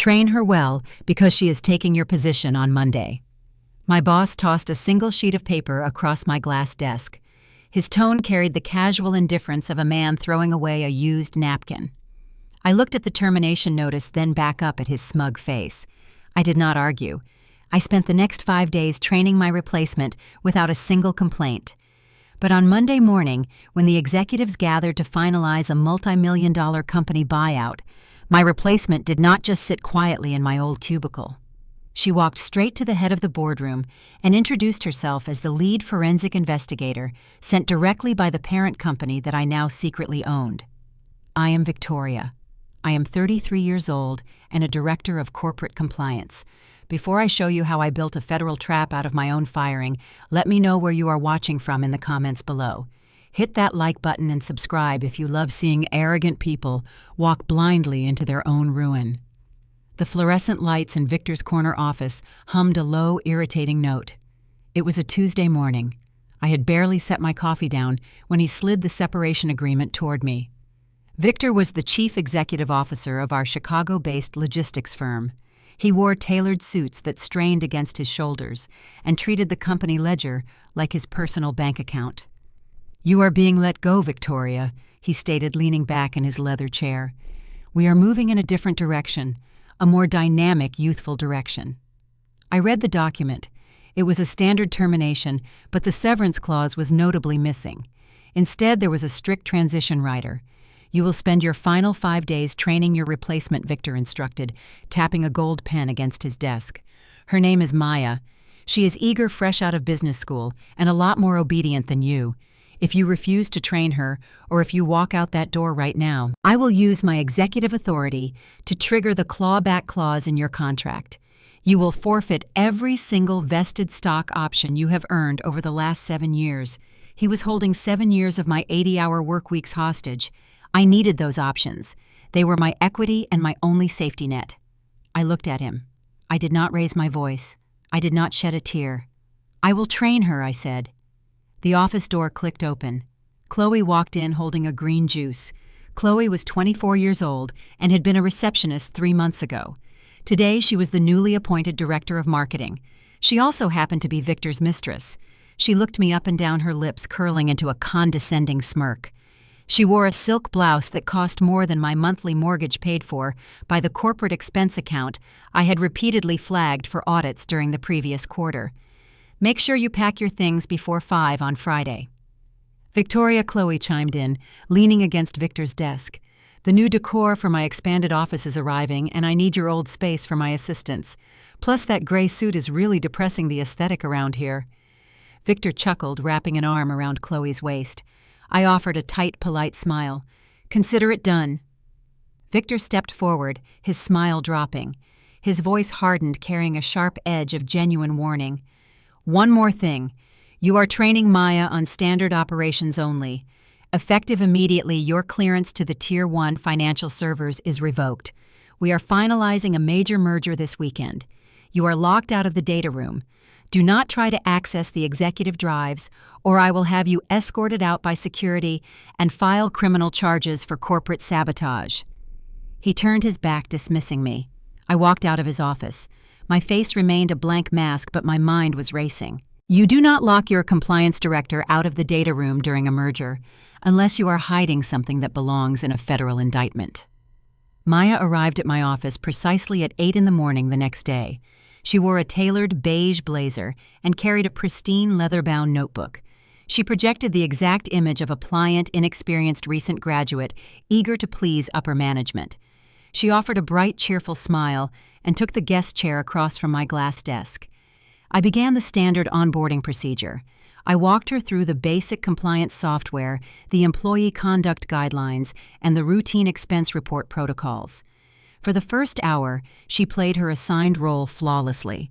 Train her well because she is taking your position on Monday." My boss tossed a single sheet of paper across my glass desk. His tone carried the casual indifference of a man throwing away a used napkin. I looked at the termination notice, then back up at his smug face. I did not argue. I spent the next 5 days training my replacement without a single complaint. But on Monday morning, when the executives gathered to finalize a multi-million-dollar company buyout, my replacement did not just sit quietly in my old cubicle. She walked straight to the head of the boardroom and introduced herself as the lead forensic investigator sent directly by the parent company that I now secretly owned. "I am Victoria. I am 33 years old and a director of corporate compliance. Before I show you how I built a federal trap out of my own firing, let me know where you are watching from in the comments below. Hit that like button and subscribe if you love seeing arrogant people walk blindly into their own ruin." The fluorescent lights in Victor's corner office hummed a low, irritating note. It was a Tuesday morning. I had barely set my coffee down when he slid the separation agreement toward me. Victor was the chief executive officer of our Chicago-based logistics firm. He wore tailored suits that strained against his shoulders and treated the company ledger like his personal bank account. "You are being let go, Victoria," he stated, leaning back in his leather chair. "We are moving in a different direction, a more dynamic, youthful direction." I read the document. It was a standard termination, but the severance clause was notably missing. Instead, there was a strict transition rider. "You will spend your final 5 days training your replacement," Victor instructed, tapping a gold pen against his desk. "Her name is Maya. She is eager, fresh out of business school, and a lot more obedient than you. If you refuse to train her, or if you walk out that door right now, I will use my executive authority to trigger the clawback clause in your contract. You will forfeit every single vested stock option you have earned over the last 7 years. He was holding 7 years of my 80-hour work weeks hostage. I needed those options. They were my equity and my only safety net." I looked at him. I did not raise my voice. I did not shed a tear. "I will train her," I said. The office door clicked open. Chloe walked in holding a green juice. Chloe was 24 years old and had been a receptionist 3 months ago. Today, she was the newly appointed director of marketing. She also happened to be Victor's mistress. She looked me up and down, her lips curling into a condescending smirk. She wore a silk blouse that cost more than my monthly mortgage paid for by the corporate expense account I had repeatedly flagged for audits during the previous quarter. "Make sure you pack your things before 5 on Friday." "Victoria," Chloe chimed in, leaning against Victor's desk. "The new decor for my expanded office is arriving, and I need your old space for my assistants. Plus, that gray suit is really depressing the aesthetic around here." Victor chuckled, wrapping an arm around Chloe's waist. I offered a tight, polite smile. "Consider it done." Victor stepped forward, his smile dropping. His voice hardened, carrying a sharp edge of genuine warning. "One more thing. You are training Maya on standard operations only. Effective immediately, your clearance to the Tier 1 financial servers is revoked. We are finalizing a major merger this weekend. You are locked out of the data room. Do not try to access the executive drives, or I will have you escorted out by security and file criminal charges for corporate sabotage." He turned his back, dismissing me. I walked out of his office. My face remained a blank mask, but my mind was racing. You do not lock your compliance director out of the data room during a merger, unless you are hiding something that belongs in a federal indictment. Maya arrived at my office precisely at 8 in the morning the next day. She wore a tailored beige blazer and carried a pristine leather-bound notebook. She projected the exact image of a pliant, inexperienced recent graduate eager to please upper management. She offered a bright, cheerful smile and took the guest chair across from my glass desk. I began the standard onboarding procedure. I walked her through the basic compliance software, the employee conduct guidelines, and the routine expense report protocols. For the first hour, she played her assigned role flawlessly.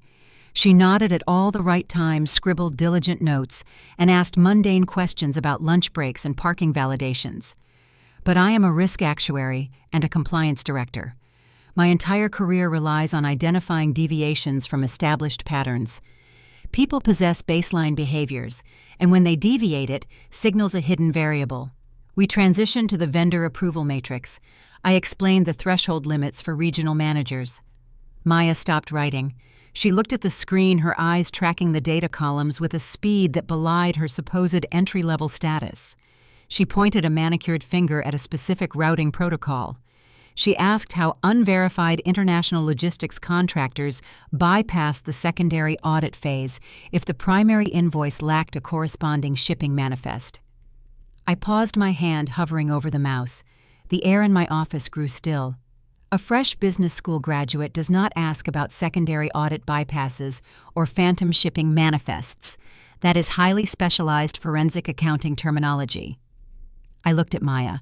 She nodded at all the right times, scribbled diligent notes, and asked mundane questions about lunch breaks and parking validations. But I am a risk actuary and a compliance director. My entire career relies on identifying deviations from established patterns. People possess baseline behaviors, and when they deviate, it signals a hidden variable. We transitioned to the vendor approval matrix. I explained the threshold limits for regional managers. Maya stopped writing. She looked at the screen, her eyes tracking the data columns with a speed that belied her supposed entry-level status. She pointed a manicured finger at a specific routing protocol. She asked how unverified international logistics contractors bypassed the secondary audit phase if the primary invoice lacked a corresponding shipping manifest. I paused, my hand hovering over the mouse. The air in my office grew still. A fresh business school graduate does not ask about secondary audit bypasses or phantom shipping manifests. That is highly specialized forensic accounting terminology. I looked at Maya.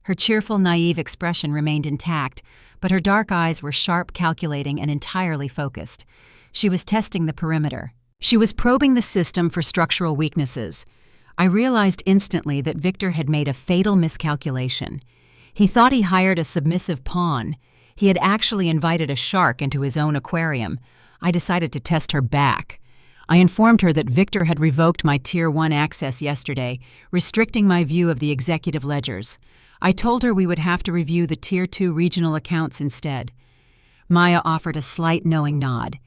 Her cheerful, naive expression remained intact, but her dark eyes were sharp, calculating, and entirely focused. She was testing the perimeter. She was probing the system for structural weaknesses. I realized instantly that Victor had made a fatal miscalculation. He thought he hired a submissive pawn. He had actually invited a shark into his own aquarium. I decided to test her back. I informed her that Victor had revoked my Tier 1 access yesterday, restricting my view of the executive ledgers. I told her we would have to review the Tier 2 regional accounts instead. Maya offered a slight knowing nod.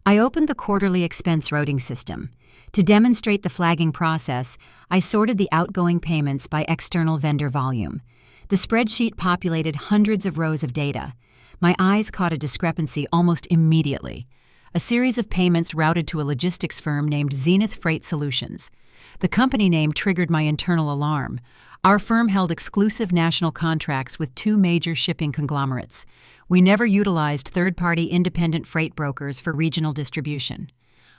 I opened the quarterly expense routing system. To demonstrate the flagging process, I sorted the outgoing payments by external vendor volume. The spreadsheet populated hundreds of rows of data. My eyes caught a discrepancy almost immediately. A series of payments routed to a logistics firm named Zenith Freight Solutions. The company name triggered my internal alarm. Our firm held exclusive national contracts with two major shipping conglomerates. We never utilized third-party independent freight brokers for regional distribution.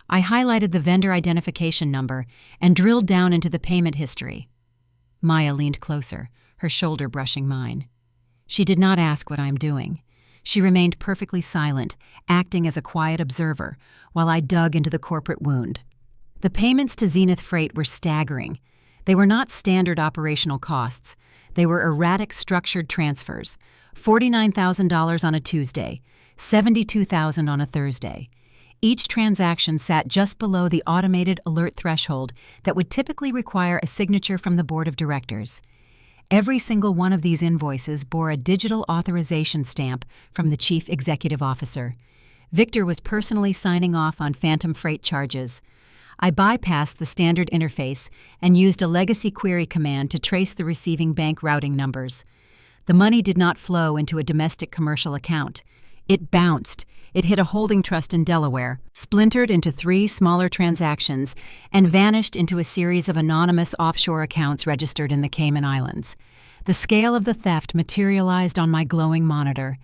I highlighted the vendor identification number and drilled down into the payment history. Maya leaned closer, her shoulder brushing mine. She did not ask what I am doing. She remained perfectly silent, acting as a quiet observer, while I dug into the corporate wound. The payments to Zenith Freight were staggering. They were not standard operational costs. They were erratic, structured transfers. $49,000 on a Tuesday, $72,000 on a Thursday. Each transaction sat just below the automated alert threshold that would typically require a signature from the board of directors. Every single one of these invoices bore a digital authorization stamp from the chief executive officer. Victor was personally signing off on phantom freight charges. I bypassed the standard interface and used a legacy query command to trace the receiving bank routing numbers. The money did not flow into a domestic commercial account. It bounced. It hit a holding trust in Delaware, splintered into 3 smaller transactions, and vanished into a series of anonymous offshore accounts registered in the Cayman Islands. The scale of the theft materialized on my glowing monitor.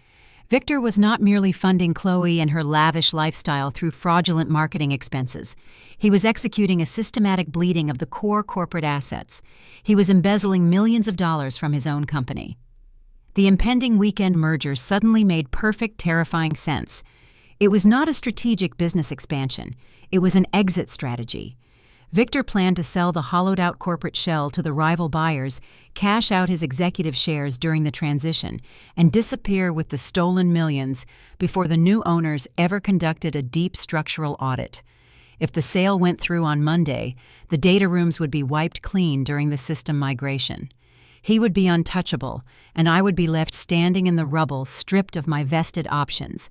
Victor was not merely funding Chloe and her lavish lifestyle through fraudulent marketing expenses. He was executing a systematic bleeding of the core corporate assets. He was embezzling millions of dollars from his own company. The impending weekend merger suddenly made perfect, terrifying sense. It was not a strategic business expansion. It was an exit strategy. Victor planned to sell the hollowed-out corporate shell to the rival buyers, cash out his executive shares during the transition, and disappear with the stolen millions before the new owners ever conducted a deep structural audit. If the sale went through on Monday, the data rooms would be wiped clean during the system migration. He would be untouchable, and I would be left standing in the rubble, stripped of my vested options.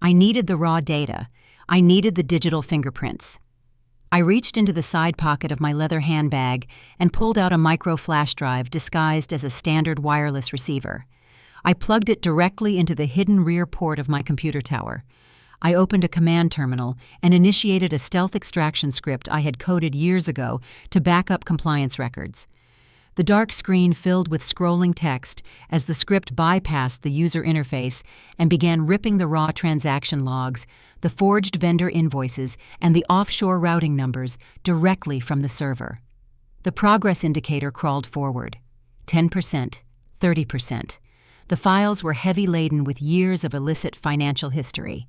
I needed the raw data. I needed the digital fingerprints. I reached into the side pocket of my leather handbag and pulled out a micro flash drive disguised as a standard wireless receiver. I plugged it directly into the hidden rear port of my computer tower. I opened a command terminal and initiated a stealth extraction script I had coded years ago to back up compliance records. The dark screen filled with scrolling text as the script bypassed the user interface and began ripping the raw transaction logs, the forged vendor invoices, and the offshore routing numbers directly from the server. The progress indicator crawled forward. 10%, 30%. The files were heavy-laden with years of illicit financial history.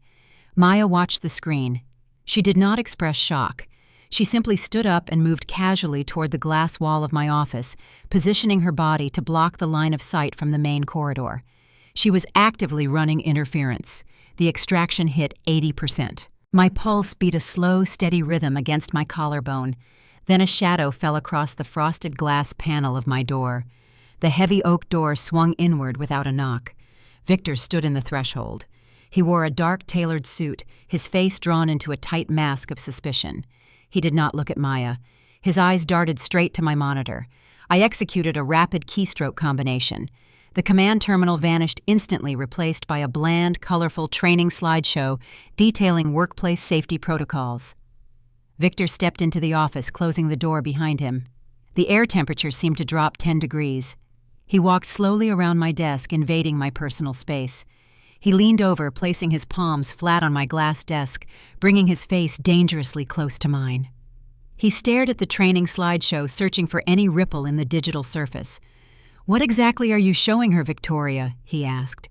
Maya watched the screen. She did not express shock. She simply stood up and moved casually toward the glass wall of my office, positioning her body to block the line of sight from the main corridor. She was actively running interference. The extraction hit 80%. My pulse beat a slow, steady rhythm against my collarbone. Then a shadow fell across the frosted glass panel of my door. The heavy oak door swung inward without a knock. Victor stood in the threshold. He wore a dark tailored suit, his face drawn into a tight mask of suspicion. He did not look at Maya. His eyes darted straight to my monitor. I executed a rapid keystroke combination. The command terminal vanished instantly, replaced by a bland, colorful training slideshow detailing workplace safety protocols. Victor stepped into the office, closing the door behind him. The air temperature seemed to drop 10 degrees. He walked slowly around my desk, invading my personal space. He leaned over, placing his palms flat on my glass desk, bringing his face dangerously close to mine. He stared at the training slideshow, searching for any ripple in the digital surface. "What exactly are you showing her, Victoria?" he asked.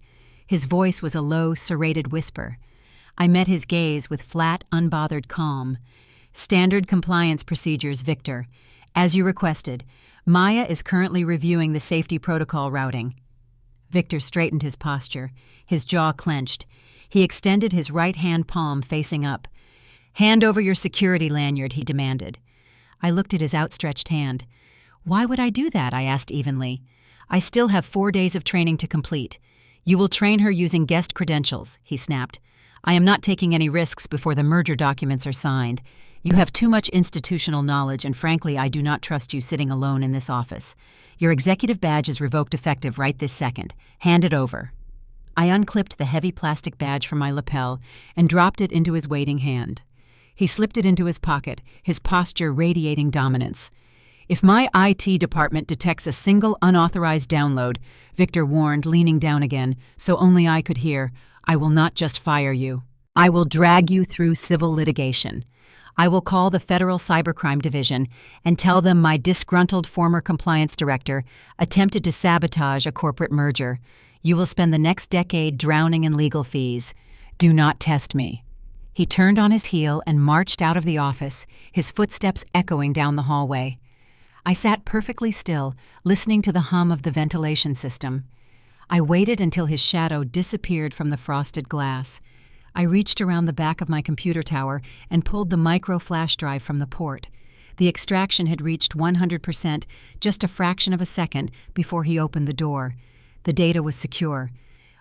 His voice was a low, serrated whisper. I met his gaze with flat, unbothered calm. "Standard compliance procedures, Victor. As you requested, Maya is currently reviewing the safety protocol routing." Victor straightened his posture, his jaw clenched. He extended his right-hand palm facing up. "Hand over your security lanyard," he demanded. I looked at his outstretched hand. "Why would I do that?" I asked evenly. "I still have 4 days of training to complete. You will train her using guest credentials," he snapped. "I am not taking any risks before the merger documents are signed. You have too much institutional knowledge, and frankly, I do not trust you sitting alone in this office. Your executive badge is revoked effective right this second. Hand it over." I unclipped the heavy plastic badge from my lapel and dropped it into his waiting hand. He slipped it into his pocket, his posture radiating dominance. "If my IT department detects a single unauthorized download," Victor warned, leaning down again, so only I could hear, "I will not just fire you. I will drag you through civil litigation. I will call the Federal Cybercrime Division and tell them my disgruntled former compliance director attempted to sabotage a corporate merger. You will spend the next decade drowning in legal fees. Do not test me." He turned on his heel and marched out of the office, his footsteps echoing down the hallway. I sat perfectly still, listening to the hum of the ventilation system. I waited until his shadow disappeared from the frosted glass. I reached around the back of my computer tower and pulled the micro flash drive from the port. The extraction had reached 100%, just a fraction of a second before he opened the door. The data was secure.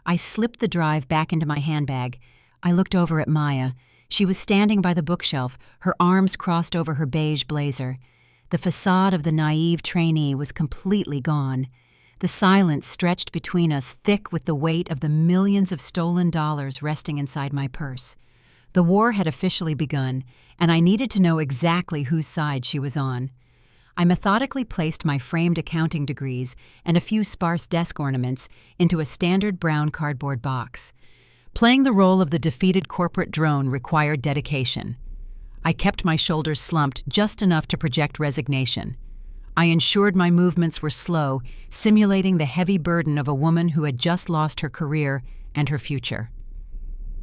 I slipped the drive back into my handbag. I looked over at Maya. She was standing by the bookshelf, her arms crossed over her beige blazer. The facade of the naive trainee was completely gone. The silence stretched between us, thick with the weight of the millions of stolen dollars resting inside my purse. The war had officially begun, and I needed to know exactly whose side she was on. I methodically placed my framed accounting degrees and a few sparse desk ornaments into a standard brown cardboard box. Playing the role of the defeated corporate drone required dedication. I kept my shoulders slumped just enough to project resignation. I ensured my movements were slow, simulating the heavy burden of a woman who had just lost her career and her future.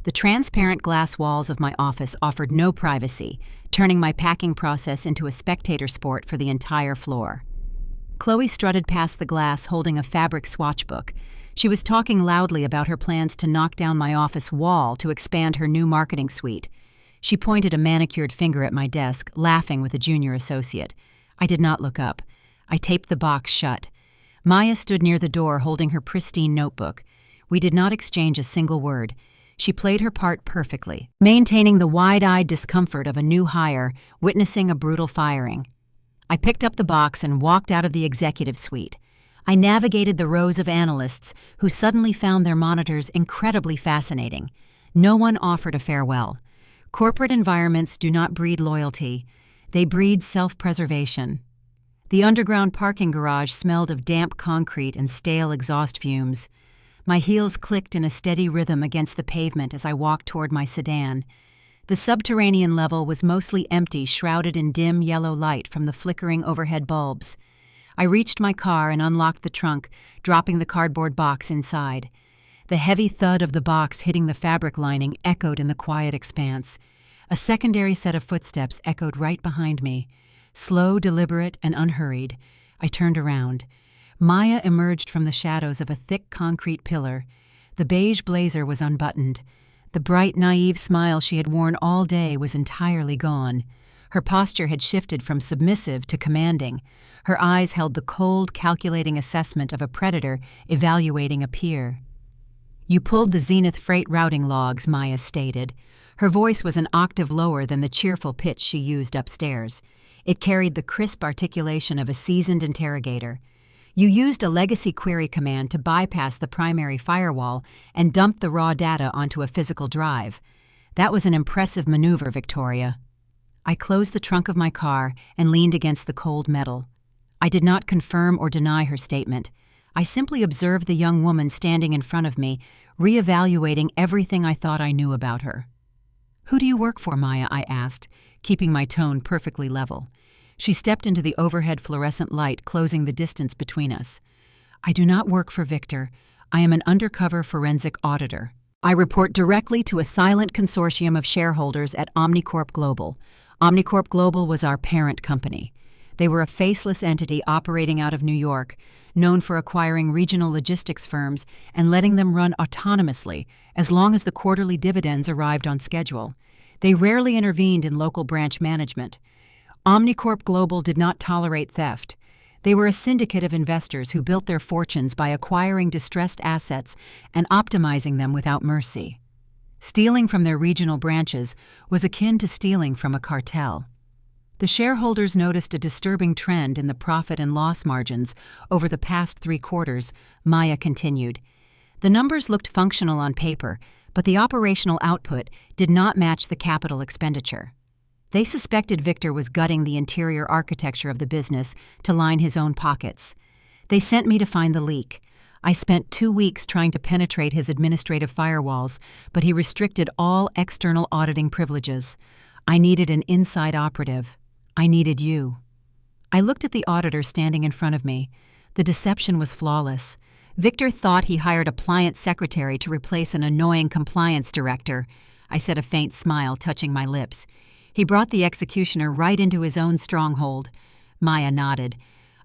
The transparent glass walls of my office offered no privacy, turning my packing process into a spectator sport for the entire floor. Chloe strutted past the glass holding a fabric swatch book. She was talking loudly about her plans to knock down my office wall to expand her new marketing suite. She pointed a manicured finger at my desk, laughing with a junior associate. I did not look up. I taped the box shut. Maya stood near the door holding her pristine notebook. We did not exchange a single word. She played her part perfectly, maintaining the wide-eyed discomfort of a new hire, witnessing a brutal firing. I picked up the box and walked out of the executive suite. I navigated the rows of analysts who suddenly found their monitors incredibly fascinating. No one offered a farewell. Corporate environments do not breed loyalty. They breed self-preservation. The underground parking garage smelled of damp concrete and stale exhaust fumes. My heels clicked in a steady rhythm against the pavement as I walked toward my sedan. The subterranean level was mostly empty, shrouded in dim yellow light from the flickering overhead bulbs. I reached my car and unlocked the trunk, dropping the cardboard box inside. The heavy thud of the box hitting the fabric lining echoed in the quiet expanse. A secondary set of footsteps echoed right behind me. Slow, deliberate, and unhurried, I turned around. Maya emerged from the shadows of a thick concrete pillar. The beige blazer was unbuttoned. The bright, naive smile she had worn all day was entirely gone. Her posture had shifted from submissive to commanding. Her eyes held the cold, calculating assessment of a predator evaluating a peer. You pulled the Zenith freight routing logs, Maya stated. Her voice was an octave lower than the cheerful pitch she used upstairs. It carried the crisp articulation of a seasoned interrogator. You used a legacy query command to bypass the primary firewall and dump the raw data onto a physical drive. That was an impressive maneuver, Victoria. I closed the trunk of my car and leaned against the cold metal. I did not confirm or deny her statement. I simply observed the young woman standing in front of me, reevaluating everything I thought I knew about her. "Who do you work for, Maya?" I asked, keeping my tone perfectly level. She stepped into the overhead fluorescent light, closing the distance between us. "I do not work for Victor. I am an undercover forensic auditor. I report directly to a silent consortium of shareholders at Omnicorp Global. Omnicorp Global was our parent company. They were a faceless entity operating out of New York, known for acquiring regional logistics firms and letting them run autonomously as long as the quarterly dividends arrived on schedule. They rarely intervened in local branch management. Omnicorp Global did not tolerate theft. They were a syndicate of investors who built their fortunes by acquiring distressed assets and optimizing them without mercy. Stealing from their regional branches was akin to stealing from a cartel. The shareholders noticed a disturbing trend in the profit and loss margins over the past 3 quarters, Maya continued. The numbers looked functional on paper, but the operational output did not match the capital expenditure. They suspected Victor was gutting the interior architecture of the business to line his own pockets. They sent me to find the leak. I spent 2 weeks trying to penetrate his administrative firewalls, but he restricted all external auditing privileges. I needed an inside operative. I needed you. I looked at the auditor standing in front of me. The deception was flawless. Victor thought he hired a pliant secretary to replace an annoying compliance director. I said, a faint smile touching my lips. He brought the executioner right into his own stronghold. Maya nodded.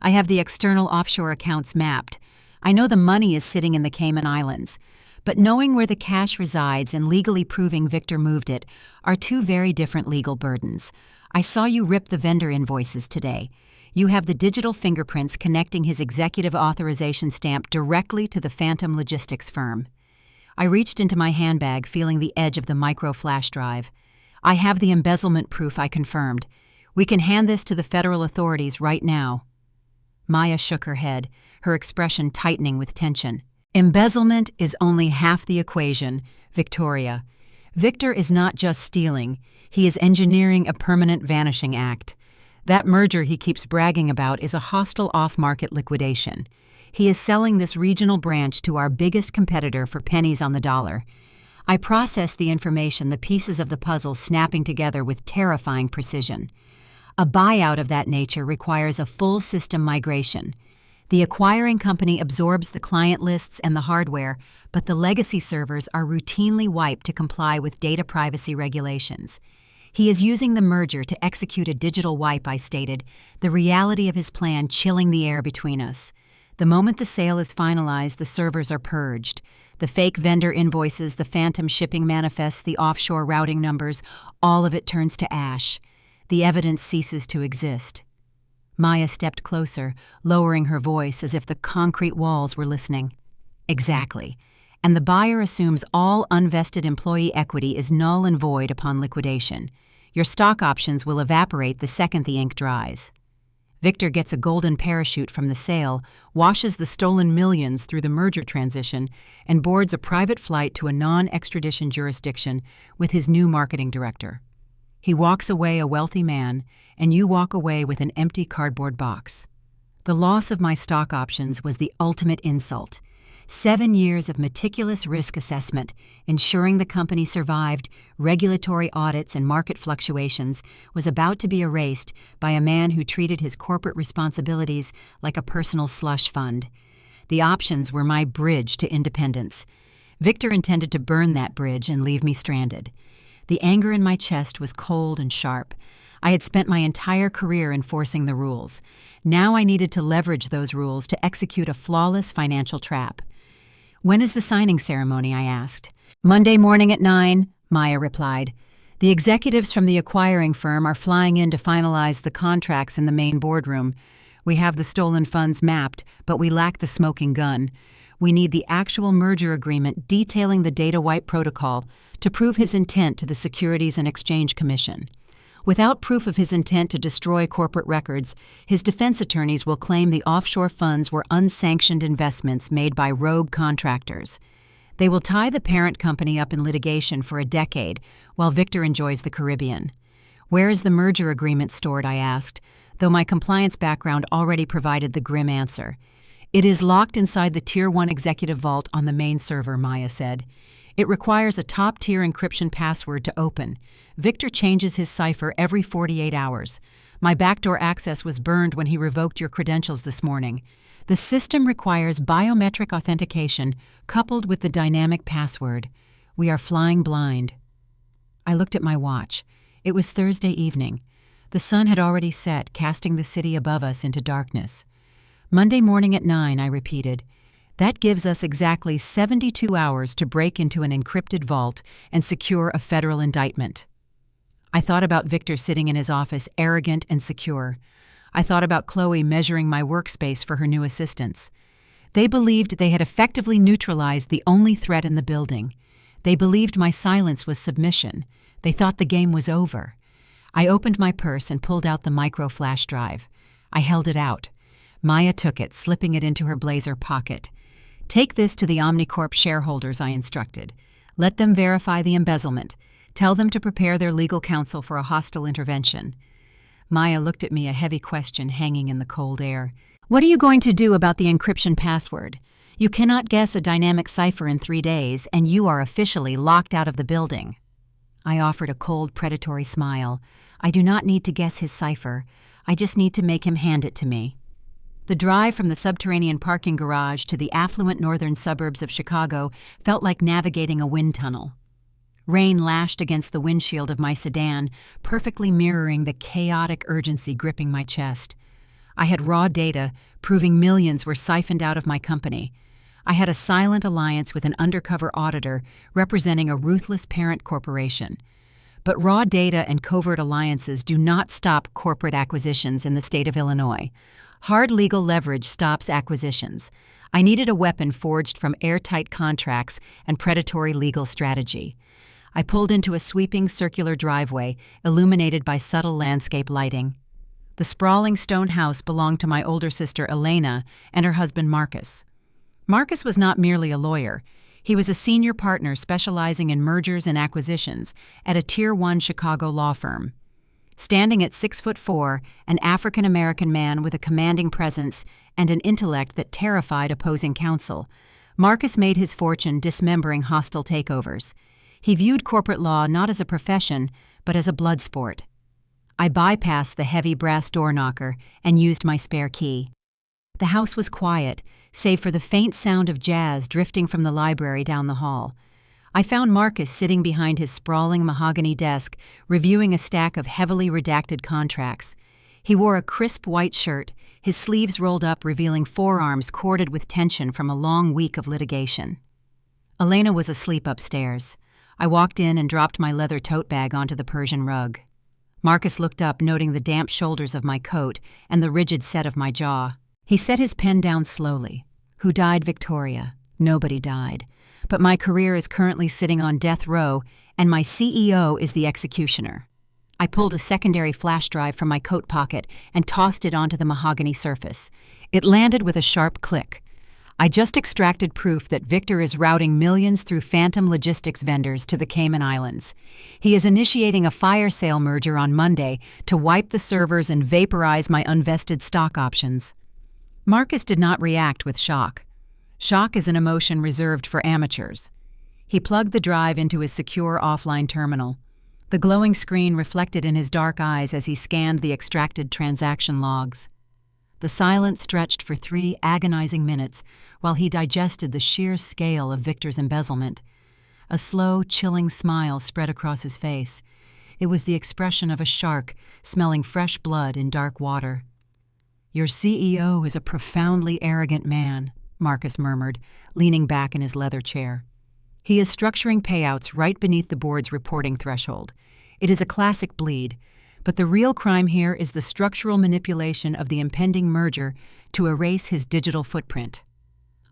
I have the external offshore accounts mapped. I know the money is sitting in the Cayman Islands. But knowing where the cash resides and legally proving Victor moved it are 2 very different legal burdens. I saw you rip the vendor invoices today. You have the digital fingerprints connecting his executive authorization stamp directly to the phantom logistics firm. I reached into my handbag, feeling the edge of the micro flash drive. I have the embezzlement proof I confirmed. We can hand this to the federal authorities right now. Maya shook her head, her expression tightening with tension. Embezzlement is only half the equation, Victoria. Victor is not just stealing. He is engineering a permanent vanishing act. That merger he keeps bragging about is a hostile off-market liquidation. He is selling this regional branch to our biggest competitor for pennies on the dollar. I processed the information, the pieces of the puzzle snapping together with terrifying precision. A buyout of that nature requires a full system migration. The acquiring company absorbs the client lists and the hardware, but the legacy servers are routinely wiped to comply with data privacy regulations. He is using the merger to execute a digital wipe, I stated, the reality of his plan chilling the air between us. The moment the sale is finalized, the servers are purged. The fake vendor invoices, the phantom shipping manifests, the offshore routing numbers, all of it turns to ash. The evidence ceases to exist. Maya stepped closer, lowering her voice as if the concrete walls were listening. Exactly. And the buyer assumes all unvested employee equity is null and void upon liquidation. Your stock options will evaporate the second the ink dries. Victor gets a golden parachute from the sale, washes the stolen millions through the merger transition, and boards a private flight to a non-extradition jurisdiction with his new marketing director. He walks away a wealthy man, and you walk away with an empty cardboard box. The loss of my stock options was the ultimate insult. 7 years of meticulous risk assessment, ensuring the company survived regulatory audits and market fluctuations, was about to be erased by a man who treated his corporate responsibilities like a personal slush fund. The options were my bridge to independence. Victor intended to burn that bridge and leave me stranded. The anger in my chest was cold and sharp. I had spent my entire career enforcing the rules. Now I needed to leverage those rules to execute a flawless financial trap. "When is the signing ceremony?" I asked. "Monday morning at 9, Maya replied. "The executives from the acquiring firm are flying in to finalize the contracts in the main boardroom. We have the stolen funds mapped, but we lack the smoking gun. We need the actual merger agreement detailing the data wipe protocol to prove his intent to the Securities and Exchange Commission. Without proof of his intent to destroy corporate records, his defense attorneys will claim the offshore funds were unsanctioned investments made by rogue contractors. They will tie the parent company up in litigation for a decade while Victor enjoys the Caribbean. Where is the merger agreement stored, I asked, though my compliance background already provided the grim answer. It is locked inside the Tier 1 executive vault on the main server, Maya said. It requires a top-tier encryption password to open. Victor changes his cipher every 48 hours. My backdoor access was burned when he revoked your credentials this morning. The system requires biometric authentication coupled with the dynamic password. We are flying blind. I looked at my watch. It was Thursday evening. The sun had already set, casting the city above us into darkness. Monday morning at 9, I repeated. That gives us exactly 72 hours to break into an encrypted vault and secure a federal indictment. I thought about Victor sitting in his office, arrogant and secure. I thought about Chloe measuring my workspace for her new assistants. They believed they had effectively neutralized the only threat in the building. They believed my silence was submission. They thought the game was over. I opened my purse and pulled out the micro flash drive. I held it out. Maya took it, slipping it into her blazer pocket. Take this to the Omnicorp shareholders, I instructed. Let them verify the embezzlement. Tell them to prepare their legal counsel for a hostile intervention. Maya looked at me, a heavy question hanging in the cold air. What are you going to do about the encryption password? You cannot guess a dynamic cipher in 3 days, and you are officially locked out of the building. I offered a cold, predatory smile. I do not need to guess his cipher. I just need to make him hand it to me. The drive from the subterranean parking garage to the affluent northern suburbs of Chicago felt like navigating a wind tunnel. Rain lashed against the windshield of my sedan, perfectly mirroring the chaotic urgency gripping my chest. I had raw data proving millions were siphoned out of my company. I had a silent alliance with an undercover auditor representing a ruthless parent corporation. But raw data and covert alliances do not stop corporate acquisitions in the state of Illinois. Hard legal leverage stops acquisitions. I needed a weapon forged from airtight contracts and predatory legal strategy. I pulled into a sweeping circular driveway illuminated by subtle landscape lighting. The sprawling stone house belonged to my older sister Elena and her husband Marcus. Marcus was not merely a lawyer. He was a senior partner specializing in mergers and acquisitions at a Tier 1 Chicago law firm. Standing at 6'4", an African-American man with a commanding presence and an intellect that terrified opposing counsel, Marcus made his fortune dismembering hostile takeovers. He viewed corporate law not as a profession, but as a blood sport. I bypassed the heavy brass door knocker and used my spare key. The house was quiet, save for the faint sound of jazz drifting from the library down the hall. I found Marcus sitting behind his sprawling mahogany desk, reviewing a stack of heavily redacted contracts. He wore a crisp white shirt, his sleeves rolled up revealing forearms corded with tension from a long week of litigation. Elena was asleep upstairs. I walked in and dropped my leather tote bag onto the Persian rug. Marcus looked up, noting the damp shoulders of my coat and the rigid set of my jaw. He set his pen down slowly. Who died, Victoria? Nobody died. But my career is currently sitting on death row, and my CEO is the executioner. I pulled a secondary flash drive from my coat pocket and tossed it onto the mahogany surface. It landed with a sharp click. I just extracted proof that Victor is routing millions through phantom logistics vendors to the Cayman Islands. He is initiating a fire sale merger on Monday to wipe the servers and vaporize my unvested stock options. Marcus did not react with shock. Shock is an emotion reserved for amateurs. He plugged the drive into his secure offline terminal. The glowing screen reflected in his dark eyes as he scanned the extracted transaction logs. The silence stretched for 3 agonizing minutes while he digested the sheer scale of Victor's embezzlement. A slow, chilling smile spread across his face. It was the expression of a shark smelling fresh blood in dark water. "Your CEO is a profoundly arrogant man," Marcus murmured, leaning back in his leather chair. "He is structuring payouts right beneath the board's reporting threshold. It is a classic bleed, but the real crime here is the structural manipulation of the impending merger to erase his digital footprint."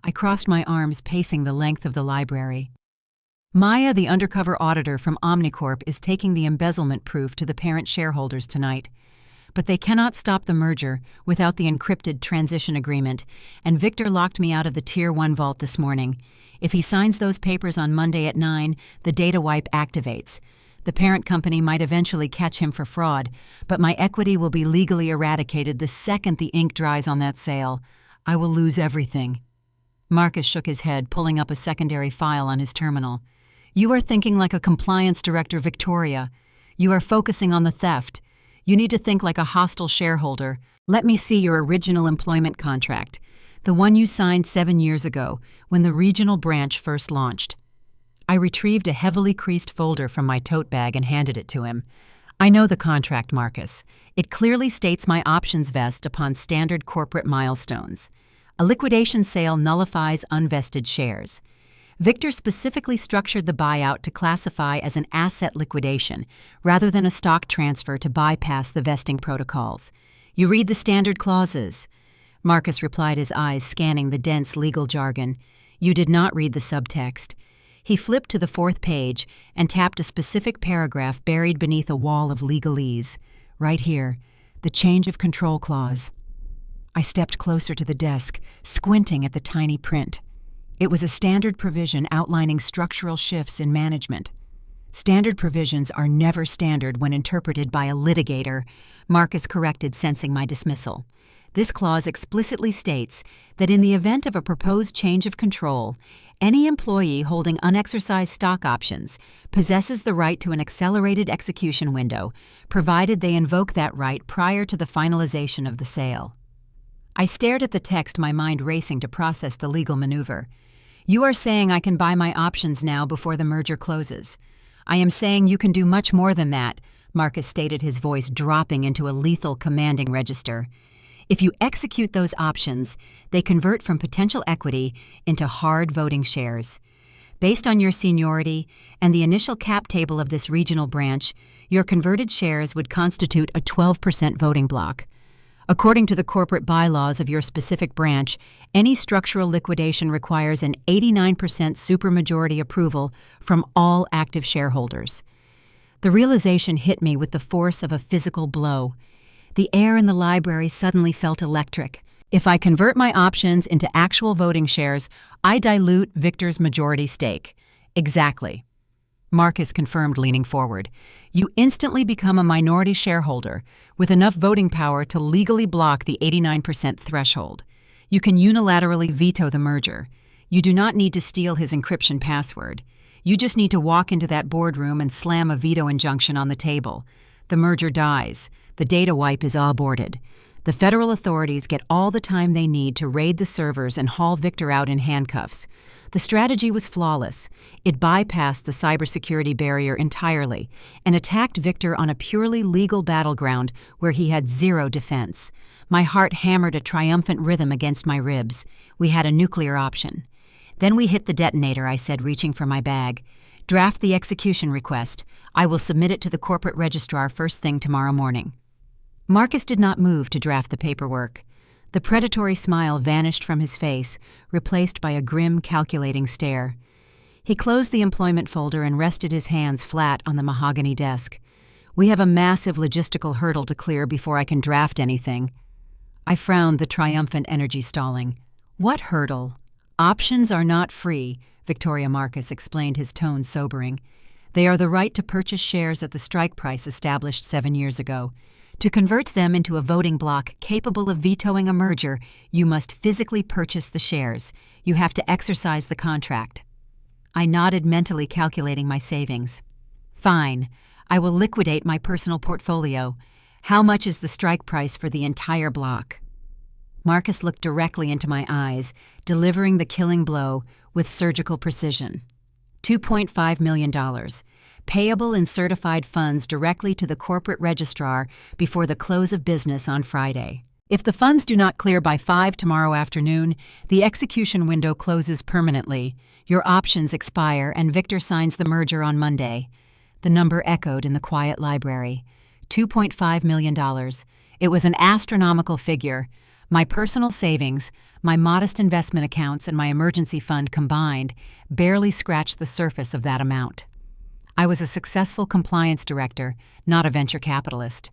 I crossed my arms, pacing the length of the library. Maya, the undercover auditor from Omnicorp, is taking the embezzlement proof to the parent shareholders tonight. But they cannot stop the merger without the encrypted transition agreement, and Victor locked me out of the Tier 1 vault this morning. If he signs those papers on Monday at 9, the data wipe activates. The parent company might eventually catch him for fraud, but my equity will be legally eradicated the second the ink dries on that sale. I will lose everything. Marcus shook his head, pulling up a secondary file on his terminal. You are thinking like a compliance director, Victoria. You are focusing on the theft. You need to think like a hostile shareholder. Let me see your original employment contract, the one you signed 7 years ago when the regional branch first launched. I retrieved a heavily creased folder from my tote bag and handed it to him. I know the contract, Marcus. It clearly states my options vest upon standard corporate milestones. A liquidation sale nullifies unvested shares. Victor specifically structured the buyout to classify as an asset liquidation rather than a stock transfer to bypass the vesting protocols. You read the standard clauses. Marcus replied, his eyes scanning the dense legal jargon. You did not read the subtext. He flipped to the 4th page and tapped a specific paragraph buried beneath a wall of legalese. Right here, the change of control clause. I stepped closer to the desk, squinting at the tiny print. It was a standard provision outlining structural shifts in management. Standard provisions are never standard when interpreted by a litigator, Marcus corrected, sensing my dismissal. This clause explicitly states that in the event of a proposed change of control, any employee holding unexercised stock options possesses the right to an accelerated execution window, provided they invoke that right prior to the finalization of the sale. I stared at the text, my mind racing to process the legal maneuver. You are saying I can buy my options now before the merger closes. I am saying you can do much more than that, Marcus stated, his voice dropping into a lethal commanding register. If you execute those options, they convert from potential equity into hard voting shares. Based on your seniority and the initial cap table of this regional branch, your converted shares would constitute a 12% voting block. According to the corporate bylaws of your specific branch, any structural liquidation requires an 89% supermajority approval from all active shareholders. The realization hit me with the force of a physical blow. The air in the library suddenly felt electric. If I convert my options into actual voting shares, I dilute Victor's majority stake. Exactly. Marcus confirmed, leaning forward. You instantly become a minority shareholder with enough voting power to legally block the 89% threshold. You can unilaterally veto the merger. You do not need to steal his encryption password. You just need to walk into that boardroom and slam a veto injunction on the table. The merger dies. The data wipe is aborted. The federal authorities get all the time they need to raid the servers and haul Victor out in handcuffs. The strategy was flawless. It bypassed the cybersecurity barrier entirely and attacked Victor on a purely legal battleground where he had zero defense. My heart hammered a triumphant rhythm against my ribs. We had a nuclear option. Then we hit the detonator, I said, reaching for my bag. Draft the execution request. I will submit it to the corporate registrar first thing tomorrow morning. Marcus did not move to draft the paperwork. The predatory smile vanished from his face, replaced by a grim, calculating stare. He closed the employment folder and rested his hands flat on the mahogany desk. We have a massive logistical hurdle to clear before I can draft anything. I frowned, the triumphant energy stalling. What hurdle? Options are not free, Victoria, Marcus explained, his tone sobering. They are the right to purchase shares at the strike price established 7 years ago. To convert them into a voting block capable of vetoing a merger, you must physically purchase the shares. You have to exercise the contract. I nodded, mentally calculating my savings. Fine. I will liquidate my personal portfolio. How much is the strike price for the entire block? Marcus looked directly into my eyes, delivering the killing blow with surgical precision. $2.5 million. Payable in certified funds directly to the corporate registrar before the close of business on Friday. If the funds do not clear by 5 tomorrow afternoon, the execution window closes permanently. Your options expire and Victor signs the merger on Monday. The number echoed in the quiet library. $2.5 million. It was an astronomical figure. My personal savings, my modest investment accounts, and my emergency fund combined barely scratched the surface of that amount. I was a successful compliance director, not a venture capitalist.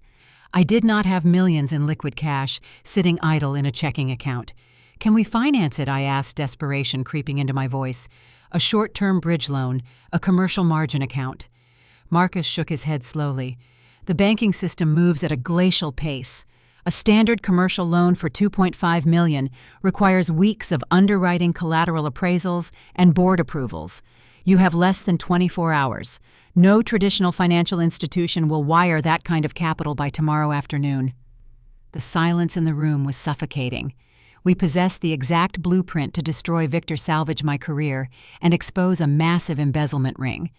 I did not have millions in liquid cash sitting idle in a checking account. "Can we finance it?" I asked, desperation creeping into my voice. "A short-term bridge loan, a commercial margin account." Marcus shook his head slowly. "The banking system moves at a glacial pace. A standard commercial loan for $2.5 million requires weeks of underwriting, collateral appraisals, and board approvals. You have less than 24 hours. No traditional financial institution will wire that kind of capital by tomorrow afternoon." The silence in the room was suffocating. We possessed the exact blueprint to destroy Victor, salvage my career, and expose a massive embezzlement ring.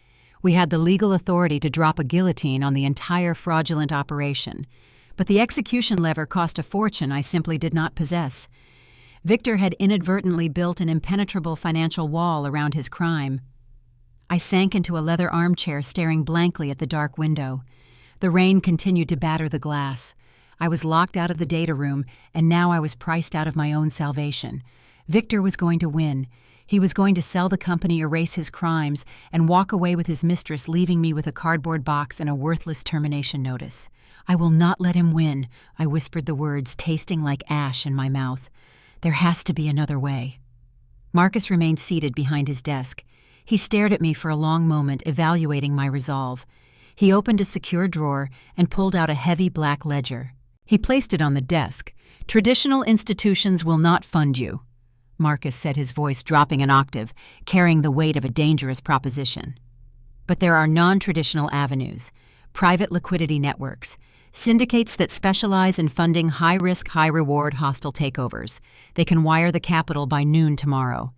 We had the legal authority to drop a guillotine on the entire fraudulent operation. But the execution lever cost a fortune I simply did not possess. Victor had inadvertently built an impenetrable financial wall around his crime. I sank into a leather armchair, staring blankly at the dark window. The rain continued to batter the glass. I was locked out of the data room, and now I was priced out of my own salvation. Victor was going to win. He was going to sell the company, erase his crimes, and walk away with his mistress, leaving me with a cardboard box and a worthless termination notice. "I will not let him win," I whispered the words, tasting like ash in my mouth. "There has to be another way." Marcus remained seated behind his desk. He stared at me for a long moment, evaluating my resolve. He opened a secure drawer and pulled out a heavy black ledger. He placed it on the desk. "Traditional institutions will not fund you," Marcus said, his voice dropping an octave, carrying the weight of a dangerous proposition. "But there are non-traditional avenues, private liquidity networks, syndicates that specialize in funding high-risk, high-reward hostile takeovers. They can wire the capital by noon tomorrow."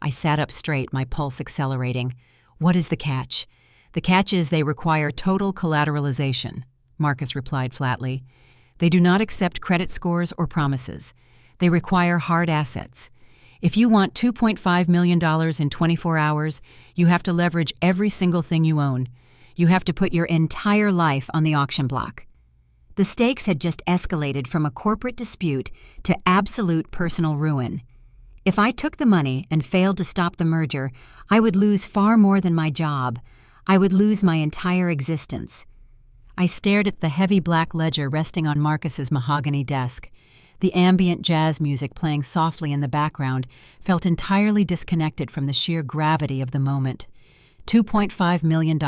I sat up straight, my pulse accelerating. "What is the catch?" "The catch is they require total collateralization," Marcus replied flatly. "They do not accept credit scores or promises. They require hard assets. If you want $2.5 million in 24 hours, you have to leverage every single thing you own. You have to put your entire life on the auction block." The stakes had just escalated from a corporate dispute to absolute personal ruin. If I took the money and failed to stop the merger, I would lose far more than my job. I would lose my entire existence. I stared at the heavy black ledger resting on Marcus's mahogany desk. The ambient jazz music playing softly in the background felt entirely disconnected from the sheer gravity of the moment. $2.5 million.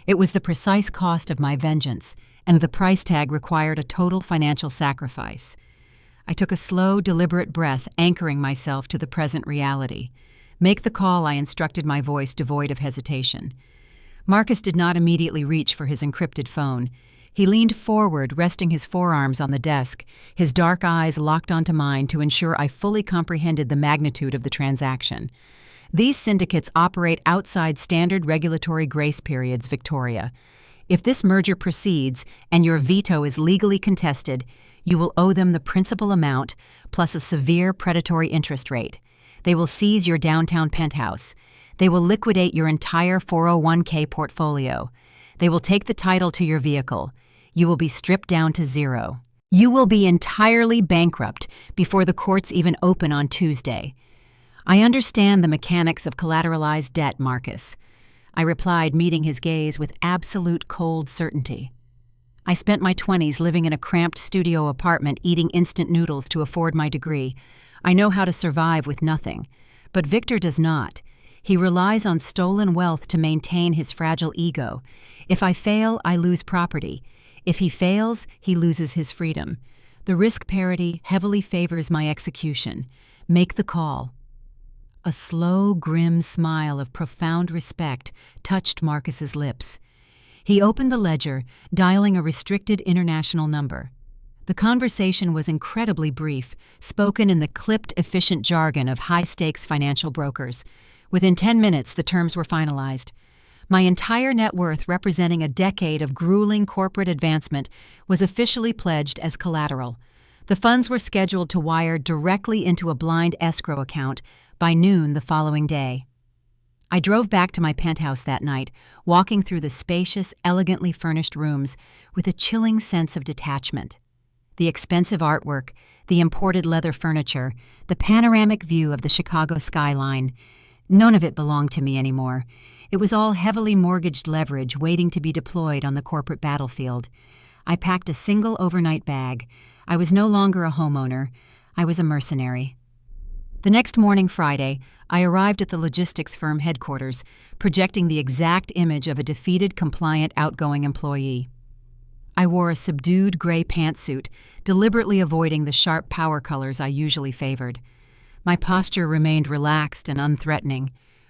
It was the precise cost of my vengeance, and the price tag required a total financial sacrifice. I took a slow, deliberate breath, anchoring myself to the present reality. "Make the call," I instructed, my voice devoid of hesitation. Marcus did not immediately reach for his encrypted phone. He leaned forward, resting his forearms on the desk, his dark eyes locked onto mine to ensure I fully comprehended the magnitude of the transaction. "These syndicates operate outside standard regulatory grace periods, Victoria. If this merger proceeds and your veto is legally contested, you will owe them the principal amount plus a severe predatory interest rate. They will seize your downtown penthouse. They will liquidate your entire 401k portfolio. They will take the title to your vehicle. You will be stripped down to zero. You will be entirely bankrupt before the courts even open on Tuesday." "I understand the mechanics of collateralized debt, Marcus," I replied, meeting his gaze with absolute cold certainty. "I spent my 20s living in a cramped studio apartment eating instant noodles to afford my degree. I know how to survive with nothing. But Victor does not. He relies on stolen wealth to maintain his fragile ego. If I fail, I lose property. If he fails, he loses his freedom. The risk parity heavily favors my execution. Make the call." A slow, grim smile of profound respect touched Marcus's lips. He opened the ledger, dialing a restricted international number. The conversation was incredibly brief, spoken in the clipped, efficient jargon of high-stakes financial brokers. Within 10 minutes, the terms were finalized. My entire net worth, representing a decade of grueling corporate advancement, was officially pledged as collateral. The funds were scheduled to wire directly into a blind escrow account by noon the following day. I drove back to my penthouse that night, walking through the spacious, elegantly furnished rooms with a chilling sense of detachment. The expensive artwork, the imported leather furniture, the panoramic view of the Chicago skyline. None of it belonged to me anymore. It was all heavily mortgaged leverage waiting to be deployed on the corporate battlefield. I packed a single overnight bag. I was no longer a homeowner. I was a mercenary. The next morning, Friday, I arrived at the logistics firm headquarters, projecting the exact image of a defeated, compliant, outgoing employee. I wore a subdued gray pantsuit, deliberately avoiding the sharp power colors I usually favored. My posture remained relaxed and unthreatening.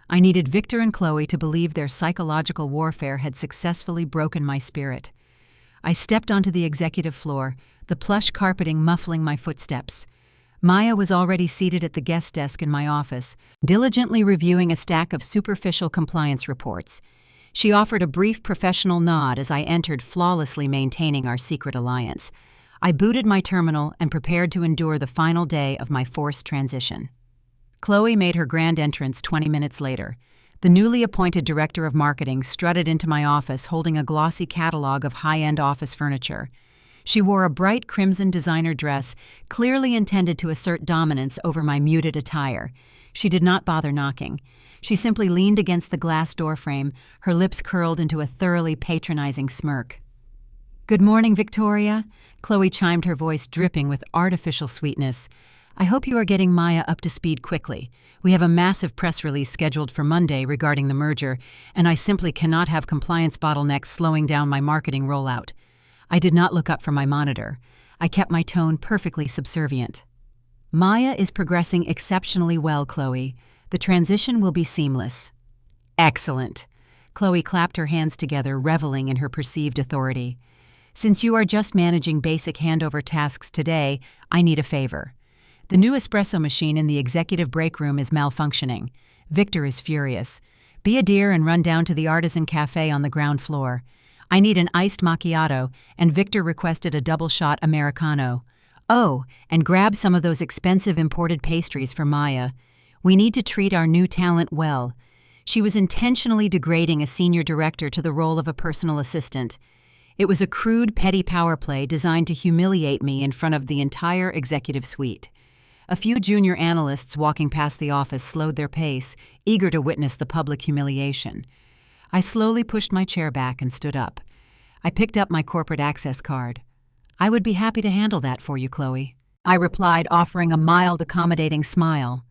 I needed Victor and Chloe to believe their psychological warfare had successfully broken my spirit. I stepped onto the executive floor, the plush carpeting muffling my footsteps. Maya was already seated at the guest desk in my office, diligently reviewing a stack of superficial compliance reports. She offered a brief professional nod as I entered, flawlessly maintaining our secret alliance. I booted my terminal and prepared to endure the final day of my forced transition. Chloe made her grand entrance 20 minutes later. The newly appointed director of marketing strutted into my office holding a glossy catalog of high-end office furniture. She wore a bright crimson designer dress, clearly intended to assert dominance over my muted attire. She did not bother knocking. She simply leaned against the glass doorframe, her lips curled into a thoroughly patronizing smirk. "Good morning, Victoria," Chloe chimed, her voice dripping with artificial sweetness. "I hope you are getting Maya up to speed quickly. We have a massive press release scheduled for Monday regarding the merger, and I simply cannot have compliance bottlenecks slowing down my marketing rollout." I did not look up from my monitor. I kept my tone perfectly subservient. "Maya is progressing exceptionally well, Chloe. The transition will be seamless." "Excellent." Chloe clapped her hands together, reveling in her perceived authority. "Since you are just managing basic handover tasks today, I need a favor. The new espresso machine in the executive break room is malfunctioning. Victor is furious. Be a dear and run down to the Artisan Cafe on the ground floor. I need an iced macchiato, and Victor requested a double-shot Americano. Oh, and grab some of those expensive imported pastries for Maya. We need to treat our new talent well. She was intentionally degrading a senior director to the role of a personal assistant. It was a crude, petty power play designed to humiliate me in front of the entire executive suite. A few junior analysts walking past the office slowed their pace, eager to witness the public humiliation. I slowly pushed my chair back and stood up. I picked up my corporate access card. "I would be happy to handle that for you, Chloe," I replied, offering a mild, accommodating smile.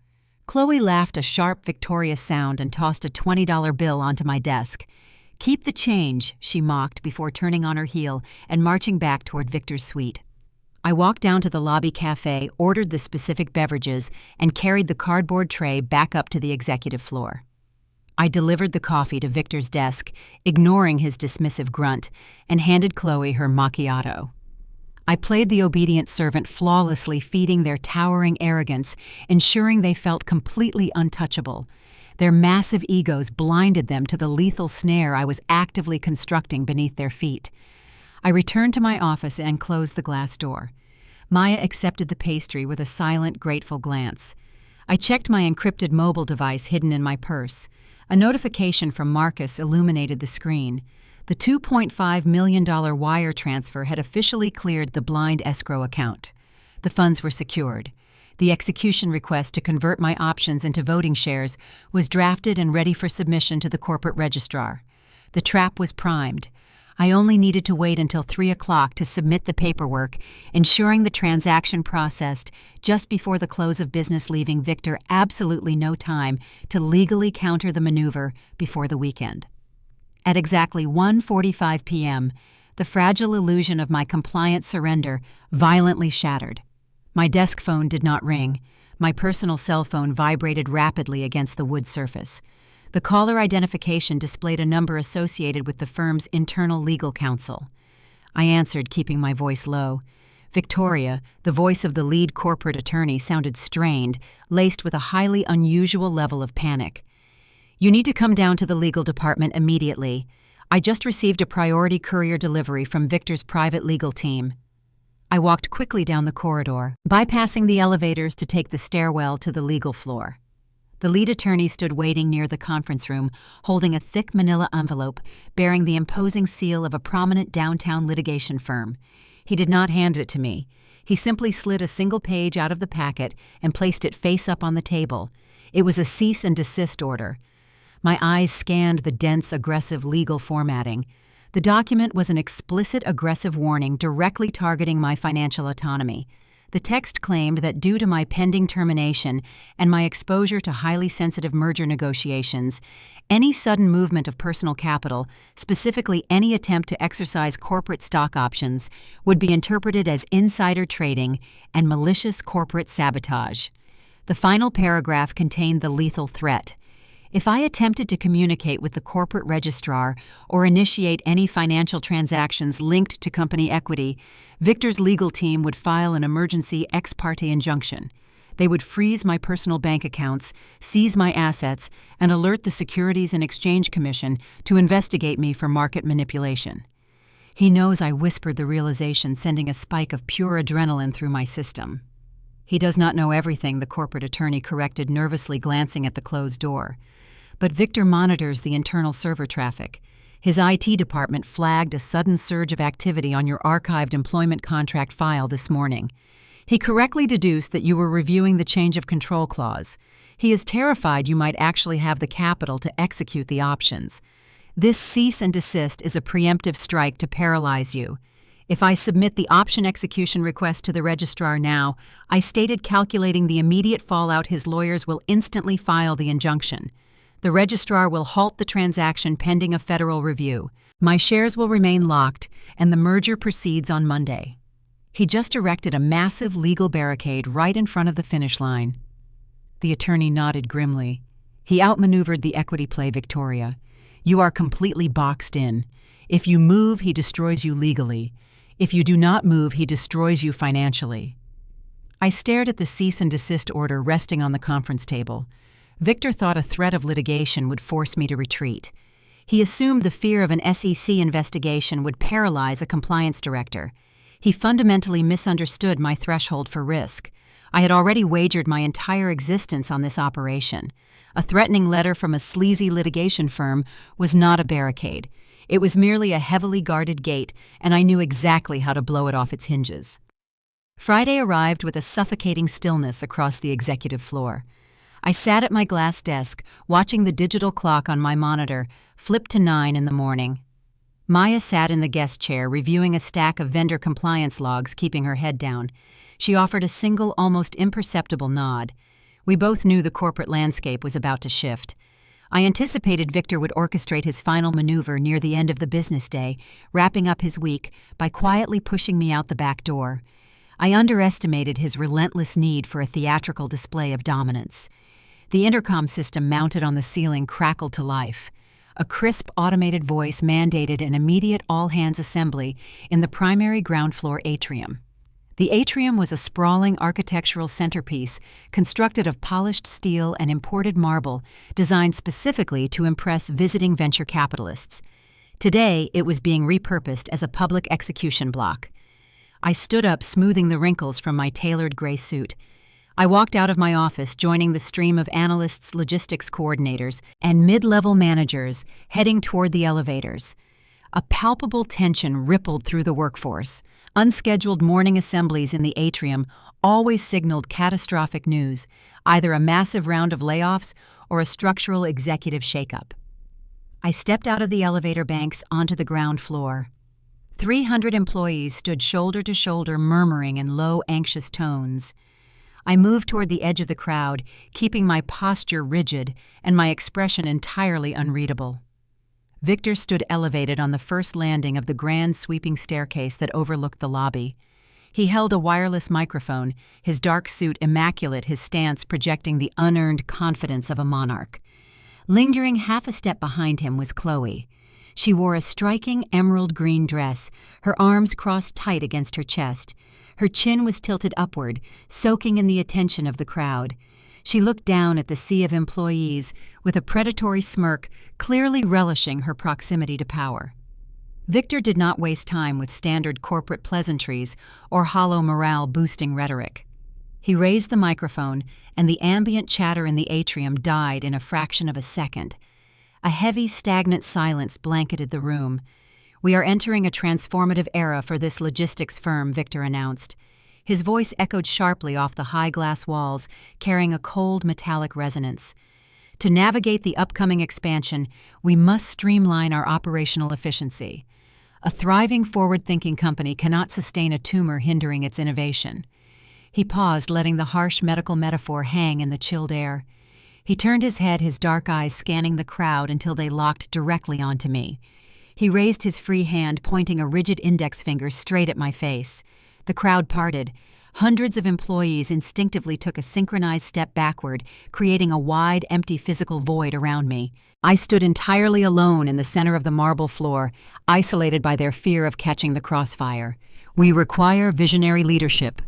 Chloe laughed a sharp, victorious sound and tossed a $20 bill onto my desk. "Keep the change," she mocked before turning on her heel and marching back toward Victor's suite. I walked down to the lobby cafe, ordered the specific beverages, and carried the cardboard tray back up to the executive floor. I delivered the coffee to Victor's desk, ignoring his dismissive grunt, and handed Chloe her macchiato. I played the obedient servant, flawlessly feeding their towering arrogance, ensuring they felt completely untouchable. Their massive egos blinded them to the lethal snare I was actively constructing beneath their feet. I returned to my office and closed the glass door. Maya accepted the pastry with a silent, grateful glance. I checked my encrypted mobile device hidden in my purse. A notification from Marcus illuminated the screen. The $2.5 million wire transfer had officially cleared the blind escrow account. The funds were secured. The execution request to convert my options into voting shares was drafted and ready for submission to the corporate registrar. The trap was primed. I only needed to wait until 3 o'clock to submit the paperwork, ensuring the transaction processed just before the close of business, leaving Victor absolutely no time to legally counter the maneuver before the weekend. At exactly 1:45 p.m., the fragile illusion of my compliant surrender violently shattered. My desk phone did not ring. My personal cell phone vibrated rapidly against the wood surface. The caller identification displayed a number associated with the firm's internal legal counsel. I answered, keeping my voice low. Victoria, the voice of the lead corporate attorney, sounded strained, laced with a highly unusual level of panic. "You need to come down to the legal department immediately. I just received a priority courier delivery from Victor's private legal team." I walked quickly down the corridor, bypassing the elevators to take the stairwell to the legal floor. The lead attorney stood waiting near the conference room, holding a thick manila envelope bearing the imposing seal of a prominent downtown litigation firm. He did not hand it to me. He simply slid a single page out of the packet and placed it face up on the table. It was a cease and desist order. My eyes scanned the dense, aggressive legal formatting. The document was an explicit aggressive warning directly targeting my financial autonomy. The text claimed that due to my pending termination and my exposure to highly sensitive merger negotiations, any sudden movement of personal capital, specifically any attempt to exercise corporate stock options, would be interpreted as insider trading and malicious corporate sabotage. The final paragraph contained the lethal threat. If I attempted to communicate with the corporate registrar or initiate any financial transactions linked to company equity, Victor's legal team would file an emergency ex parte injunction. They would freeze my personal bank accounts, seize my assets, and alert the Securities and Exchange Commission to investigate me for market manipulation. He knows I whispered the realization, sending a spike of pure adrenaline through my system. He does not know everything, the corporate attorney corrected, nervously glancing at the closed door. But Victor monitors the internal server traffic. His IT department flagged a sudden surge of activity on your archived employment contract file this morning. He correctly deduced that you were reviewing the change of control clause. He is terrified you might actually have the capital to execute the options. This cease and desist is a preemptive strike to paralyze you. If I submit the option execution request to the registrar now, I stated calculating the immediate fallout, his lawyers will instantly file the injunction. The registrar will halt the transaction pending a federal review. My shares will remain locked, and the merger proceeds on Monday. He just erected a massive legal barricade right in front of the finish line. The attorney nodded grimly. He outmaneuvered the equity play Victoria. You are completely boxed in. If you move, he destroys you legally. If you do not move, he destroys you financially. I stared at the cease and desist order resting on the conference table. Victor thought a threat of litigation would force me to retreat. He assumed the fear of an SEC investigation would paralyze a compliance director. He fundamentally misunderstood my threshold for risk. I had already wagered my entire existence on this operation. A threatening letter from a sleazy litigation firm was not a barricade. It was merely a heavily guarded gate, and I knew exactly how to blow it off its hinges. Friday arrived with a suffocating stillness across the executive floor. I sat at my glass desk, watching the digital clock on my monitor flip to 9 in the morning. Maya sat in the guest chair, reviewing a stack of vendor compliance logs, keeping her head down. She offered a single, almost imperceptible nod. We both knew the corporate landscape was about to shift. I anticipated Victor would orchestrate his final maneuver near the end of the business day, wrapping up his week by quietly pushing me out the back door. I underestimated his relentless need for a theatrical display of dominance. The intercom system mounted on the ceiling crackled to life. A crisp, automated voice mandated an immediate all-hands assembly in the primary ground floor atrium. The atrium was a sprawling architectural centerpiece constructed of polished steel and imported marble, designed specifically to impress visiting venture capitalists. Today, it was being repurposed as a public execution block. I stood up, smoothing the wrinkles from my tailored gray suit. I walked out of my office, joining the stream of analysts, logistics coordinators, and mid-level managers heading toward the elevators. A palpable tension rippled through the workforce. Unscheduled morning assemblies in the atrium always signaled catastrophic news, either a massive round of layoffs or a structural executive shakeup. I stepped out of the elevator banks onto the ground floor. 300 employees stood shoulder to shoulder, murmuring in low, anxious tones. I moved toward the edge of the crowd, keeping my posture rigid and my expression entirely unreadable. Victor stood elevated on the first landing of the grand sweeping staircase that overlooked the lobby. He held a wireless microphone, his dark suit immaculate, his stance projecting the unearned confidence of a monarch. Lingering half a step behind him was Chloe. She wore a striking emerald green dress, her arms crossed tight against her chest. Her chin was tilted upward, soaking in the attention of the crowd. She looked down at the sea of employees with a predatory smirk, clearly relishing her proximity to power. Victor did not waste time with standard corporate pleasantries or hollow morale-boosting rhetoric. He raised the microphone, and the ambient chatter in the atrium died in a fraction of a second. A heavy, stagnant silence blanketed the room. "We are entering a transformative era for this logistics firm," Victor announced. His voice echoed sharply off the high glass walls, carrying a cold metallic resonance. To navigate the upcoming expansion, we must streamline our operational efficiency. A thriving, forward-thinking company cannot sustain a tumor hindering its innovation. He paused, letting the harsh medical metaphor hang in the chilled air. He turned his head, his dark eyes scanning the crowd until they locked directly onto me. He raised his free hand, pointing a rigid index finger straight at my face. The crowd parted. Hundreds of employees instinctively took a synchronized step backward, creating a wide, empty physical void around me. I stood entirely alone in the center of the marble floor, isolated by their fear of catching the crossfire. "We require visionary leadership,"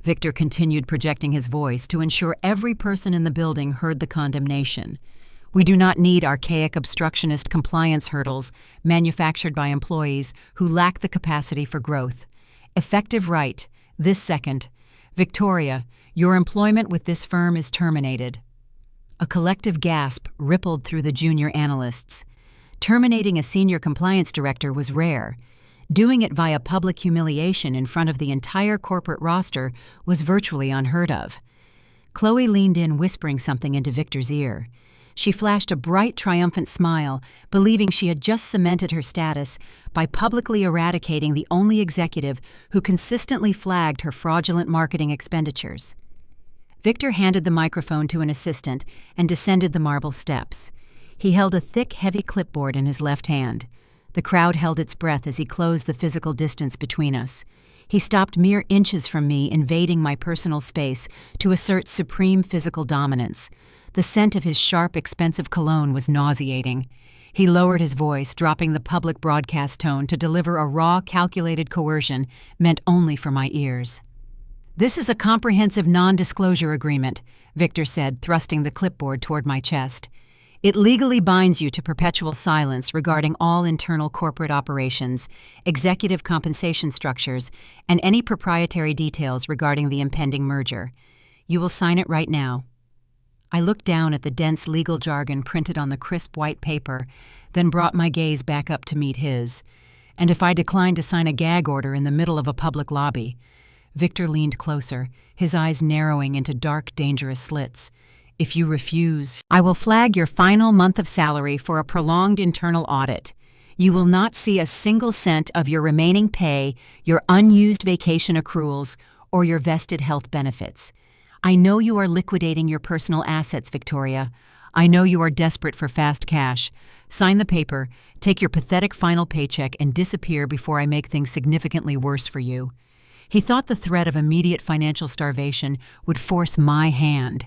Victor continued, projecting his voice to ensure every person in the building heard the condemnation. "We do not need archaic obstructionist compliance hurdles manufactured by employees who lack the capacity for growth. Effective right, this second. Victoria, your employment with this firm is terminated." A collective gasp rippled through the junior analysts. Terminating a senior compliance director was rare. Doing it via public humiliation in front of the entire corporate roster was virtually unheard of. Chloe leaned in, whispering something into Victor's ear. She flashed a bright, triumphant smile, believing she had just cemented her status by publicly eradicating the only executive who consistently flagged her fraudulent marketing expenditures. Victor handed the microphone to an assistant and descended the marble steps. He held a thick, heavy clipboard in his left hand. The crowd held its breath as he closed the physical distance between us. He stopped mere inches from me, invading my personal space to assert supreme physical dominance. The scent of his sharp, expensive cologne was nauseating. He lowered his voice, dropping the public broadcast tone to deliver a raw, calculated coercion meant only for my ears. "This is a comprehensive non-disclosure agreement," Victor said, thrusting the clipboard toward my chest. "It legally binds you to perpetual silence regarding all internal corporate operations, executive compensation structures, and any proprietary details regarding the impending merger. You will sign it right now." I looked down at the dense legal jargon printed on the crisp white paper, then brought my gaze back up to meet his. "And if I decline to sign a gag order in the middle of a public lobby?" Victor leaned closer, his eyes narrowing into dark, dangerous slits. "If you refuse, I will flag your final month of salary for a prolonged internal audit. You will not see a single cent of your remaining pay, your unused vacation accruals, or your vested health benefits. I know you are liquidating your personal assets, Victoria. I know you are desperate for fast cash. Sign the paper, take your pathetic final paycheck, and disappear before I make things significantly worse for you." He thought the threat of immediate financial starvation would force my hand.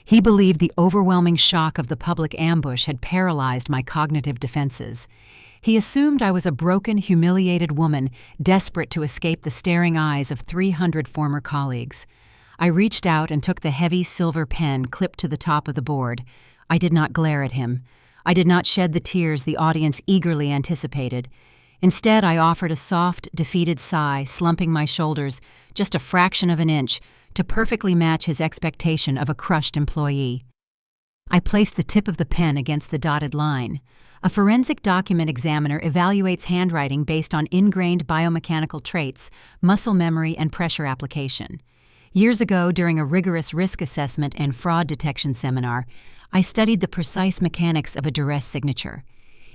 He believed the overwhelming shock of the public ambush had paralyzed my cognitive defenses. He assumed I was a broken, humiliated woman, desperate to escape the staring eyes of 300 former colleagues. I reached out and took the heavy silver pen clipped to the top of the board. I did not glare at him. I did not shed the tears the audience eagerly anticipated. Instead, I offered a soft, defeated sigh, slumping my shoulders just a fraction of an inch to perfectly match his expectation of a crushed employee. I placed the tip of the pen against the dotted line. A forensic document examiner evaluates handwriting based on ingrained biomechanical traits, muscle memory, and pressure application. Years ago, during a rigorous risk assessment and fraud detection seminar, I studied the precise mechanics of a duress signature.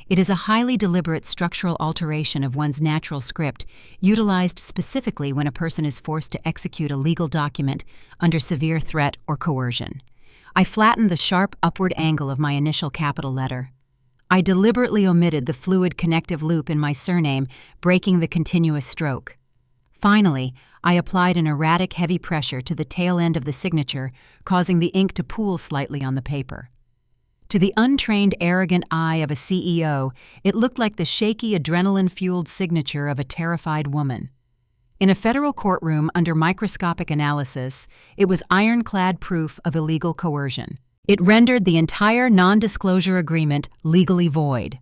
It is a highly deliberate structural alteration of one's natural script, utilized specifically when a person is forced to execute a legal document under severe threat or coercion. I flattened the sharp upward angle of my initial capital letter. I deliberately omitted the fluid connective loop in my surname, breaking the continuous stroke. Finally, I applied an erratic, heavy pressure to the tail end of the signature, causing the ink to pool slightly on the paper. To the untrained, arrogant eye of a CEO, it looked like the shaky, adrenaline-fueled signature of a terrified woman. In a federal courtroom under microscopic analysis, it was ironclad proof of illegal coercion. It rendered the entire non-disclosure agreement legally void.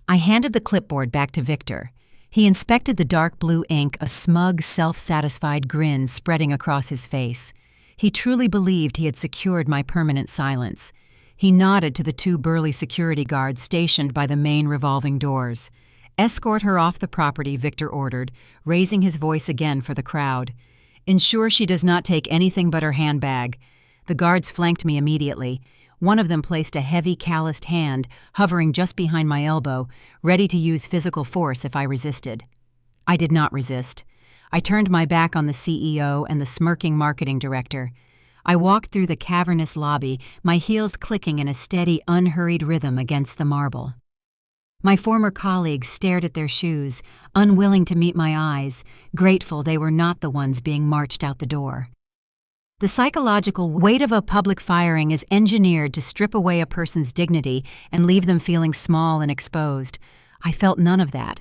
I handed the clipboard back to Victor. He inspected the dark blue ink, a smug, self-satisfied grin spreading across his face. He truly believed he had secured my permanent silence. He nodded to the 2 burly security guards stationed by the main revolving doors. "Escort her off the property," Victor ordered, raising his voice again for the crowd. Ensure she does not take anything but her handbag. The guards flanked me immediately. One of them placed a heavy, calloused hand hovering just behind my elbow, ready to use physical force if I resisted. I did not resist. I turned my back on the CEO and the smirking marketing director. I walked through the cavernous lobby, my heels clicking in a steady, unhurried rhythm against the marble. My former colleagues stared at their shoes, unwilling to meet my eyes, grateful they were not the ones being marched out the door. The psychological weight of a public firing is engineered to strip away a person's dignity and leave them feeling small and exposed. I felt none of that.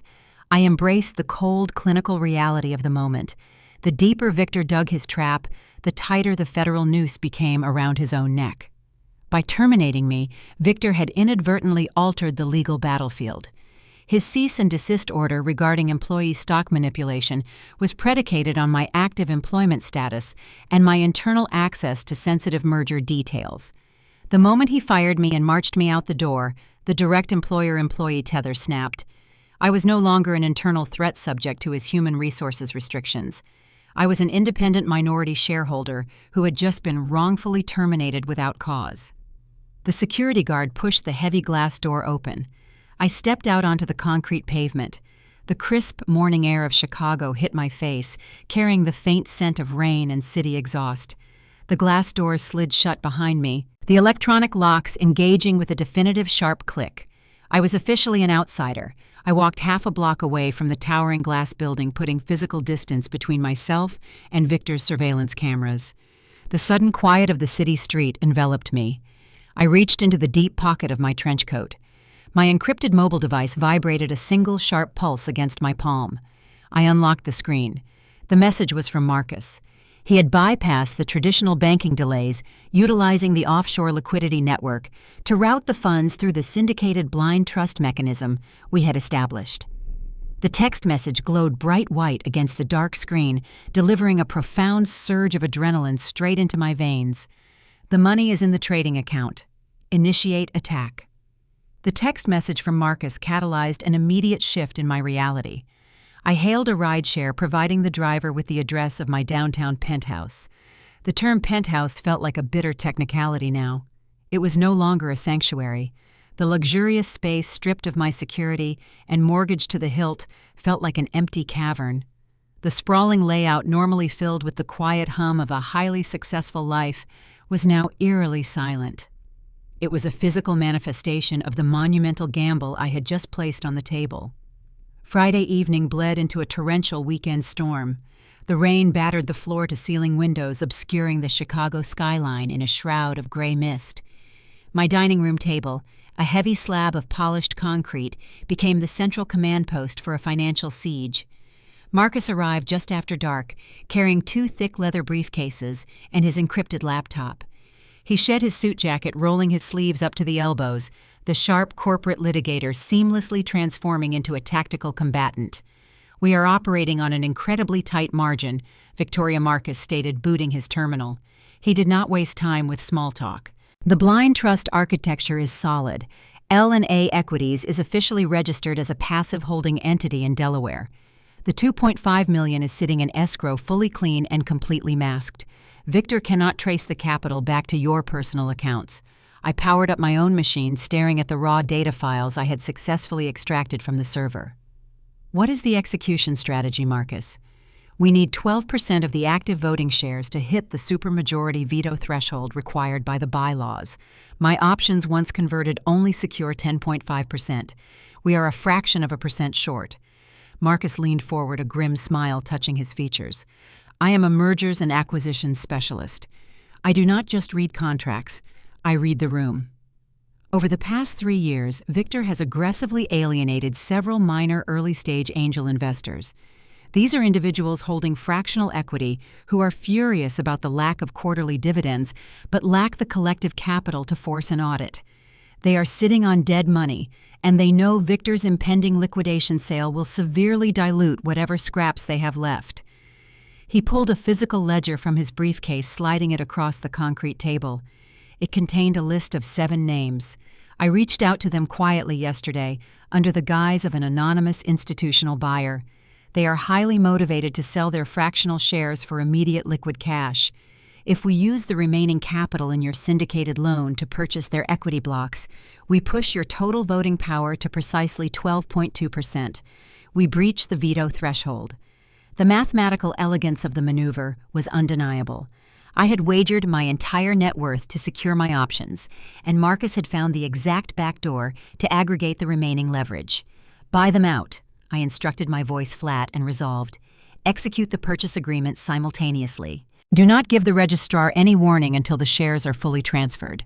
I embraced the cold, clinical reality of the moment. The deeper Victor dug his trap, the tighter the federal noose became around his own neck. By terminating me, Victor had inadvertently altered the legal battlefield. His cease and desist order regarding employee stock manipulation was predicated on my active employment status and my internal access to sensitive merger details. The moment he fired me and marched me out the door, the direct employer-employee tether snapped. I was no longer an internal threat subject to his human resources restrictions. I was an independent minority shareholder who had just been wrongfully terminated without cause. The security guard pushed the heavy glass door open. I stepped out onto the concrete pavement. The crisp morning air of Chicago hit my face, carrying the faint scent of rain and city exhaust. The glass doors slid shut behind me, the electronic locks engaging with a definitive sharp click. I was officially an outsider. I walked half a block away from the towering glass building, putting physical distance between myself and Victor's surveillance cameras. The sudden quiet of the city street enveloped me. I reached into the deep pocket of my trench coat. My encrypted mobile device vibrated a single sharp pulse against my palm. I unlocked the screen. The message was from Marcus. He had bypassed the traditional banking delays, utilizing the offshore liquidity network to route the funds through the syndicated blind trust mechanism we had established. The text message glowed bright white against the dark screen, delivering a profound surge of adrenaline straight into my veins. The money is in the trading account. Initiate attack. The text message from Marcus catalyzed an immediate shift in my reality. I hailed a rideshare, providing the driver with the address of my downtown penthouse. The term penthouse felt like a bitter technicality now. It was no longer a sanctuary. The luxurious space, stripped of my security and mortgaged to the hilt, felt like an empty cavern. The sprawling layout, normally filled with the quiet hum of a highly successful life, was now eerily silent. It was a physical manifestation of the monumental gamble I had just placed on the table. Friday evening bled into a torrential weekend storm. The rain battered the floor-to-ceiling windows, obscuring the Chicago skyline in a shroud of gray mist. My dining room table, a heavy slab of polished concrete, became the central command post for a financial siege. Marcus arrived just after dark, carrying 2 thick leather briefcases and his encrypted laptop. He shed his suit jacket, rolling his sleeves up to the elbows, the sharp corporate litigator seamlessly transforming into a tactical combatant. "We are operating on an incredibly tight margin," Victoria Marcus stated, booting his terminal. He did not waste time with small talk. "The blind trust architecture is solid. L&A Equities is officially registered as a passive holding entity in Delaware. The $2.5 million is sitting in escrow, fully clean and completely masked. Victor cannot trace the capital back to your personal accounts." I powered up my own machine, staring at the raw data files I had successfully extracted from the server. "What is the execution strategy, Marcus?" "We need 12% of the active voting shares to hit the supermajority veto threshold required by the bylaws. My options, once converted, only secure 10.5%. We are a fraction of a percent short." Marcus leaned forward, a grim smile touching his features. "I am a mergers and acquisitions specialist. I do not just read contracts. I read the room." Over the past 3 years, Victor has aggressively alienated several minor early-stage angel investors. These are individuals holding fractional equity who are furious about the lack of quarterly dividends but lack the collective capital to force an audit. They are sitting on dead money, and they know Victor's impending liquidation sale will severely dilute whatever scraps they have left. He pulled a physical ledger from his briefcase, sliding it across the concrete table. It contained a list of 7 names. I reached out to them quietly yesterday, under the guise of an anonymous institutional buyer. They are highly motivated to sell their fractional shares for immediate liquid cash. If we use the remaining capital in your syndicated loan to purchase their equity blocks, we push your total voting power to precisely 12.2%. We breach the veto threshold. The mathematical elegance of the maneuver was undeniable. I had wagered my entire net worth to secure my options, and Marcus had found the exact backdoor to aggregate the remaining leverage. Buy them out, I instructed, my voice flat and resolved. Execute the purchase agreement simultaneously. Do not give the registrar any warning until the shares are fully transferred.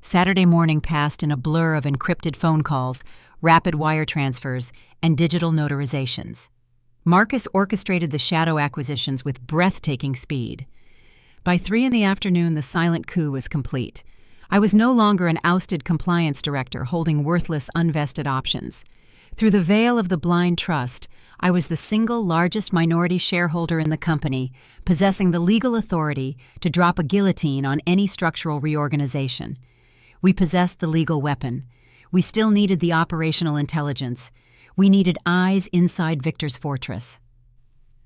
Saturday morning passed in a blur of encrypted phone calls, rapid wire transfers, and digital notarizations. Marcus orchestrated the shadow acquisitions with breathtaking speed. By 3 p.m, the silent coup was complete. I was no longer an ousted compliance director holding worthless unvested options. Through the veil of the blind trust, I was the single largest minority shareholder in the company, possessing the legal authority to drop a guillotine on any structural reorganization. We possessed the legal weapon. We still needed the operational intelligence. We needed eyes inside Victor's fortress.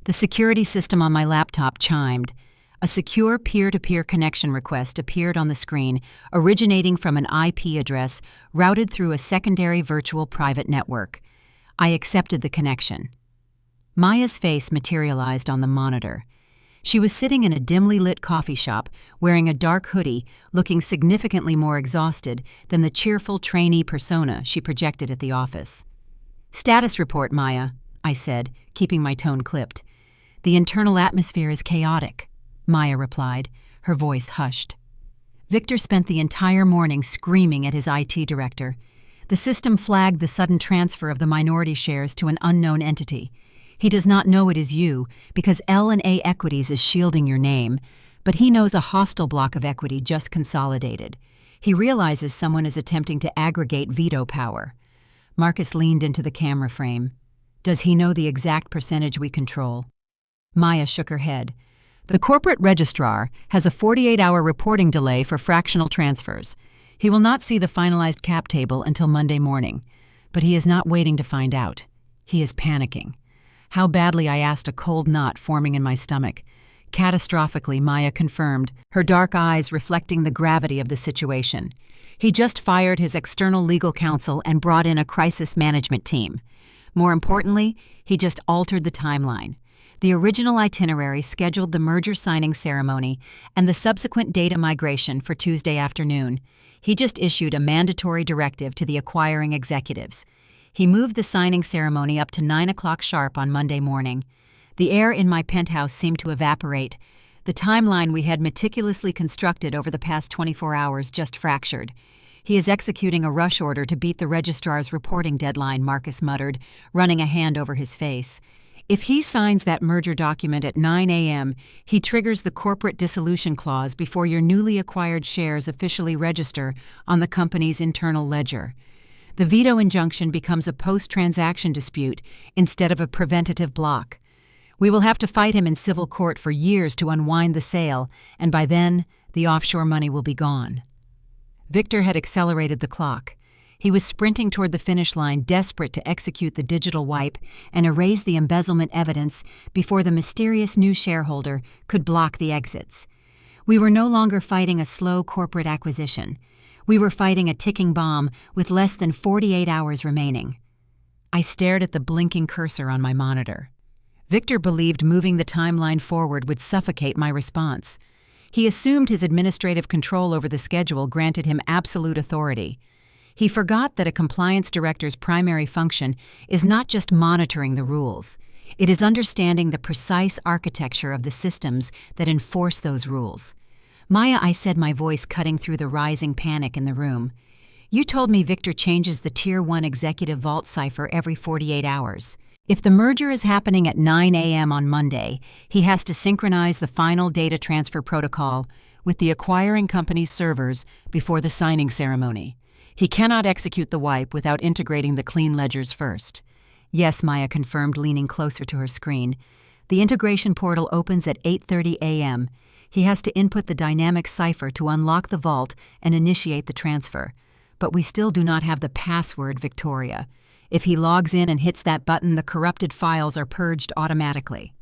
The security system on my laptop chimed. A secure peer-to-peer connection request appeared on the screen, originating from an IP address routed through a secondary virtual private network. I accepted the connection. Maya's face materialized on the monitor. She was sitting in a dimly lit coffee shop, wearing a dark hoodie, looking significantly more exhausted than the cheerful trainee persona she projected at the office. "Status report, Maya," I said, keeping my tone clipped. "The internal atmosphere is chaotic," Maya replied, her voice hushed. Victor spent the entire morning screaming at his IT director. The system flagged the sudden transfer of the minority shares to an unknown entity. He does not know it is you because L&A Equities is shielding your name, but he knows a hostile block of equity just consolidated. He realizes someone is attempting to aggregate veto power. Marcus leaned into the camera frame. "Does he know the exact percentage we control?" Maya shook her head. "The corporate registrar has a 48-hour reporting delay for fractional transfers. He will not see the finalized cap table until Monday morning. But he is not waiting to find out. He is panicking." How badly I asked a cold knot forming in my stomach. Catastrophically, Maya confirmed, her dark eyes reflecting the gravity of the situation. He just fired his external legal counsel and brought in a crisis management team. More importantly, he just altered the timeline. The original itinerary scheduled the merger signing ceremony and the subsequent data migration for Tuesday afternoon. He just issued a mandatory directive to the acquiring executives. He moved the signing ceremony up to 9 o'clock sharp on Monday morning. The air in my penthouse seemed to evaporate. The timeline we had meticulously constructed over the past 24 hours just fractured. "He is executing a rush order to beat the registrar's reporting deadline," Marcus muttered, running a hand over his face. "If he signs that merger document at 9 a.m., he triggers the corporate dissolution clause before your newly acquired shares officially register on the company's internal ledger. The veto injunction becomes a post-transaction dispute instead of a preventative block. We will have to fight him in civil court for years to unwind the sale, and by then, the offshore money will be gone." Victor had accelerated the clock. He was sprinting toward the finish line, desperate to execute the digital wipe and erase the embezzlement evidence before the mysterious new shareholder could block the exits. We were no longer fighting a slow corporate acquisition. We were fighting a ticking bomb with less than 48 hours remaining. I stared at the blinking cursor on my monitor. Victor believed moving the timeline forward would suffocate my response. He assumed his administrative control over the schedule granted him absolute authority. He forgot that a compliance director's primary function is not just monitoring the rules. It is understanding the precise architecture of the systems that enforce those rules. "Maya," I said, my voice cutting through the rising panic in the room. "You told me Victor changes the Tier 1 executive vault cipher every 48 hours. If the merger is happening at 9 a.m. on Monday, he has to synchronize the final data transfer protocol with the acquiring company's servers before the signing ceremony. He cannot execute the wipe without integrating the clean ledgers first." "Yes," Maya confirmed, leaning closer to her screen. "The integration portal opens at 8:30 a.m. He has to input the dynamic cipher to unlock the vault and initiate the transfer. But we still do not have the password, Victoria. If he logs in and hits that button, the corrupted files are purged automatically.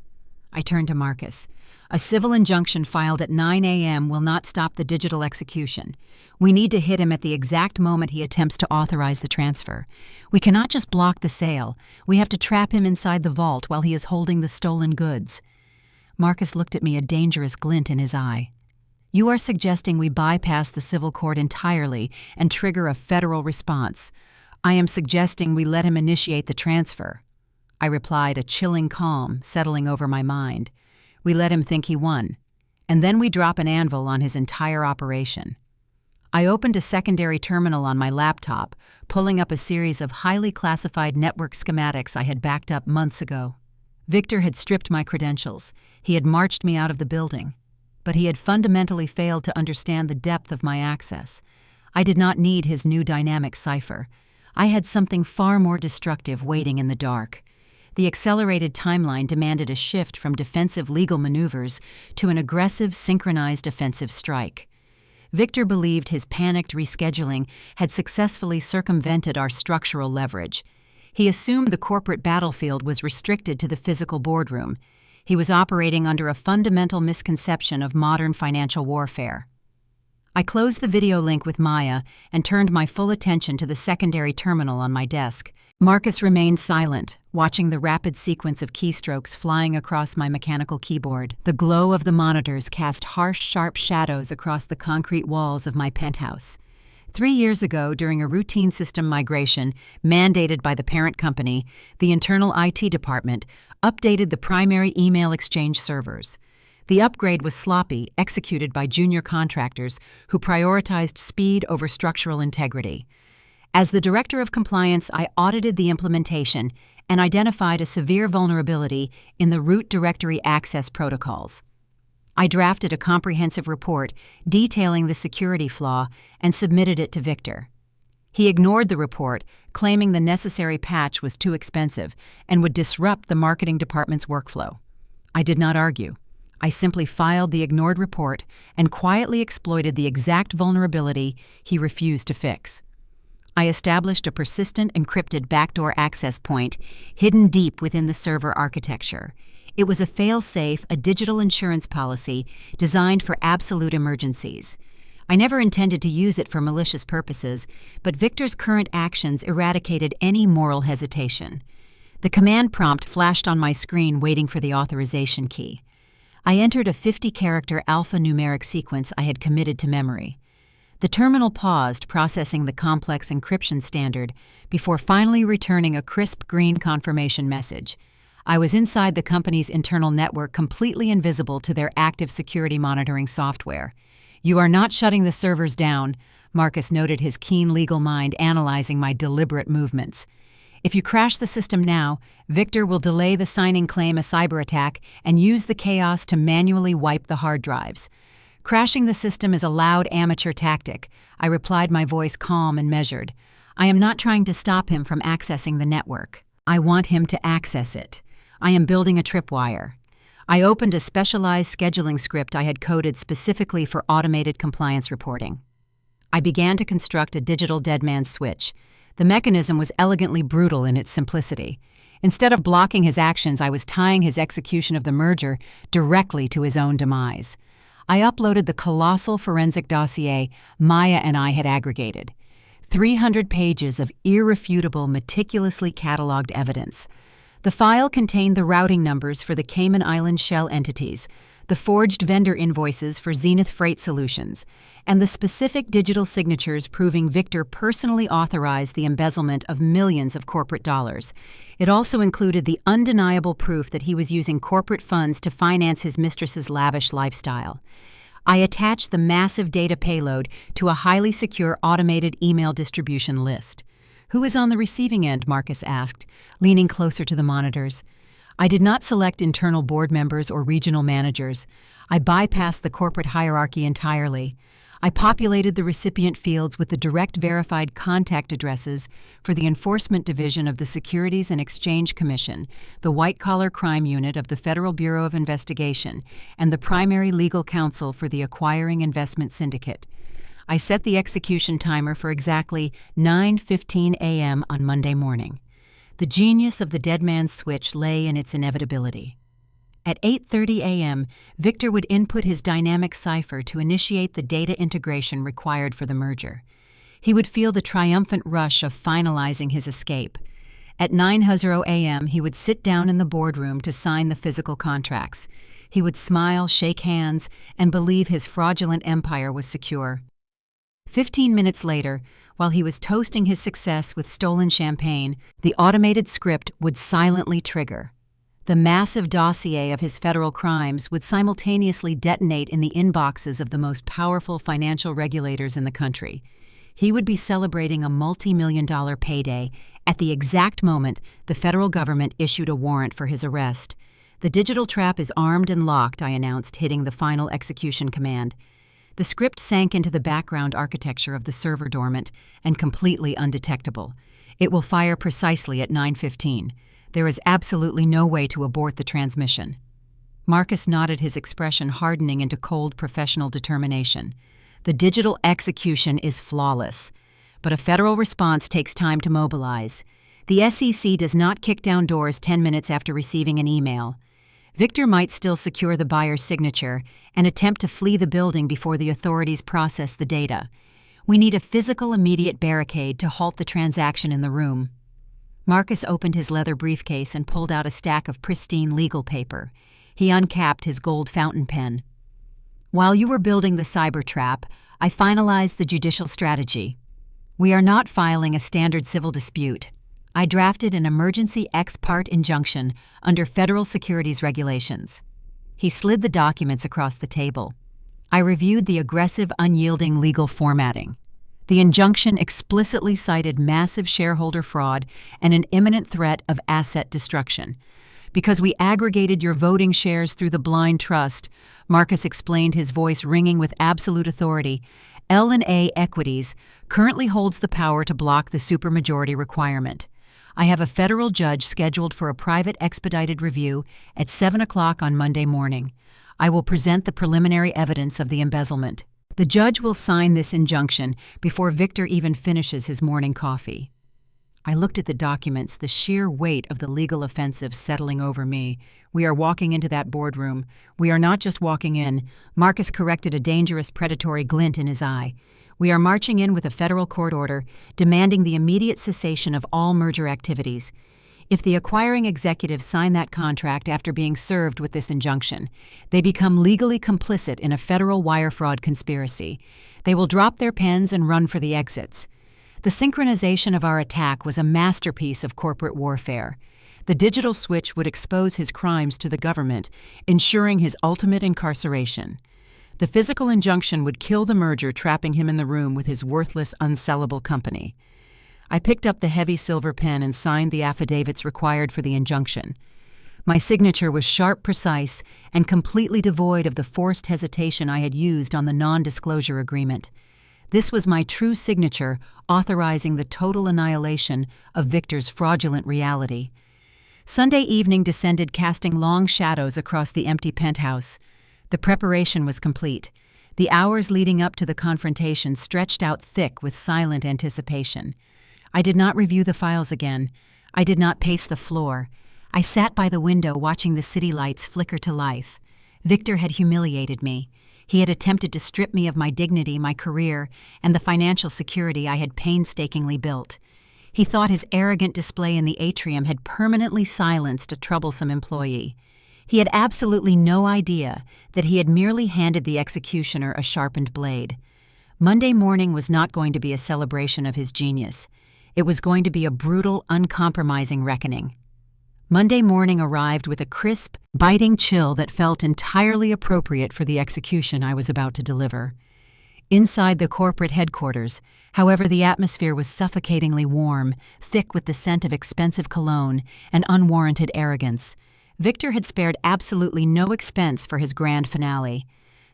I turned to Marcus. A civil injunction filed at 9 a.m. will not stop the digital execution. We need to hit him at the exact moment he attempts to authorize the transfer. We cannot just block the sale. We have to trap him inside the vault while he is holding the stolen goods. Marcus looked at me, a dangerous glint in his eye. You are suggesting we bypass the civil court entirely and trigger a federal response. I am suggesting we let him initiate the transfer. I replied, a chilling calm settling over my mind. We let him think he won, and then we drop an anvil on his entire operation. I opened a secondary terminal on my laptop, pulling up a series of highly classified network schematics I had backed up months ago. Victor had stripped my credentials. He had marched me out of the building. But he had fundamentally failed to understand the depth of my access. I did not need his new dynamic cipher. I had something far more destructive waiting in the dark. The accelerated timeline demanded a shift from defensive legal maneuvers to an aggressive, synchronized offensive strike. Victor believed his panicked rescheduling had successfully circumvented our structural leverage. He assumed the corporate battlefield was restricted to the physical boardroom. He was operating under a fundamental misconception of modern financial warfare. I closed the video link with Maya and turned my full attention to the secondary terminal on my desk. Marcus remained silent, watching the rapid sequence of keystrokes flying across my mechanical keyboard. The glow of the monitors cast harsh, sharp shadows across the concrete walls of my penthouse. 3 years ago, during a routine system migration mandated by the parent company, the internal IT department updated the primary email exchange servers. The upgrade was sloppy, executed by junior contractors who prioritized speed over structural integrity. As the Director of Compliance, I audited the implementation and identified a severe vulnerability in the root directory access protocols. I drafted a comprehensive report detailing the security flaw and submitted it to Victor. He ignored the report, claiming the necessary patch was too expensive and would disrupt the marketing department's workflow. I did not argue. I simply filed the ignored report and quietly exploited the exact vulnerability he refused to fix. I established a persistent encrypted backdoor access point hidden deep within the server architecture. It was a fail-safe, a digital insurance policy designed for absolute emergencies. I never intended to use it for malicious purposes, but Victor's current actions eradicated any moral hesitation. The command prompt flashed on my screen, waiting for the authorization key. I entered a 50-character alphanumeric sequence I had committed to memory. The terminal paused, processing the complex encryption standard before finally returning a crisp green confirmation message. I was inside the company's internal network, completely invisible to their active security monitoring software. "You are not shutting the servers down," Marcus noted, his keen legal mind analyzing my deliberate movements. "If you crash the system now, Victor will delay the signing claim a cyber attack and use the chaos to manually wipe the hard drives." "Crashing the system is a loud amateur tactic," I replied, my voice calm and measured. "I am not trying to stop him from accessing the network. I want him to access it. I am building a tripwire." I opened a specialized scheduling script I had coded specifically for automated compliance reporting. I began to construct a digital deadman switch. The mechanism was elegantly brutal in its simplicity. Instead of blocking his actions, I was tying his execution of the merger directly to his own demise. I uploaded the colossal forensic dossier Maya and I had aggregated. 300 pages of irrefutable, meticulously cataloged evidence. The file contained the routing numbers for the Cayman Island shell entities, the forged vendor invoices for Zenith Freight Solutions, and the specific digital signatures proving Victor personally authorized the embezzlement of millions of corporate dollars. It also included the undeniable proof that he was using corporate funds to finance his mistress's lavish lifestyle. I attached the massive data payload to a highly secure automated email distribution list. "Who is on the receiving end?" Marcus asked, leaning closer to the monitors. I did not select internal board members or regional managers. I bypassed the corporate hierarchy entirely. I populated the recipient fields with the direct verified contact addresses for the Enforcement Division of the Securities and Exchange Commission, the white-collar crime unit of the Federal Bureau of Investigation, and the primary legal counsel for the acquiring investment syndicate. I set the execution timer for exactly 9:15 a.m. on Monday morning. The genius of the dead man's switch lay in its inevitability. At 8:30 a.m., Victor would input his dynamic cipher to initiate the data integration required for the merger. He would feel the triumphant rush of finalizing his escape. At 9:00 a.m., he would sit down in the boardroom to sign the physical contracts. He would smile, shake hands, and believe his fraudulent empire was secure. 15 minutes later, while he was toasting his success with stolen champagne, the automated script would silently trigger. The massive dossier of his federal crimes would simultaneously detonate in the inboxes of the most powerful financial regulators in the country. He would be celebrating a multi-million-dollar payday at the exact moment the federal government issued a warrant for his arrest. "The digital trap is armed and locked," I announced, hitting the final execution command. The script sank into the background architecture of the server dormant and completely undetectable. It will fire precisely at 9:15. There is absolutely no way to abort the transmission. Marcus nodded, his expression hardening into cold professional determination. The digital execution is flawless, but a federal response takes time to mobilize. The SEC does not kick down doors 10 minutes after receiving an email. Victor might still secure the buyer's signature and attempt to flee the building before the authorities process the data. We need a physical, immediate barricade to halt the transaction in the room. Marcus opened his leather briefcase and pulled out a stack of pristine legal paper. He uncapped his gold fountain pen. "While you were building the cyber trap, I finalized the judicial strategy. We are not filing a standard civil dispute. I drafted an emergency ex parte injunction under federal securities regulations." He slid the documents across the table. I reviewed the aggressive, unyielding legal formatting. The injunction explicitly cited massive shareholder fraud and an imminent threat of asset destruction. "Because we aggregated your voting shares through the blind trust," Marcus explained, his voice ringing with absolute authority, "L&A Equities currently holds the power to block the supermajority requirement. I have a federal judge scheduled for a private expedited review at 7 o'clock on Monday morning. I will present the preliminary evidence of the embezzlement. The judge will sign this injunction before Victor even finishes his morning coffee." I looked at the documents, the sheer weight of the legal offensive settling over me. "We are walking into that boardroom. We are not just walking in." Marcus corrected a dangerous predatory glint in his eye. "We are marching in with a federal court order demanding the immediate cessation of all merger activities. If the acquiring executives sign that contract after being served with this injunction, they become legally complicit in a federal wire fraud conspiracy. They will drop their pens and run for the exits. The synchronization of our attack was a masterpiece of corporate warfare. The digital switch would expose his crimes to the government, ensuring his ultimate incarceration. The physical injunction would kill the merger, trapping him in the room with his worthless, unsellable company." I picked up the heavy silver pen and signed the affidavits required for the injunction. My signature was sharp, precise, and completely devoid of the forced hesitation I had used on the non-disclosure agreement. This was my true signature, authorizing the total annihilation of Victor's fraudulent reality. Sunday evening descended, casting long shadows across the empty penthouse. The preparation was complete. The hours leading up to the confrontation stretched out thick with silent anticipation. I did not review the files again. I did not pace the floor. I sat by the window watching the city lights flicker to life. Victor had humiliated me. He had attempted to strip me of my dignity, my career, and the financial security I had painstakingly built. He thought his arrogant display in the atrium had permanently silenced a troublesome employee. He had absolutely no idea that he had merely handed the executioner a sharpened blade. Monday morning was not going to be a celebration of his genius. It was going to be a brutal, uncompromising reckoning. Monday morning arrived with a crisp, biting chill that felt entirely appropriate for the execution I was about to deliver. Inside the corporate headquarters, however, the atmosphere was suffocatingly warm, thick with the scent of expensive cologne and unwarranted arrogance. Victor had spared absolutely no expense for his grand finale.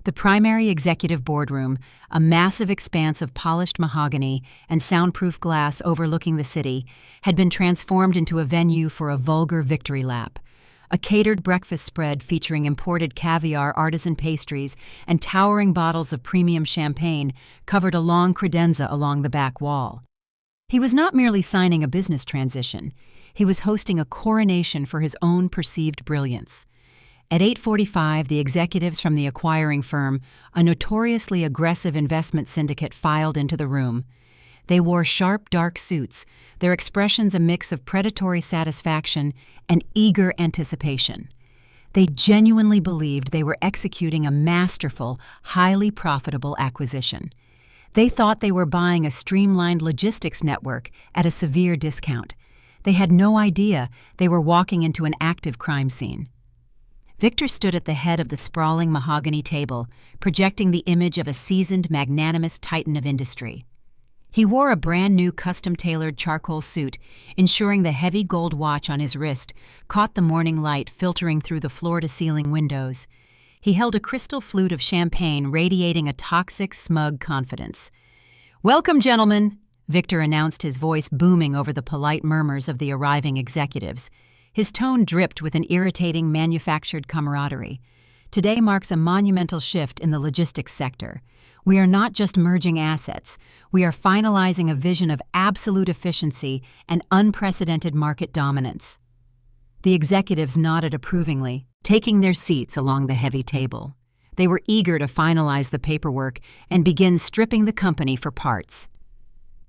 The primary executive boardroom, a massive expanse of polished mahogany and soundproof glass overlooking the city, had been transformed into a venue for a vulgar victory lap. A catered breakfast spread featuring imported caviar, artisan pastries, and towering bottles of premium champagne covered a long credenza along the back wall. He was not merely signing a business transition. He was hosting a coronation for his own perceived brilliance. At 8:45, the executives from the acquiring firm, a notoriously aggressive investment syndicate, filed into the room. They wore sharp, dark suits, their expressions a mix of predatory satisfaction and eager anticipation. They genuinely believed they were executing a masterful, highly profitable acquisition. They thought they were buying a streamlined logistics network at a severe discount. They had no idea they were walking into an active crime scene. Victor stood at the head of the sprawling mahogany table, projecting the image of a seasoned, magnanimous titan of industry. He wore a brand-new custom-tailored charcoal suit, ensuring the heavy gold watch on his wrist caught the morning light filtering through the floor-to-ceiling windows. He held a crystal flute of champagne radiating a toxic, smug confidence. "Welcome, gentlemen," Victor announced, his voice booming over the polite murmurs of the arriving executives. His tone dripped with an irritating, manufactured camaraderie. "Today marks a monumental shift in the logistics sector. We are not just merging assets, we are finalizing a vision of absolute efficiency and unprecedented market dominance." The executives nodded approvingly, taking their seats along the heavy table. They were eager to finalize the paperwork and begin stripping the company for parts.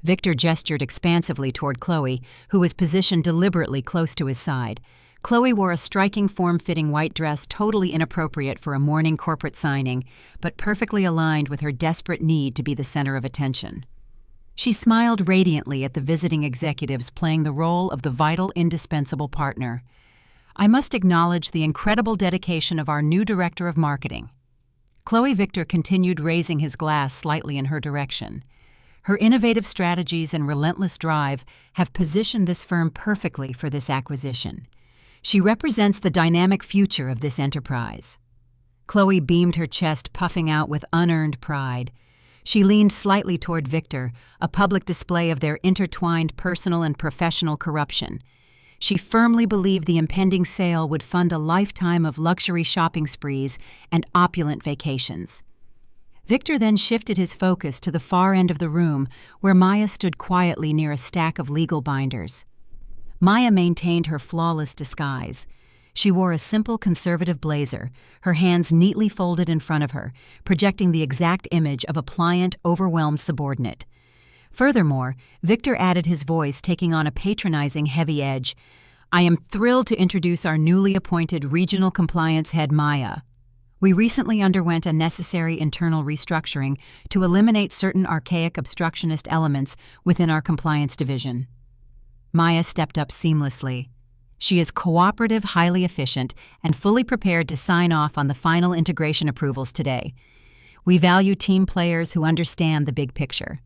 Victor gestured expansively toward Chloe, who was positioned deliberately close to his side. Chloe wore a striking form-fitting white dress totally inappropriate for a morning corporate signing, but perfectly aligned with her desperate need to be the center of attention. She smiled radiantly at the visiting executives, playing the role of the vital, indispensable partner. "I must acknowledge the incredible dedication of our new director of marketing." Chloe Victor continued, raising his glass slightly in her direction. Her innovative strategies and relentless drive have positioned this firm perfectly for this acquisition. She represents the dynamic future of this enterprise. Chloe beamed, her chest puffing out with unearned pride. She leaned slightly toward Victor, a public display of their intertwined personal and professional corruption. She firmly believed the impending sale would fund a lifetime of luxury shopping sprees and opulent vacations. Victor then shifted his focus to the far end of the room, where Maya stood quietly near a stack of legal binders. Maya maintained her flawless disguise. She wore a simple conservative blazer, her hands neatly folded in front of her, projecting the exact image of a pliant, overwhelmed subordinate. Furthermore, Victor added his voice, taking on a patronizing heavy edge. "I am thrilled to introduce our newly appointed regional compliance head, Maya. We recently underwent a necessary internal restructuring to eliminate certain archaic obstructionist elements within our compliance division." Maya stepped up seamlessly. She is cooperative, highly efficient, and fully prepared to sign off on the final integration approvals today. We value team players who understand the big picture.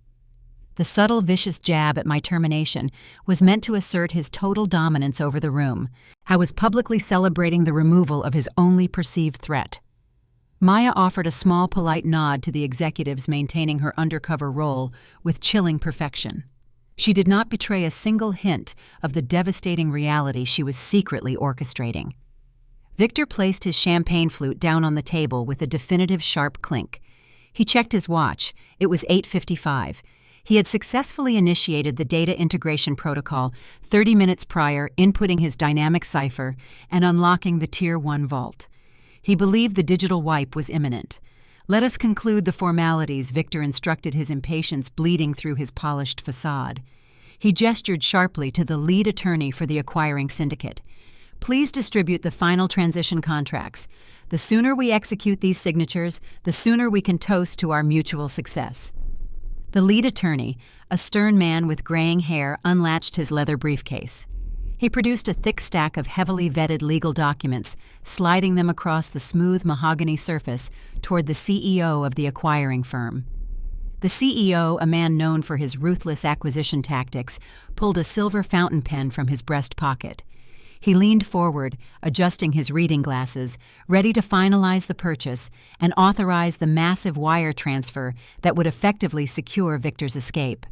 The subtle, vicious jab at my termination was meant to assert his total dominance over the room. I was publicly celebrating the removal of his only perceived threat. Maya offered a small, polite nod to the executives, maintaining her undercover role with chilling perfection. She did not betray a single hint of the devastating reality she was secretly orchestrating. Victor placed his champagne flute down on the table with a definitive sharp clink. He checked his watch. It was 8:55. He had successfully initiated the data integration protocol 30 minutes prior, inputting his dynamic cipher and unlocking the Tier 1 vault. He believed the digital wipe was imminent. "Let us conclude the formalities," Victor instructed, his impatience bleeding through his polished facade. He gestured sharply to the lead attorney for the acquiring syndicate. "Please distribute the final transition contracts. The sooner we execute these signatures, the sooner we can toast to our mutual success." The lead attorney, a stern man with graying hair, unlatched his leather briefcase. He produced a thick stack of heavily vetted legal documents, sliding them across the smooth mahogany surface toward the CEO of the acquiring firm. The CEO, a man known for his ruthless acquisition tactics, pulled a silver fountain pen from his breast pocket. He leaned forward, adjusting his reading glasses, ready to finalize the purchase and authorize the massive wire transfer that would effectively secure Victor's escape.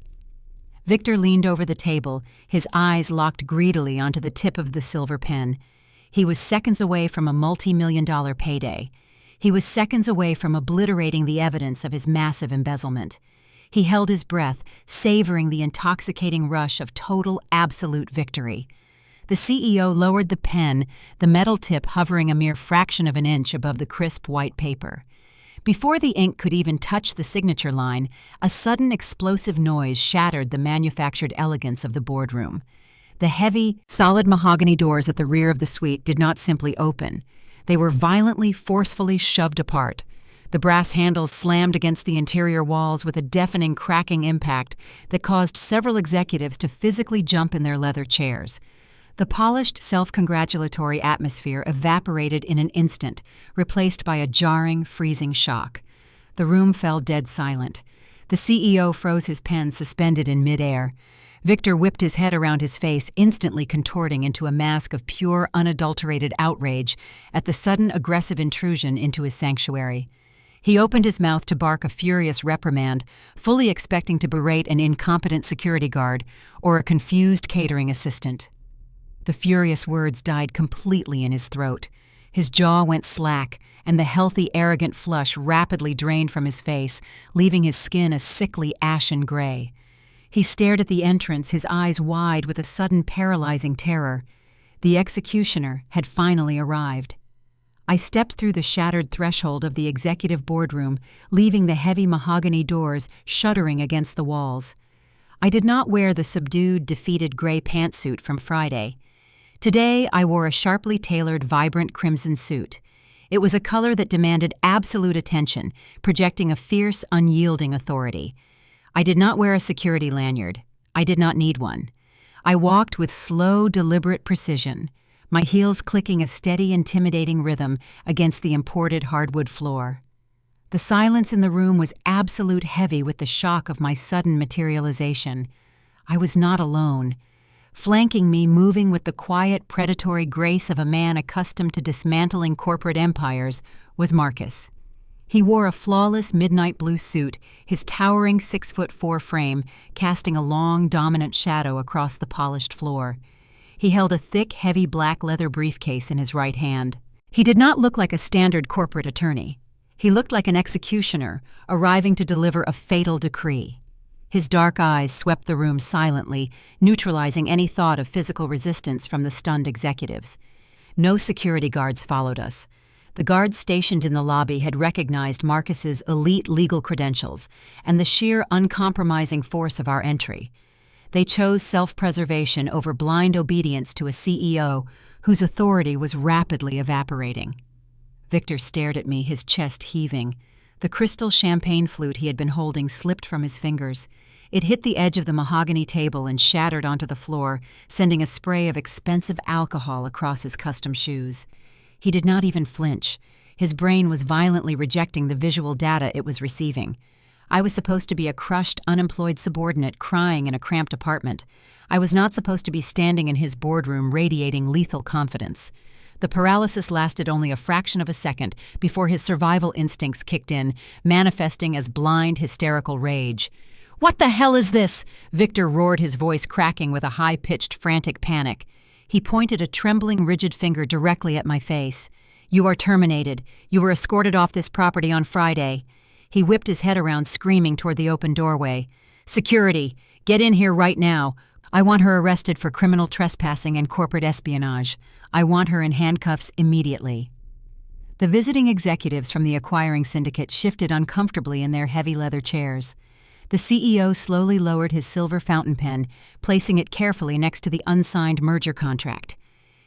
Victor leaned over the table, his eyes locked greedily onto the tip of the silver pen. He was seconds away from a multi-million-dollar payday. He was seconds away from obliterating the evidence of his massive embezzlement. He held his breath, savoring the intoxicating rush of total, absolute victory. The CEO lowered the pen, the metal tip hovering a mere fraction of an inch above the crisp white paper. Before the ink could even touch the signature line, a sudden explosive noise shattered the manufactured elegance of the boardroom. The heavy, solid mahogany doors at the rear of the suite did not simply open. They were violently, forcefully shoved apart. The brass handles slammed against the interior walls with a deafening cracking impact that caused several executives to physically jump in their leather chairs. The polished, self-congratulatory atmosphere evaporated in an instant, replaced by a jarring, freezing shock. The room fell dead silent. The CEO froze his pen suspended in midair. Victor whipped his head around his face, instantly contorting into a mask of pure, unadulterated outrage at the sudden aggressive intrusion into his sanctuary. He opened his mouth to bark a furious reprimand, fully expecting to berate an incompetent security guard or a confused catering assistant. The furious words died completely in his throat. His jaw went slack, and the healthy, arrogant flush rapidly drained from his face, leaving his skin a sickly ashen gray. He stared at the entrance, his eyes wide with a sudden paralyzing terror. The executioner had finally arrived. I stepped through the shattered threshold of the executive boardroom, leaving the heavy mahogany doors shuddering against the walls. I did not wear the subdued, defeated gray pantsuit from Friday. Today, I wore a sharply tailored, vibrant crimson suit. It was a color that demanded absolute attention, projecting a fierce, unyielding authority. I did not wear a security lanyard. I did not need one. I walked with slow, deliberate precision, my heels clicking a steady, intimidating rhythm against the imported hardwood floor. The silence in the room was absolute, heavy with the shock of my sudden materialization. I was not alone. Flanking me, moving with the quiet, predatory grace of a man accustomed to dismantling corporate empires, was Marcus. He wore a flawless midnight blue suit, his towering 6'4" frame casting a long, dominant shadow across the polished floor. He held a thick, heavy black leather briefcase in his right hand. He did not look like a standard corporate attorney. He looked like an executioner, arriving to deliver a fatal decree. His dark eyes swept the room silently, neutralizing any thought of physical resistance from the stunned executives. No security guards followed us. The guards stationed in the lobby had recognized Marcus's elite legal credentials and the sheer uncompromising force of our entry. They chose self-preservation over blind obedience to a CEO whose authority was rapidly evaporating. Victor stared at me, his chest heaving. The crystal champagne flute he had been holding slipped from his fingers. It hit the edge of the mahogany table and shattered onto the floor, sending a spray of expensive alcohol across his custom shoes. He did not even flinch. His brain was violently rejecting the visual data it was receiving. I was supposed to be a crushed, unemployed subordinate crying in a cramped apartment. I was not supposed to be standing in his boardroom radiating lethal confidence. The paralysis lasted only a fraction of a second before his survival instincts kicked in, manifesting as blind, hysterical rage. "What the hell is this?" Victor roared, his voice cracking with a high-pitched, frantic panic. He pointed a trembling, rigid finger directly at my face. "You are terminated. You were escorted off this property on Friday." He whipped his head around, screaming toward the open doorway. "Security! Get in here right now! I want her arrested for criminal trespassing and corporate espionage. I want her in handcuffs immediately." The visiting executives from the acquiring syndicate shifted uncomfortably in their heavy leather chairs. The CEO slowly lowered his silver fountain pen, placing it carefully next to the unsigned merger contract.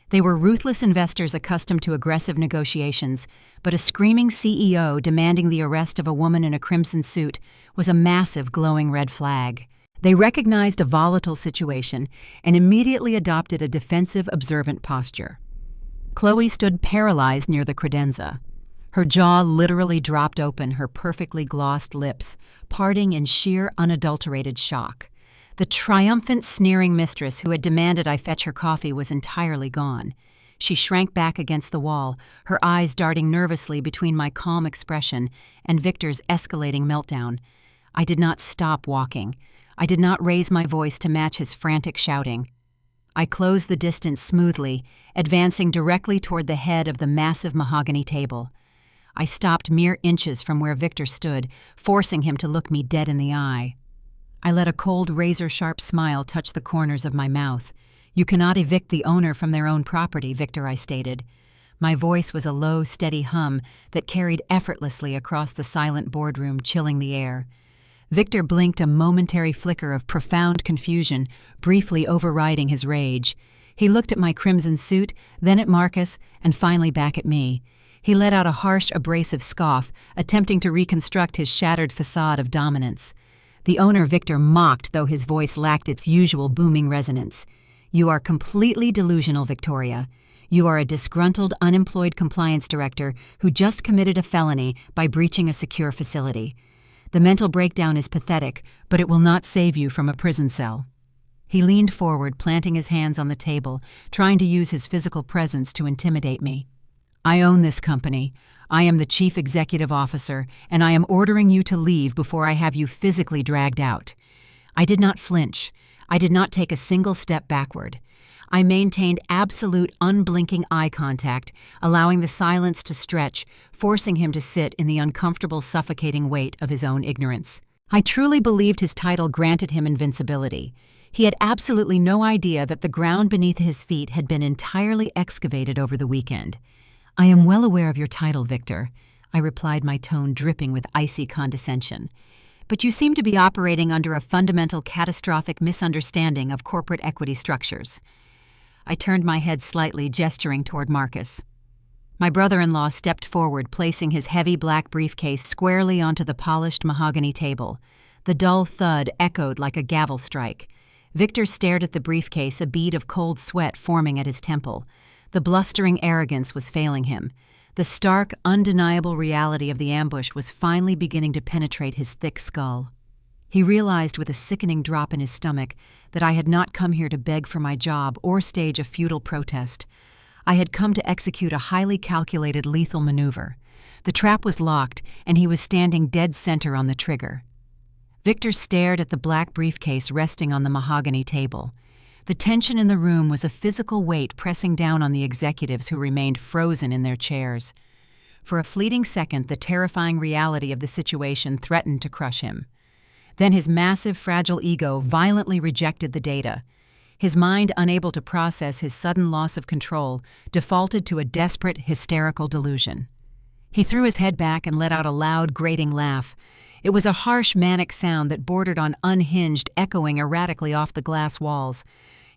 They were ruthless investors accustomed to aggressive negotiations, but a screaming CEO demanding the arrest of a woman in a crimson suit was a massive glowing red flag. They recognized a volatile situation and immediately adopted a defensive, observant posture. Chloe stood paralyzed near the credenza. Her jaw literally dropped open, her perfectly glossed lips parting in sheer, unadulterated shock. The triumphant, sneering mistress who had demanded I fetch her coffee was entirely gone. She shrank back against the wall, her eyes darting nervously between my calm expression and Victor's escalating meltdown. I did not stop walking. I did not raise my voice to match his frantic shouting. I closed the distance smoothly, advancing directly toward the head of the massive mahogany table. I stopped mere inches from where Victor stood, forcing him to look me dead in the eye. I let a cold, razor-sharp smile touch the corners of my mouth. You cannot evict the owner from their own property, Victor, I stated. My voice was a low, steady hum that carried effortlessly across the silent boardroom, chilling the air. Victor blinked a momentary flicker of profound confusion, briefly overriding his rage. He looked at my crimson suit, then at Marcus, and finally back at me. He let out a harsh, abrasive scoff, attempting to reconstruct his shattered facade of dominance. The owner, Victor, mocked, though his voice lacked its usual booming resonance. "You are completely delusional, Victoria. You are a disgruntled, unemployed compliance director who just committed a felony by breaching a secure facility. The mental breakdown is pathetic, but it will not save you from a prison cell." He leaned forward, planting his hands on the table, trying to use his physical presence to intimidate me. "I own this company. I am the chief executive officer, and I am ordering you to leave before I have you physically dragged out." I did not flinch. I did not take a single step backward. I maintained absolute, unblinking eye contact, allowing the silence to stretch, forcing him to sit in the uncomfortable, suffocating weight of his own ignorance. I truly believed his title granted him invincibility. He had absolutely no idea that the ground beneath his feet had been entirely excavated over the weekend. "I am well aware of your title, Victor," I replied, my tone dripping with icy condescension. "But you seem to be operating under a fundamental, catastrophic misunderstanding of corporate equity structures." I turned my head slightly, gesturing toward Marcus. My brother-in-law stepped forward, placing his heavy black briefcase squarely onto the polished mahogany table. The dull thud echoed like a gavel strike. Victor stared at the briefcase, a bead of cold sweat forming at his temple. The blustering arrogance was failing him. The stark, undeniable reality of the ambush was finally beginning to penetrate his thick skull. He realized with a sickening drop in his stomach that I had not come here to beg for my job or stage a futile protest. I had come to execute a highly calculated lethal maneuver. The trap was locked, and he was standing dead center on the trigger. Victor stared at the black briefcase resting on the mahogany table. The tension in the room was a physical weight pressing down on the executives who remained frozen in their chairs. For a fleeting second, the terrifying reality of the situation threatened to crush him. Then his massive, fragile ego violently rejected the data. His mind, unable to process his sudden loss of control, defaulted to a desperate, hysterical delusion. He threw his head back and let out a loud, grating laugh. It was a harsh, manic sound that bordered on unhinged, echoing erratically off the glass walls.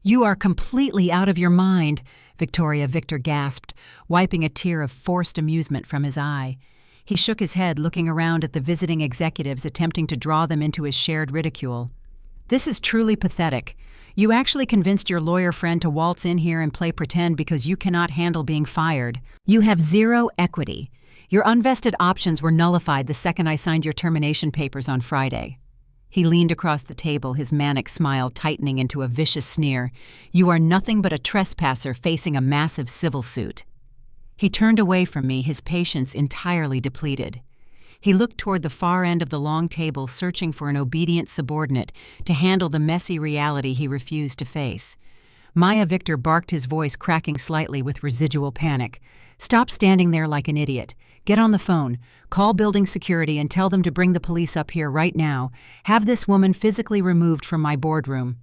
"You are completely out of your mind," Victor gasped, wiping a tear of forced amusement from his eye. He shook his head, looking around at the visiting executives, attempting to draw them into his shared ridicule. "This is truly pathetic. You actually convinced your lawyer friend to waltz in here and play pretend because you cannot handle being fired. You have zero equity. Your unvested options were nullified the second I signed your termination papers on Friday." He leaned across the table, his manic smile tightening into a vicious sneer. "You are nothing but a trespasser facing a massive civil suit." He turned away from me, his patience entirely depleted. He looked toward the far end of the long table, searching for an obedient subordinate to handle the messy reality he refused to face. Victor barked, his voice cracking slightly with residual panic. "Stop standing there like an idiot. Get on the phone. Call building security and tell them to bring the police up here right now. Have this woman physically removed from my boardroom."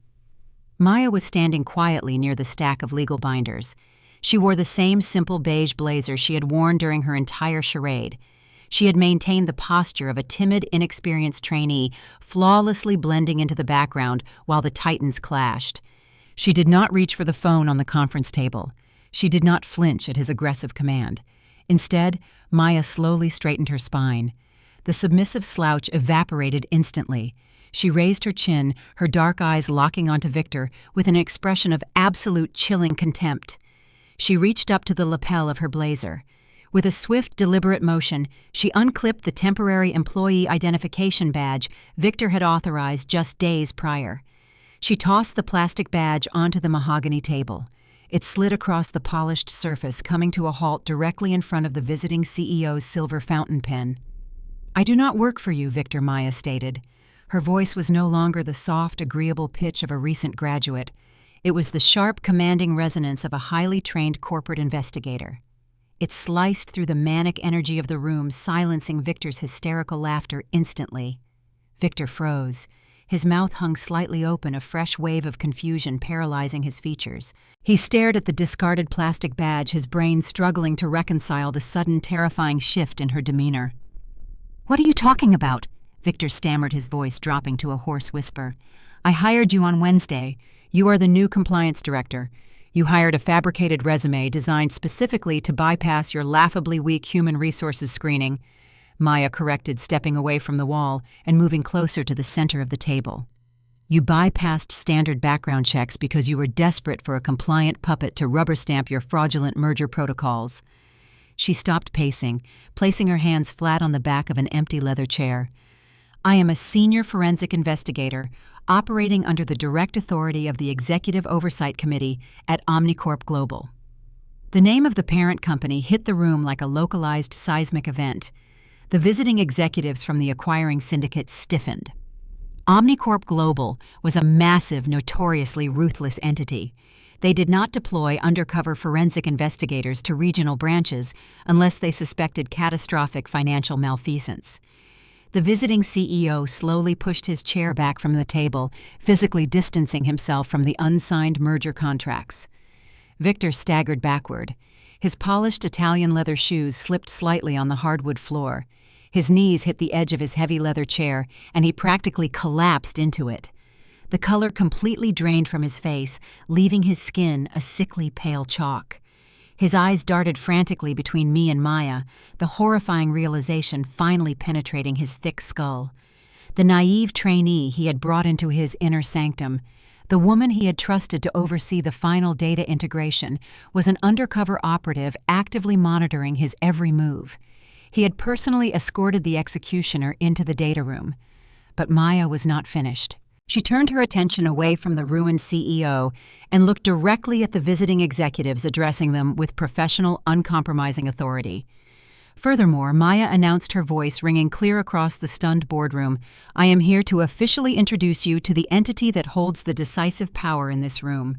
Maya was standing quietly near the stack of legal binders. She wore the same simple beige blazer she had worn during her entire charade. She had maintained the posture of a timid, inexperienced trainee, flawlessly blending into the background while the titans clashed. She did not reach for the phone on the conference table. She did not flinch at his aggressive command. Instead, Maya slowly straightened her spine. The submissive slouch evaporated instantly. She raised her chin, her dark eyes locking onto Victor with an expression of absolute chilling contempt. She reached up to the lapel of her blazer. With a swift, deliberate motion, she unclipped the temporary employee identification badge Victor had authorized just days prior. She tossed the plastic badge onto the mahogany table. It slid across the polished surface, coming to a halt directly in front of the visiting CEO's silver fountain pen. "I do not work for you," Victor, Maya stated. Her voice was no longer the soft, agreeable pitch of a recent graduate. It was the sharp, commanding resonance of a highly trained corporate investigator. It sliced through the manic energy of the room, silencing Victor's hysterical laughter instantly. Victor froze. His mouth hung slightly open, a fresh wave of confusion paralyzing his features. He stared at the discarded plastic badge, his brain struggling to reconcile the sudden terrifying shift in her demeanor. "What are you talking about?" Victor stammered, his voice dropping to a hoarse whisper. "I hired you on Wednesday. You are the new compliance director. You hired a fabricated resume designed specifically to bypass your laughably weak human resources screening," Maya corrected, stepping away from the wall and moving closer to the center of the table. "You bypassed standard background checks because you were desperate for a compliant puppet to rubber stamp your fraudulent merger protocols." She stopped pacing, placing her hands flat on the back of an empty leather chair. "I am a senior forensic investigator, operating under the direct authority of the Executive Oversight Committee at Omnicorp Global." The name of the parent company hit the room like a localized seismic event. The visiting executives from the acquiring syndicate stiffened. Omnicorp Global was a massive, notoriously ruthless entity. They did not deploy undercover forensic investigators to regional branches unless they suspected catastrophic financial malfeasance. The visiting CEO slowly pushed his chair back from the table, physically distancing himself from the unsigned merger contracts. Victor staggered backward. His polished Italian leather shoes slipped slightly on the hardwood floor. His knees hit the edge of his heavy leather chair, and he practically collapsed into it. The color completely drained from his face, leaving his skin a sickly pale chalk. His eyes darted frantically between me and Maya, the horrifying realization finally penetrating his thick skull. The naive trainee he had brought into his inner sanctum, the woman he had trusted to oversee the final data integration, was an undercover operative actively monitoring his every move. He had personally escorted the executioner into the data room. But Maya was not finished. She turned her attention away from the ruined CEO and looked directly at the visiting executives, addressing them with professional, uncompromising authority. Furthermore, Maya announced, her voice ringing clear across the stunned boardroom, "I am here to officially introduce you to the entity that holds the decisive power in this room."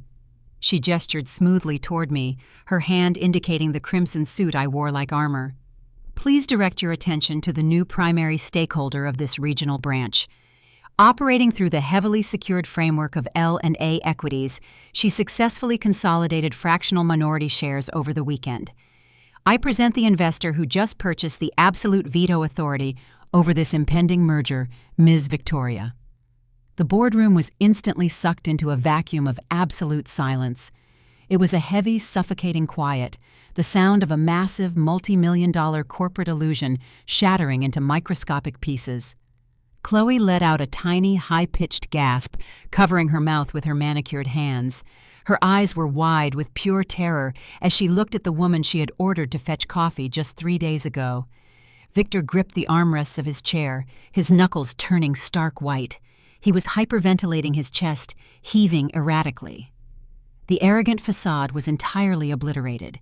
She gestured smoothly toward me, her hand indicating the crimson suit I wore like armor. "Please direct your attention to the new primary stakeholder of this regional branch." Operating through the heavily secured framework of L&A Equities, she successfully consolidated fractional minority shares over the weekend. "I present the investor who just purchased the absolute veto authority over this impending merger, Ms. Victoria." The boardroom was instantly sucked into a vacuum of absolute silence. It was a heavy, suffocating quiet, the sound of a massive, multi-million-dollar corporate illusion shattering into microscopic pieces. Chloe let out a tiny, high-pitched gasp, covering her mouth with her manicured hands. Her eyes were wide with pure terror as she looked at the woman she had ordered to fetch coffee just 3 days ago. Victor gripped the armrests of his chair, his knuckles turning stark white. He was hyperventilating his chest, heaving erratically. The arrogant facade was entirely obliterated.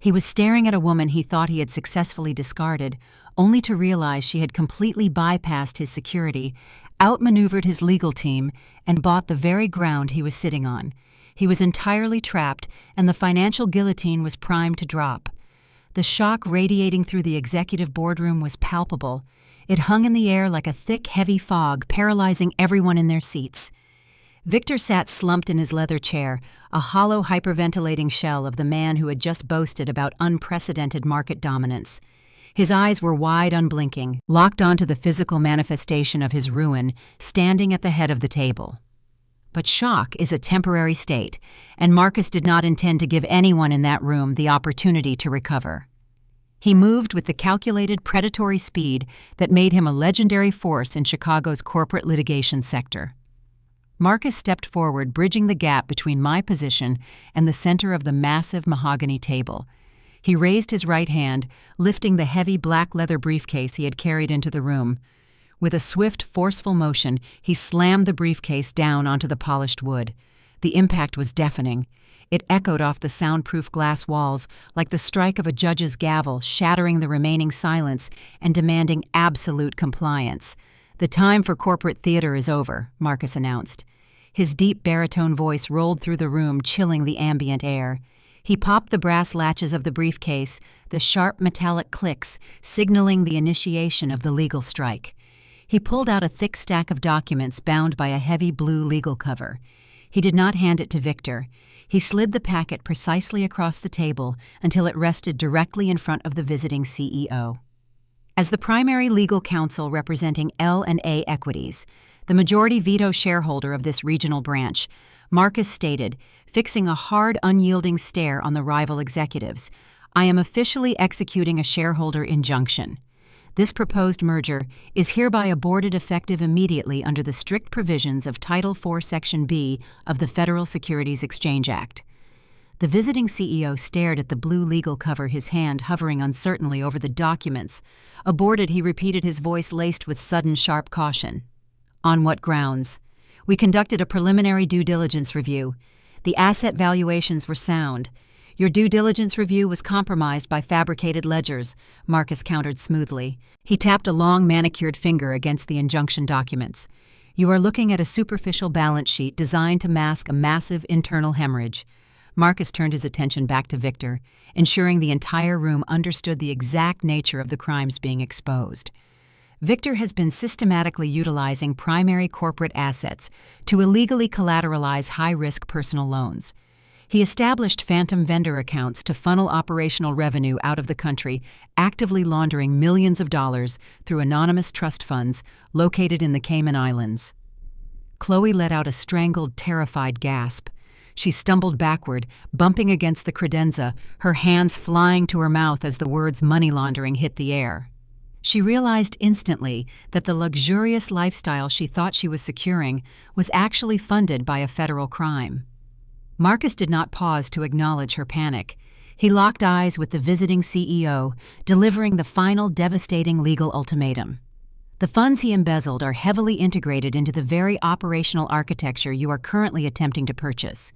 He was staring at a woman he thought he had successfully discarded, only to realize she had completely bypassed his security, outmaneuvered his legal team, and bought the very ground he was sitting on. He was entirely trapped, and the financial guillotine was primed to drop. The shock radiating through the executive boardroom was palpable. It hung in the air like a thick, heavy fog, paralyzing everyone in their seats. Victor sat slumped in his leather chair, a hollow, hyperventilating shell of the man who had just boasted about unprecedented market dominance. His eyes were wide, unblinking, locked onto the physical manifestation of his ruin, standing at the head of the table. But shock is a temporary state, and Marcus did not intend to give anyone in that room the opportunity to recover. He moved with the calculated, predatory speed that made him a legendary force in Chicago's corporate litigation sector. Marcus stepped forward, bridging the gap between my position and the center of the massive mahogany table. He raised his right hand, lifting the heavy black leather briefcase he had carried into the room. With a swift, forceful motion, he slammed the briefcase down onto the polished wood. The impact was deafening. It echoed off the soundproof glass walls like the strike of a judge's gavel, shattering the remaining silence and demanding absolute compliance. "The time for corporate theater is over," Marcus announced. His deep baritone voice rolled through the room, chilling the ambient air. He popped the brass latches of the briefcase, the sharp metallic clicks signaling the initiation of the legal strike. He pulled out a thick stack of documents bound by a heavy blue legal cover. He did not hand it to Victor. He slid the packet precisely across the table until it rested directly in front of the visiting CEO. As the primary legal counsel representing L&A Equities, the majority veto shareholder of this regional branch, Marcus stated, fixing a hard, unyielding stare on the rival executives, "I am officially executing a shareholder injunction. This proposed merger is hereby aborted effective immediately under the strict provisions of Title IV, Section B of the Federal Securities Exchange Act." The visiting CEO stared at the blue legal cover, his hand hovering uncertainly over the documents. Aborted, he repeated, his voice laced with sudden sharp caution. "On what grounds?" "We conducted a preliminary due diligence review. The asset valuations were sound. Your due diligence review was compromised by fabricated ledgers," Marcus countered smoothly. He tapped a long manicured finger against the injunction documents. "You are looking at a superficial balance sheet designed to mask a massive internal hemorrhage." Marcus turned his attention back to Victor, ensuring the entire room understood the exact nature of the crimes being exposed. Victor has been systematically utilizing primary corporate assets to illegally collateralize high-risk personal loans. He established phantom vendor accounts to funnel operational revenue out of the country, actively laundering millions of dollars through anonymous trust funds located in the Cayman Islands. Chloe let out a strangled, terrified gasp. She stumbled backward, bumping against the credenza, her hands flying to her mouth as the words money laundering hit the air. She realized instantly that the luxurious lifestyle she thought she was securing was actually funded by a federal crime. Marcus did not pause to acknowledge her panic. He locked eyes with the visiting CEO, delivering the final devastating legal ultimatum. "The funds he embezzled are heavily integrated into the very operational architecture you are currently attempting to purchase.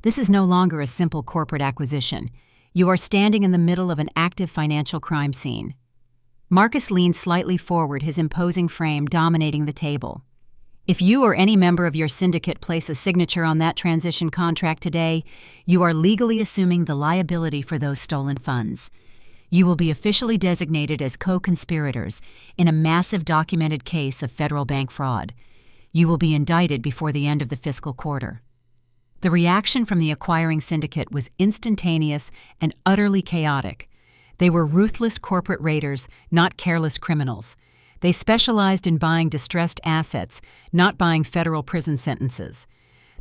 This is no longer a simple corporate acquisition. You are standing in the middle of an active financial crime scene." Marcus leaned slightly forward, his imposing frame dominating the table. "If you or any member of your syndicate place a signature on that transition contract today, you are legally assuming the liability for those stolen funds. You will be officially designated as co-conspirators in a massive documented case of federal bank fraud. You will be indicted before the end of the fiscal quarter." The reaction from the acquiring syndicate was instantaneous and utterly chaotic. They were ruthless corporate raiders, not careless criminals. They specialized in buying distressed assets, not buying federal prison sentences.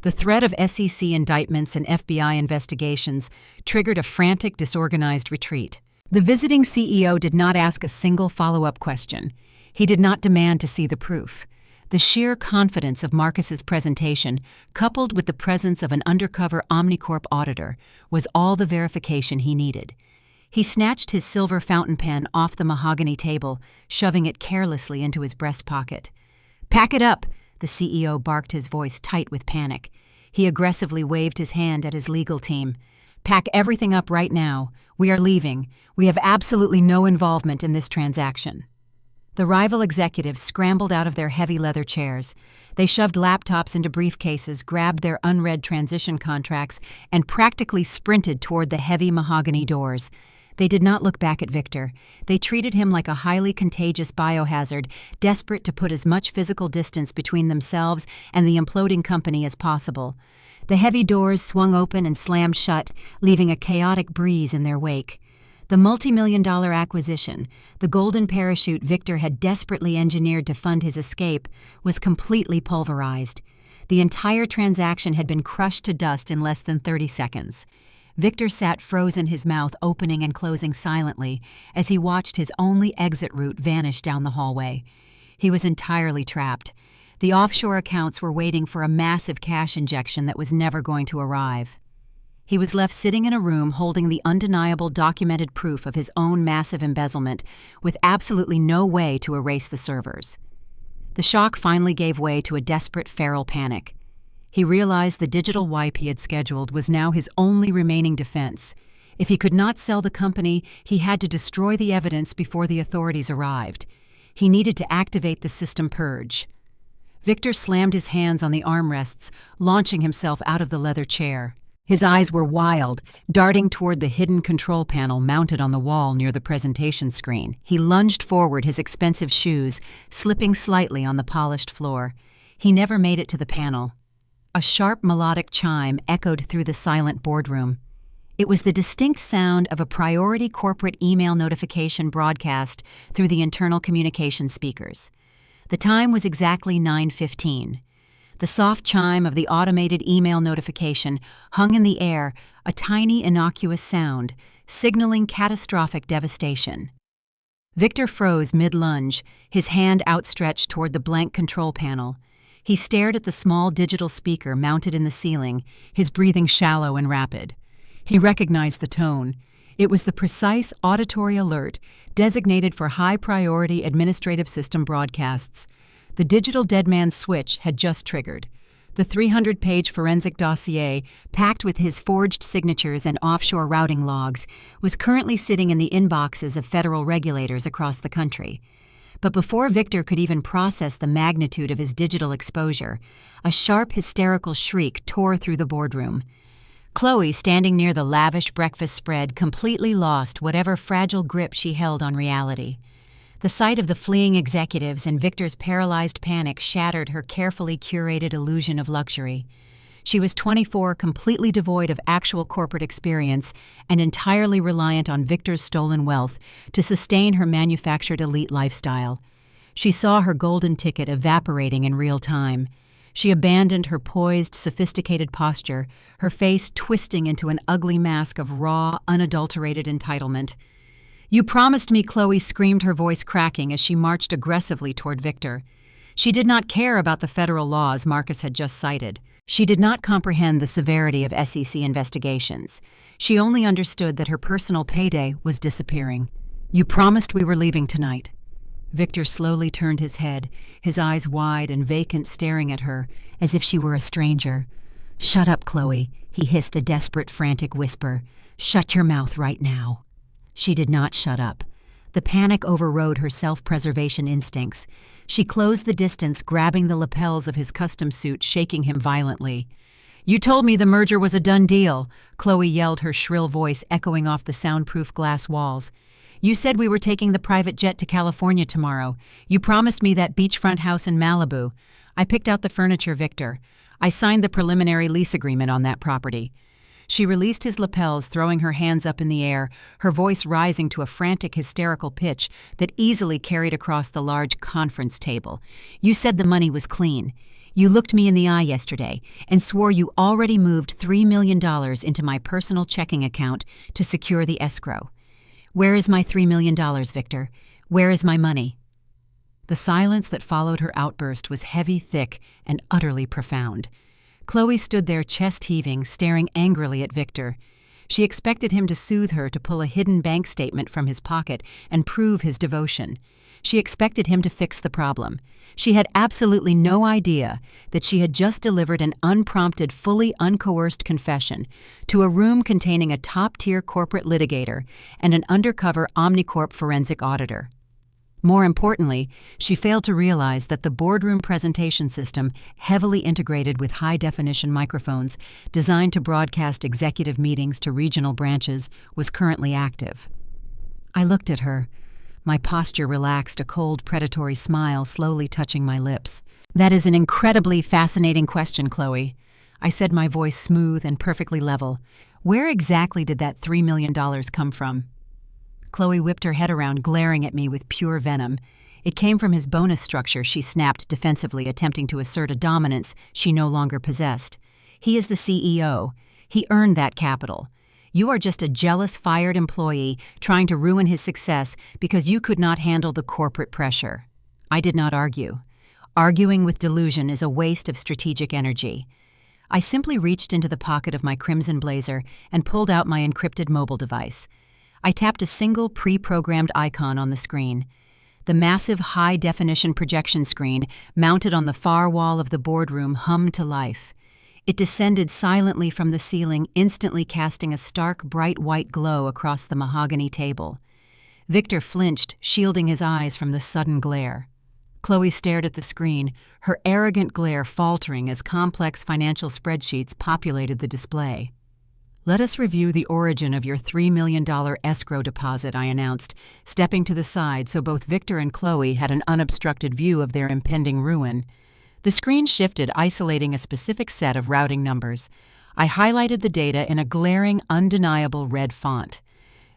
The threat of SEC indictments and FBI investigations triggered a frantic, disorganized retreat. The visiting CEO did not ask a single follow-up question. He did not demand to see the proof. The sheer confidence of Marcus's presentation, coupled with the presence of an undercover Omnicorp auditor, was all the verification he needed. He snatched his silver fountain pen off the mahogany table, shoving it carelessly into his breast pocket. "Pack it up!" the CEO barked, his voice tight with panic. He aggressively waved his hand at his legal team. "Pack everything up right now. We are leaving. We have absolutely no involvement in this transaction." The rival executives scrambled out of their heavy leather chairs. They shoved laptops into briefcases, grabbed their unread transition contracts, and practically sprinted toward the heavy mahogany doors. They did not look back at Victor. They treated him like a highly contagious biohazard, desperate to put as much physical distance between themselves and the imploding company as possible. The heavy doors swung open and slammed shut, leaving a chaotic breeze in their wake. The multi-million-dollar acquisition, the golden parachute Victor had desperately engineered to fund his escape, was completely pulverized. The entire transaction had been crushed to dust in less than 30 seconds. Victor sat frozen, his mouth opening and closing silently as he watched his only exit route vanish down the hallway. He was entirely trapped. The offshore accounts were waiting for a massive cash injection that was never going to arrive. He was left sitting in a room holding the undeniable documented proof of his own massive embezzlement, with absolutely no way to erase the servers. The shock finally gave way to a desperate feral panic. He realized the digital wipe he had scheduled was now his only remaining defense. If he could not sell the company, he had to destroy the evidence before the authorities arrived. He needed to activate the system purge. Victor slammed his hands on the armrests, launching himself out of the leather chair. His eyes were wild, darting toward the hidden control panel mounted on the wall near the presentation screen. He lunged forward, his expensive shoes slipping slightly on the polished floor. He never made it to the panel. A sharp melodic chime echoed through the silent boardroom. It was the distinct sound of a priority corporate email notification broadcast through the internal communication speakers. The time was exactly 9:15. The soft chime of the automated email notification hung in the air, a tiny innocuous sound, signaling catastrophic devastation. Victor froze mid-lunge, his hand outstretched toward the blank control panel. He stared at the small digital speaker mounted in the ceiling, his breathing shallow and rapid. He recognized the tone. It was the precise auditory alert designated for high-priority administrative system broadcasts. The digital deadman switch had just triggered. The 300-page forensic dossier, packed with his forged signatures and offshore routing logs, was currently sitting in the inboxes of federal regulators across the country. But before Victor could even process the magnitude of his digital exposure, a sharp, hysterical shriek tore through the boardroom. Chloe, standing near the lavish breakfast spread, completely lost whatever fragile grip she held on reality. The sight of the fleeing executives and Victor's paralyzed panic shattered her carefully curated illusion of luxury. She was 24, completely devoid of actual corporate experience, and entirely reliant on Victor's stolen wealth to sustain her manufactured elite lifestyle. She saw her golden ticket evaporating in real time. She abandoned her poised, sophisticated posture, her face twisting into an ugly mask of raw, unadulterated entitlement. "You promised me," Chloe screamed, her voice cracking as she marched aggressively toward Victor. She did not care about the federal laws Marcus had just cited. She did not comprehend the severity of SEC investigations. She only understood that her personal payday was disappearing. "You promised we were leaving tonight." Victor slowly turned his head, his eyes wide and vacant, staring at her, as if she were a stranger. "Shut up, Chloe," he hissed, a desperate, frantic whisper. "Shut your mouth right now." She did not shut up. The panic overrode her self-preservation instincts. She closed the distance, grabbing the lapels of his custom suit, shaking him violently. "You told me the merger was a done deal," Chloe yelled, her shrill voice echoing off the soundproof glass walls. "You said we were taking the private jet to California tomorrow. You promised me that beachfront house in Malibu. I picked out the furniture, Victor. I signed the preliminary lease agreement on that property." She released his lapels, throwing her hands up in the air, her voice rising to a frantic, hysterical pitch that easily carried across the large conference table. "You said the money was clean. You looked me in the eye yesterday and swore you already moved $3 million into my personal checking account to secure the escrow. Where is my $3 million, Victor? Where is my money?" The silence that followed her outburst was heavy, thick, and utterly profound. Chloe stood there, chest heaving, staring angrily at Victor. She expected him to soothe her, to pull a hidden bank statement from his pocket and prove his devotion. She expected him to fix the problem. She had absolutely no idea that she had just delivered an unprompted, fully uncoerced confession to a room containing a top-tier corporate litigator and an undercover Omnicorp forensic auditor. More importantly, she failed to realize that the boardroom presentation system, heavily integrated with high-definition microphones designed to broadcast executive meetings to regional branches, was currently active. I looked at her. My posture relaxed, a cold, predatory smile slowly touching my lips. "That is an incredibly fascinating question, Chloe," I said, my voice smooth and perfectly level. "Where exactly did that $3 million come from?" Chloe whipped her head around, glaring at me with pure venom. "It came from his bonus structure," she snapped defensively, attempting to assert a dominance she no longer possessed. "He is the CEO. He earned that capital. You are just a jealous, fired employee trying to ruin his success because you could not handle the corporate pressure." I did not argue. Arguing with delusion is a waste of strategic energy. I simply reached into the pocket of my crimson blazer and pulled out my encrypted mobile device. I tapped a single pre-programmed icon on the screen. The massive high-definition projection screen mounted on the far wall of the boardroom hummed to life. It descended silently from the ceiling, instantly casting a stark, bright white glow across the mahogany table. Victor flinched, shielding his eyes from the sudden glare. Chloe stared at the screen, her arrogant glare faltering as complex financial spreadsheets populated the display. "Let us review the origin of your $3 million escrow deposit," I announced, stepping to the side so both Victor and Chloe had an unobstructed view of their impending ruin. The screen shifted, isolating a specific set of routing numbers. I highlighted the data in a glaring, undeniable red font.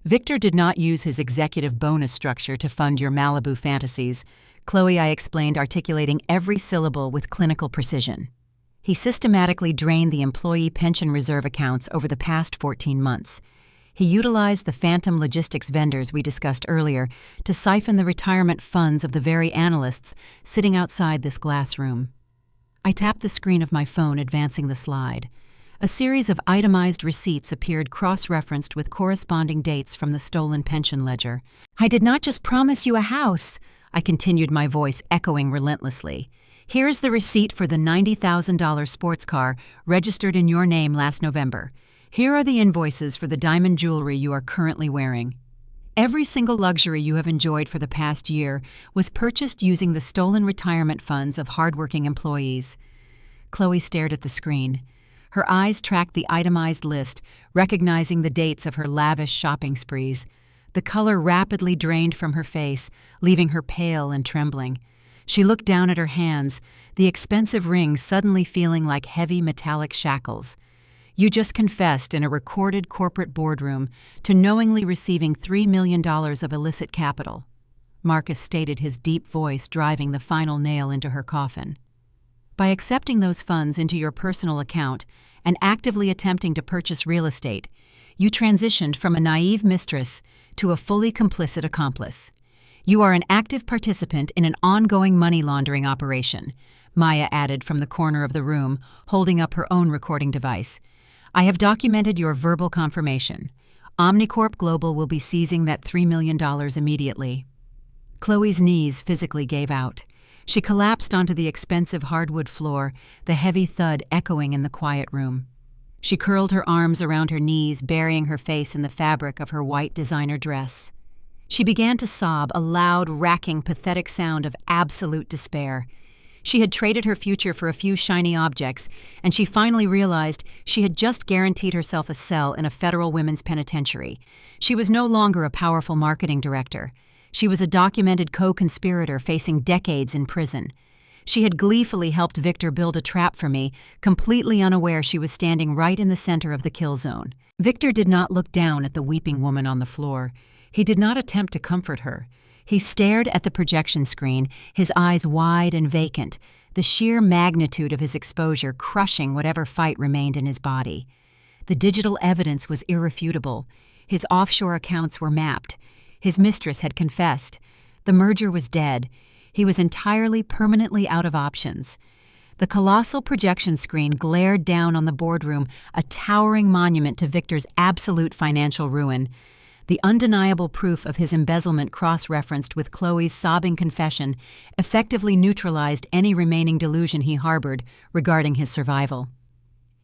"Victor did not use his executive bonus structure to fund your Malibu fantasies," Chloe, I explained, articulating every syllable with clinical precision. "He systematically drained the employee pension reserve accounts over the past 14 months. He utilized the phantom logistics vendors we discussed earlier to siphon the retirement funds of the very analysts sitting outside this glass room." I tapped the screen of my phone, advancing the slide. A series of itemized receipts appeared cross-referenced with corresponding dates from the stolen pension ledger. "I did not just promise you a house," I continued, my voice echoing relentlessly. "Here's the receipt for the $90,000 sports car registered in your name last November. Here are the invoices for the diamond jewelry you are currently wearing. Every single luxury you have enjoyed for the past year was purchased using the stolen retirement funds of hardworking employees." Chloe stared at the screen. Her eyes tracked the itemized list, recognizing the dates of her lavish shopping sprees. The color rapidly drained from her face, leaving her pale and trembling. She looked down at her hands, the expensive rings suddenly feeling like heavy metallic shackles. "You just confessed in a recorded corporate boardroom to knowingly receiving $3 million of illicit capital," Marcus stated, his deep voice driving the final nail into her coffin. "By accepting those funds into your personal account and actively attempting to purchase real estate, you transitioned from a naive mistress to a fully complicit accomplice. You are an active participant in an ongoing money laundering operation," Maya added from the corner of the room, holding up her own recording device. "I have documented your verbal confirmation. Omnicorp Global will be seizing that $3 million immediately." Chloe's knees physically gave out. She collapsed onto the expensive hardwood floor, the heavy thud echoing in the quiet room. She curled her arms around her knees, burying her face in the fabric of her white designer dress. She began to sob, a loud, racking, pathetic sound of absolute despair. She had traded her future for a few shiny objects, and she finally realized she had just guaranteed herself a cell in a federal women's penitentiary. She was no longer a powerful marketing director. She was a documented co-conspirator facing decades in prison. She had gleefully helped Victor build a trap for me, completely unaware she was standing right in the center of the kill zone. Victor did not look down at the weeping woman on the floor. He did not attempt to comfort her. He stared at the projection screen, his eyes wide and vacant, the sheer magnitude of his exposure crushing whatever fight remained in his body. The digital evidence was irrefutable. His offshore accounts were mapped. His mistress had confessed. The merger was dead. He was entirely, permanently out of options. The colossal projection screen glared down on the boardroom, a towering monument to Victor's absolute financial ruin. The undeniable proof of his embezzlement, cross-referenced with Chloe's sobbing confession, effectively neutralized any remaining delusion he harbored regarding his survival.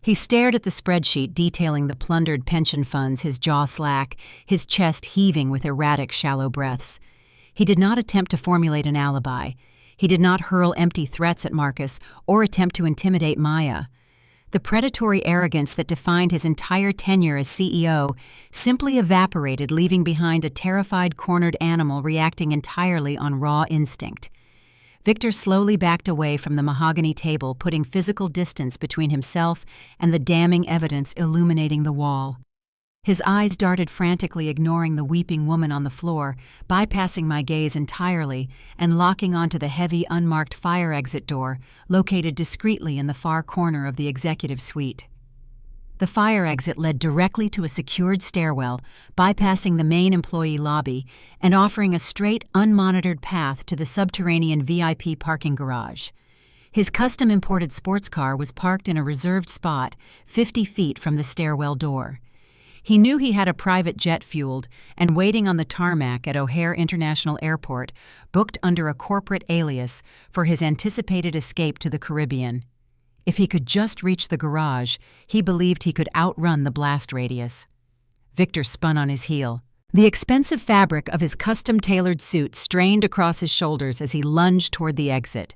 He stared at the spreadsheet detailing the plundered pension funds, his jaw slack, his chest heaving with erratic, shallow breaths. He did not attempt to formulate an alibi. He did not hurl empty threats at Marcus or attempt to intimidate Maya. The predatory arrogance that defined his entire tenure as CEO simply evaporated, leaving behind a terrified, cornered animal reacting entirely on raw instinct. Victor slowly backed away from the mahogany table, putting physical distance between himself and the damning evidence illuminating the wall. His eyes darted frantically, ignoring the weeping woman on the floor, bypassing my gaze entirely, and locking onto the heavy, unmarked fire exit door, located discreetly in the far corner of the executive suite. The fire exit led directly to a secured stairwell, bypassing the main employee lobby and offering a straight, unmonitored path to the subterranean VIP parking garage. His custom-imported sports car was parked in a reserved spot 50 feet from the stairwell door. He knew he had a private jet fueled and waiting on the tarmac at O'Hare International Airport, booked under a corporate alias for his anticipated escape to the Caribbean. If he could just reach the garage, he believed he could outrun the blast radius. Victor spun on his heel. The expensive fabric of his custom-tailored suit strained across his shoulders as he lunged toward the exit.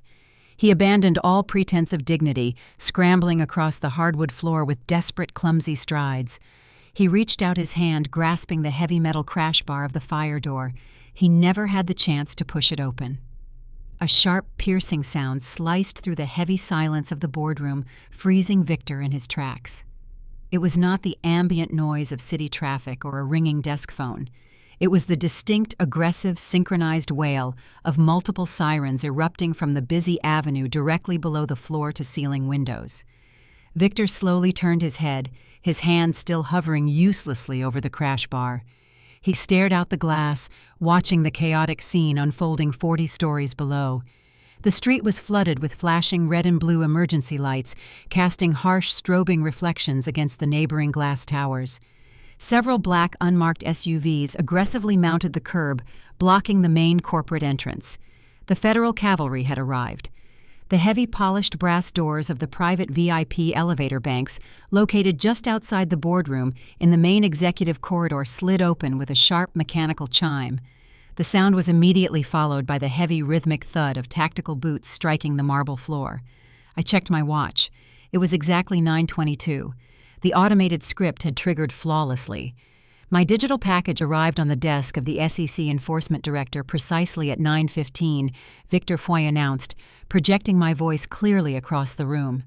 He abandoned all pretense of dignity, scrambling across the hardwood floor with desperate, clumsy strides. He reached out his hand, grasping the heavy metal crash bar of the fire door. He never had the chance to push it open. A sharp, piercing sound sliced through the heavy silence of the boardroom, freezing Victor in his tracks. It was not the ambient noise of city traffic or a ringing desk phone. It was the distinct, aggressive, synchronized wail of multiple sirens erupting from the busy avenue directly below the floor-to-ceiling windows. Victor slowly turned his head, his hand still hovering uselessly over the crash bar. He stared out the glass, watching the chaotic scene unfolding 40 stories below. The street was flooded with flashing red and blue emergency lights, casting harsh, strobing reflections against the neighboring glass towers. Several black, unmarked SUVs aggressively mounted the curb, blocking the main corporate entrance. The federal cavalry had arrived. The heavy polished brass doors of the private VIP elevator banks, located just outside the boardroom in the main executive corridor, slid open with a sharp mechanical chime. The sound was immediately followed by the heavy rhythmic thud of tactical boots striking the marble floor. I checked my watch. It was exactly 9:22. The automated script had triggered flawlessly. My digital package arrived on the desk of the SEC Enforcement Director precisely at 9:15, Victor Foy announced, projecting my voice clearly across the room.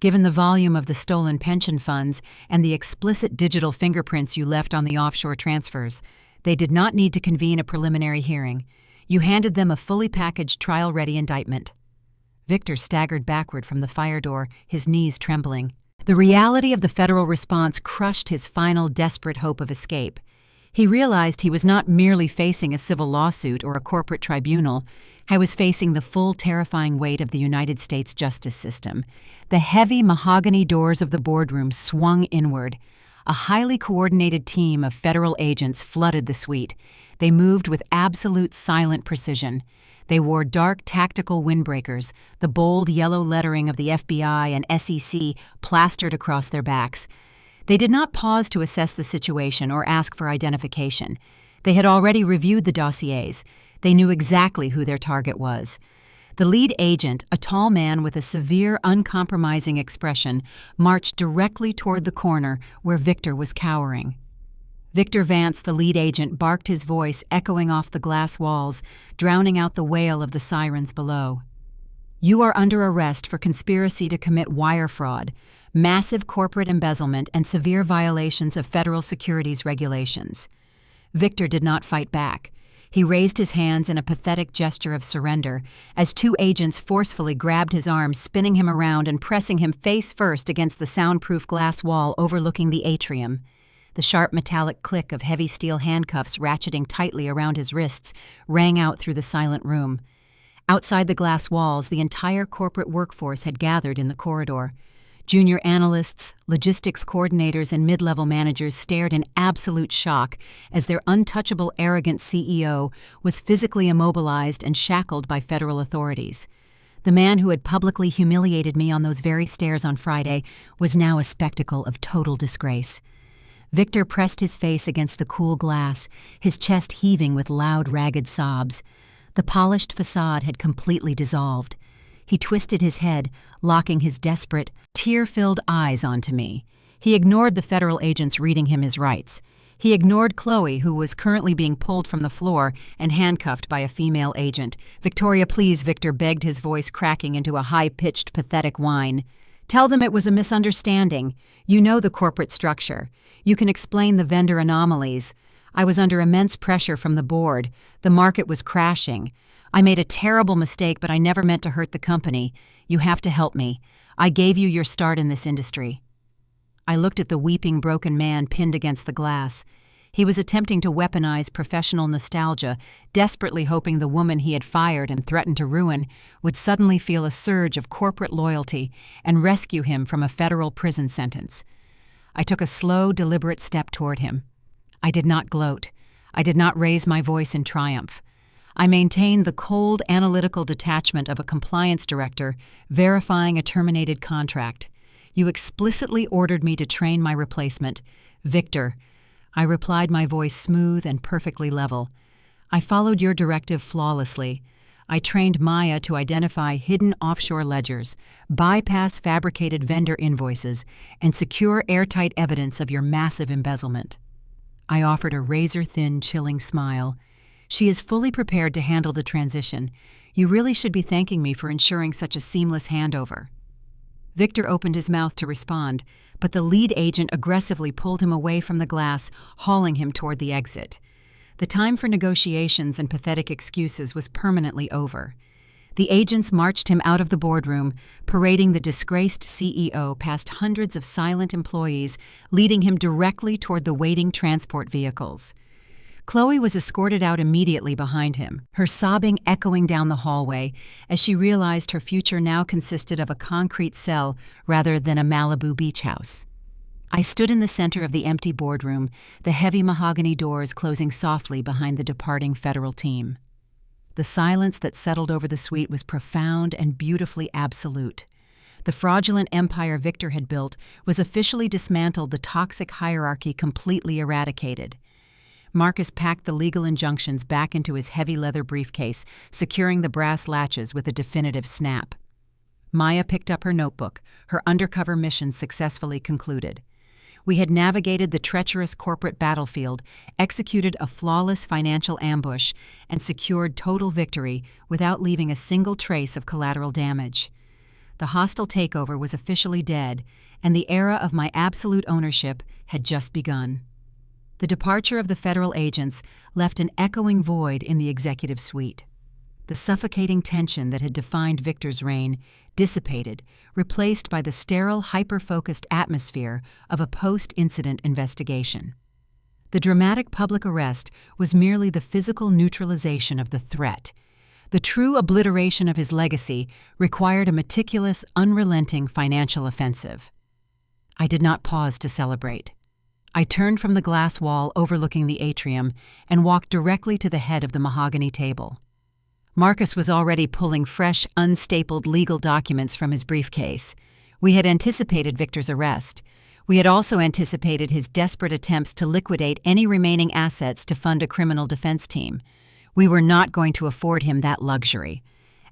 Given the volume of the stolen pension funds and the explicit digital fingerprints you left on the offshore transfers, they did not need to convene a preliminary hearing. You handed them a fully packaged trial-ready indictment. Victor staggered backward from the fire door, his knees trembling. The reality of the federal response crushed his final desperate hope of escape. He realized he was not merely facing a civil lawsuit or a corporate tribunal. He was facing the full, terrifying weight of the United States justice system. The heavy mahogany doors of the boardroom swung inward. A highly coordinated team of federal agents flooded the suite. They moved with absolute silent precision. They wore dark tactical windbreakers, the bold yellow lettering of the FBI and SEC plastered across their backs. They did not pause to assess the situation or ask for identification. They had already reviewed the dossiers. They knew exactly who their target was. The lead agent, a tall man with a severe, uncompromising expression, marched directly toward the corner where Victor was cowering. Victor Vance, the lead agent, barked, his voice echoing off the glass walls, drowning out the wail of the sirens below. "You are under arrest for conspiracy to commit wire fraud, massive corporate embezzlement, and severe violations of federal securities regulations." Victor did not fight back. He raised his hands in a pathetic gesture of surrender as two agents forcefully grabbed his arms, spinning him around and pressing him face first against the soundproof glass wall overlooking the atrium. The sharp metallic click of heavy steel handcuffs ratcheting tightly around his wrists rang out through the silent room. Outside the glass walls, the entire corporate workforce had gathered in the corridor. Junior analysts, logistics coordinators, and mid-level managers stared in absolute shock as their untouchable, arrogant CEO was physically immobilized and shackled by federal authorities. The man who had publicly humiliated me on those very stairs on Friday was now a spectacle of total disgrace. Victor pressed his face against the cool glass, his chest heaving with loud, ragged sobs. The polished facade had completely dissolved. He twisted his head, locking his desperate, tear-filled eyes onto me. He ignored the federal agents reading him his rights. He ignored Chloe, who was currently being pulled from the floor and handcuffed by a female agent. "Victoria, please," Victor begged, his voice cracking into a high-pitched, pathetic whine. "Tell them it was a misunderstanding. You know the corporate structure. You can explain the vendor anomalies. I was under immense pressure from the board. The market was crashing. I made a terrible mistake, but I never meant to hurt the company. You have to help me. I gave you your start in this industry." I looked at the weeping, broken man pinned against the glass. He was attempting to weaponize professional nostalgia, desperately hoping the woman he had fired and threatened to ruin would suddenly feel a surge of corporate loyalty and rescue him from a federal prison sentence. I took a slow, deliberate step toward him. I did not gloat. I did not raise my voice in triumph. I maintained the cold, analytical detachment of a compliance director verifying a terminated contract. "You explicitly ordered me to train my replacement, Victor." I replied, my voice smooth and perfectly level. "I followed your directive flawlessly. I trained Maya to identify hidden offshore ledgers, bypass fabricated vendor invoices, and secure airtight evidence of your massive embezzlement. I offered a razor-thin, chilling smile. She is fully prepared to handle the transition. You really should be thanking me for ensuring such a seamless handover. Victor opened his mouth to respond, but the lead agent aggressively pulled him away from the glass, hauling him toward the exit. The time for negotiations and pathetic excuses was permanently over. The agents marched him out of the boardroom, parading the disgraced CEO past hundreds of silent employees, leading him directly toward the waiting transport vehicles. Chloe was escorted out immediately behind him, her sobbing echoing down the hallway as she realized her future now consisted of a concrete cell rather than a Malibu beach house. I stood in the center of the empty boardroom, the heavy mahogany doors closing softly behind the departing federal team. The silence that settled over the suite was profound and beautifully absolute. The fraudulent empire Victor had built was officially dismantled, the toxic hierarchy completely eradicated. Marcus packed the legal injunctions back into his heavy leather briefcase, securing the brass latches with a definitive snap. Maya picked up her notebook, her undercover mission successfully concluded. We had navigated the treacherous corporate battlefield, executed a flawless financial ambush, and secured total victory without leaving a single trace of collateral damage. The hostile takeover was officially dead, and the era of my absolute ownership had just begun. The departure of the federal agents left an echoing void in the executive suite. The suffocating tension that had defined Victor's reign dissipated, replaced by the sterile, hyper-focused atmosphere of a post-incident investigation. The dramatic public arrest was merely the physical neutralization of the threat. The true obliteration of his legacy required a meticulous, unrelenting financial offensive. I did not pause to celebrate. I turned from the glass wall overlooking the atrium and walked directly to the head of the mahogany table. Marcus was already pulling fresh, unstapled legal documents from his briefcase. We had anticipated Victor's arrest. We had also anticipated his desperate attempts to liquidate any remaining assets to fund a criminal defense team. We were not going to afford him that luxury.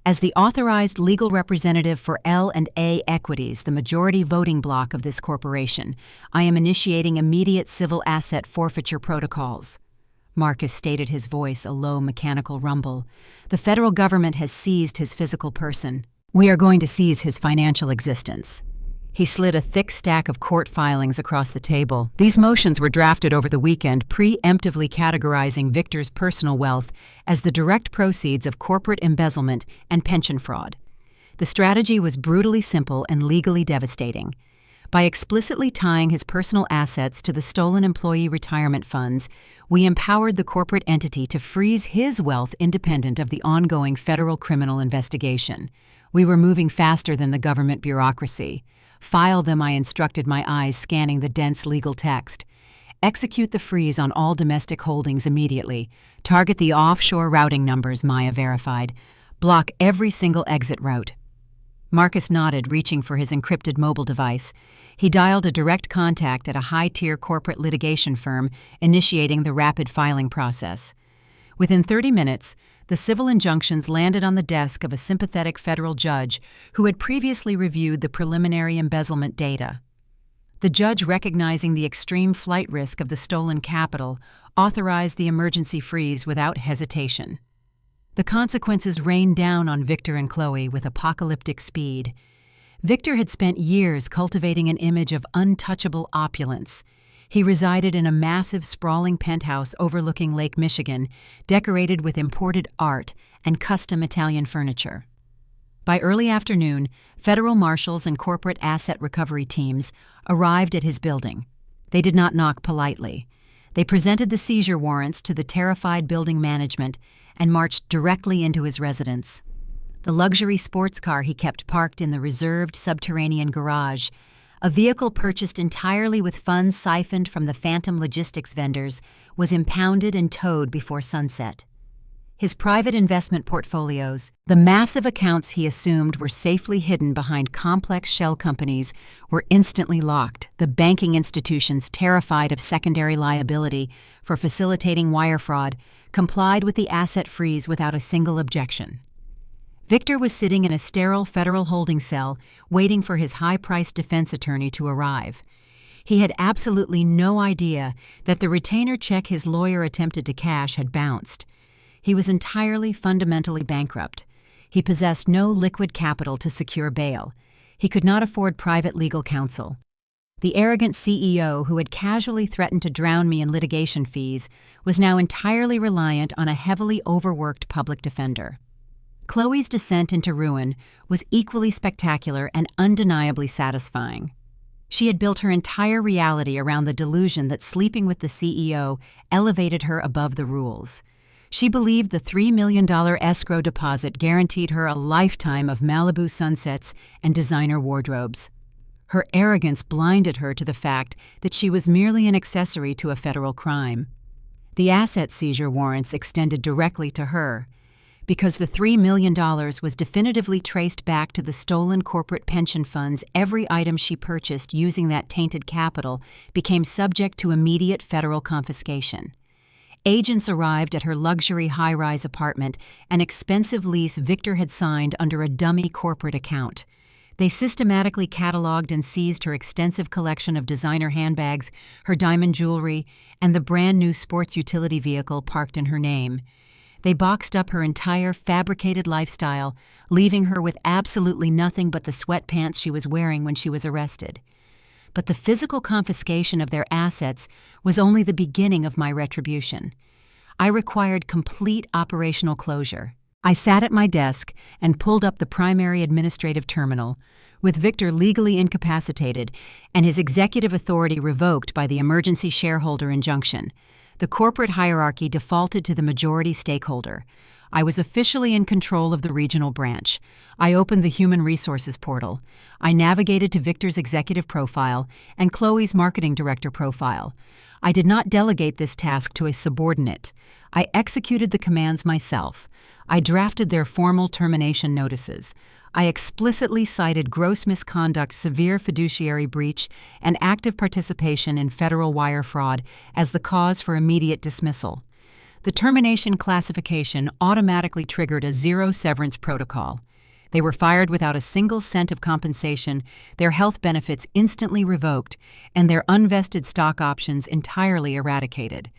As the authorized legal representative for L&A Equities, the majority voting bloc of this corporation, I am initiating immediate civil asset forfeiture protocols. Marcus stated, his voice a low mechanical rumble. The federal government has seized his physical person. We are going to seize his financial existence. He slid a thick stack of court filings across the table. These motions were drafted over the weekend, preemptively categorizing Victor's personal wealth as the direct proceeds of corporate embezzlement and pension fraud. The strategy was brutally simple and legally devastating. By explicitly tying his personal assets to the stolen employee retirement funds, we empowered the corporate entity to freeze his wealth independent of the ongoing federal criminal investigation. We were moving faster than the government bureaucracy. File them, I instructed, my eyes scanning the dense legal text. Execute the freeze on all domestic holdings immediately. Target the offshore routing numbers, Maya verified. Block every single exit route. Marcus nodded, reaching for his encrypted mobile device. He dialed a direct contact at a high-tier corporate litigation firm, initiating the rapid filing process. Within 30 minutes, the civil injunctions landed on the desk of a sympathetic federal judge who had previously reviewed the preliminary embezzlement data. The judge, recognizing the extreme flight risk of the stolen capital, authorized the emergency freeze without hesitation. The consequences rained down on Victor and Chloe with apocalyptic speed. Victor had spent years cultivating an image of untouchable opulence. He resided in a massive, sprawling penthouse overlooking Lake Michigan, decorated with imported art and custom Italian furniture. By early afternoon, federal marshals and corporate asset recovery teams arrived at his building. They did not knock politely. They presented the seizure warrants to the terrified building management and marched directly into his residence. The luxury sports car he kept parked in the reserved subterranean garage, a vehicle purchased entirely with funds siphoned from the phantom logistics vendors, was impounded and towed before sunset. His private investment portfolios, the massive accounts he assumed were safely hidden behind complex shell companies, were instantly locked, the banking institutions, terrified of secondary liability for facilitating wire fraud, complied with the asset freeze without a single objection. Victor was sitting in a sterile federal holding cell, waiting for his high-priced defense attorney to arrive. He had absolutely no idea that the retainer check his lawyer attempted to cash had bounced. He was entirely fundamentally bankrupt. He possessed no liquid capital to secure bail. He could not afford private legal counsel. The arrogant CEO who had casually threatened to drown me in litigation fees was now entirely reliant on a heavily overworked public defender. Chloe's descent into ruin was equally spectacular and undeniably satisfying. She had built her entire reality around the delusion that sleeping with the CEO elevated her above the rules. She believed the $3 million escrow deposit guaranteed her a lifetime of Malibu sunsets and designer wardrobes. Her arrogance blinded her to the fact that she was merely an accessory to a federal crime. The asset seizure warrants extended directly to her. Because the $3 million was definitively traced back to the stolen corporate pension funds, every item she purchased using that tainted capital became subject to immediate federal confiscation. Agents arrived at her luxury high-rise apartment, an expensive lease Victor had signed under a dummy corporate account. They systematically cataloged and seized her extensive collection of designer handbags, her diamond jewelry, and the brand-new sports utility vehicle parked in her name. They boxed up her entire fabricated lifestyle, leaving her with absolutely nothing but the sweatpants she was wearing when she was arrested. But the physical confiscation of their assets was only the beginning of my retribution. I required complete operational closure. I sat at my desk and pulled up the primary administrative terminal, with Victor legally incapacitated and his executive authority revoked by the emergency shareholder injunction. The corporate hierarchy defaulted to the majority stakeholder. I was officially in control of the regional branch. I opened the human resources portal. I navigated to Victor's executive profile and Chloe's marketing director profile. I did not delegate this task to a subordinate. I executed the commands myself. I drafted their formal termination notices. I explicitly cited gross misconduct, severe fiduciary breach, and active participation in federal wire fraud as the cause for immediate dismissal. The termination classification automatically triggered a zero severance protocol. They were fired without a single cent of compensation, their health benefits instantly revoked, and their unvested stock options entirely eradicated.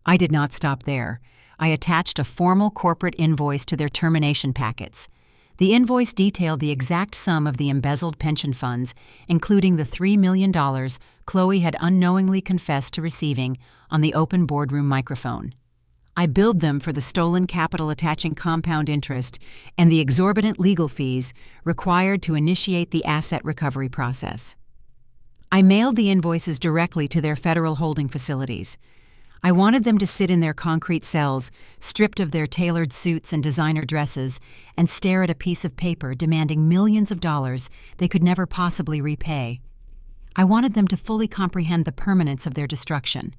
I did not stop there. I attached a formal corporate invoice to their termination packets. The invoice detailed the exact sum of the embezzled pension funds, including the $3 million Chloe had unknowingly confessed to receiving on the open boardroom microphone. I billed them for the stolen capital attaching compound interest and the exorbitant legal fees required to initiate the asset recovery process. I mailed the invoices directly to their federal holding facilities. I wanted them to sit in their concrete cells, stripped of their tailored suits and designer dresses, and stare at a piece of paper demanding millions of dollars they could never possibly repay. I wanted them to fully comprehend the permanence of their destruction.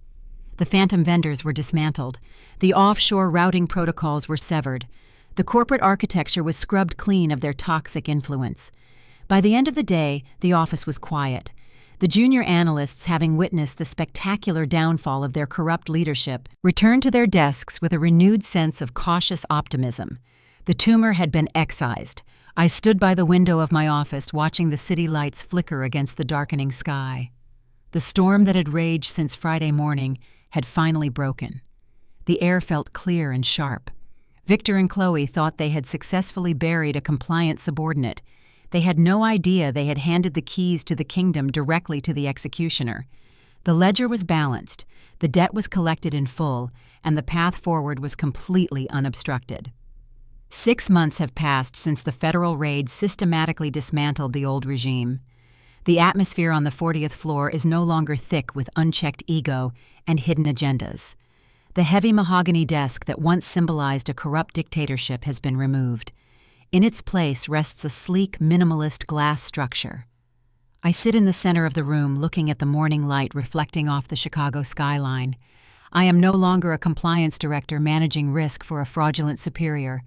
The phantom vendors were dismantled. The offshore routing protocols were severed. The corporate architecture was scrubbed clean of their toxic influence. By the end of the day, the office was quiet. The junior analysts, having witnessed the spectacular downfall of their corrupt leadership, returned to their desks with a renewed sense of cautious optimism. The tumor had been excised. I stood by the window of my office watching the city lights flicker against the darkening sky. The storm that had raged since Friday morning had finally broken. The air felt clear and sharp. Victor and Chloe thought they had successfully buried a compliant subordinate. They had no idea they had handed the keys to the kingdom directly to the executioner. The ledger was balanced, the debt was collected in full, and the path forward was completely unobstructed. 6 months have passed since the federal raid systematically dismantled the old regime. The atmosphere on the 40th floor is no longer thick with unchecked ego and hidden agendas. The heavy mahogany desk that once symbolized a corrupt dictatorship has been removed. In its place rests a sleek, minimalist glass structure. I sit in the center of the room looking at the morning light reflecting off the Chicago skyline. I am no longer a compliance director managing risk for a fraudulent superior.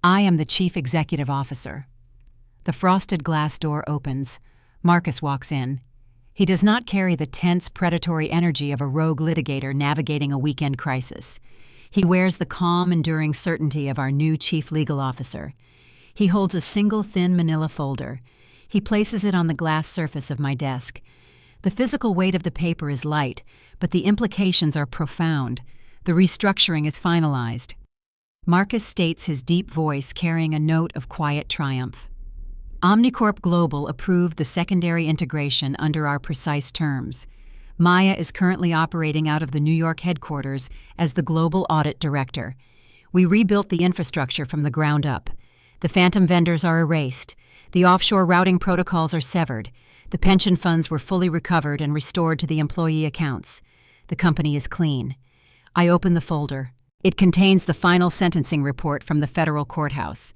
I am the chief executive officer. The frosted glass door opens. Marcus walks in. He does not carry the tense, predatory energy of a rogue litigator navigating a weekend crisis. He wears the calm, enduring certainty of our new chief legal officer. He holds a single thin manila folder. He places it on the glass surface of my desk. The physical weight of the paper is light, but the implications are profound. The restructuring is finalized. Marcus states, his deep voice carrying a note of quiet triumph. Omnicorp Global approved the secondary integration under our precise terms. Maya is currently operating out of the New York headquarters as the Global Audit Director. We rebuilt the infrastructure from the ground up. The phantom vendors are erased. The offshore routing protocols are severed. The pension funds were fully recovered and restored to the employee accounts. The company is clean. I open the folder. It contains the final sentencing report from the federal courthouse.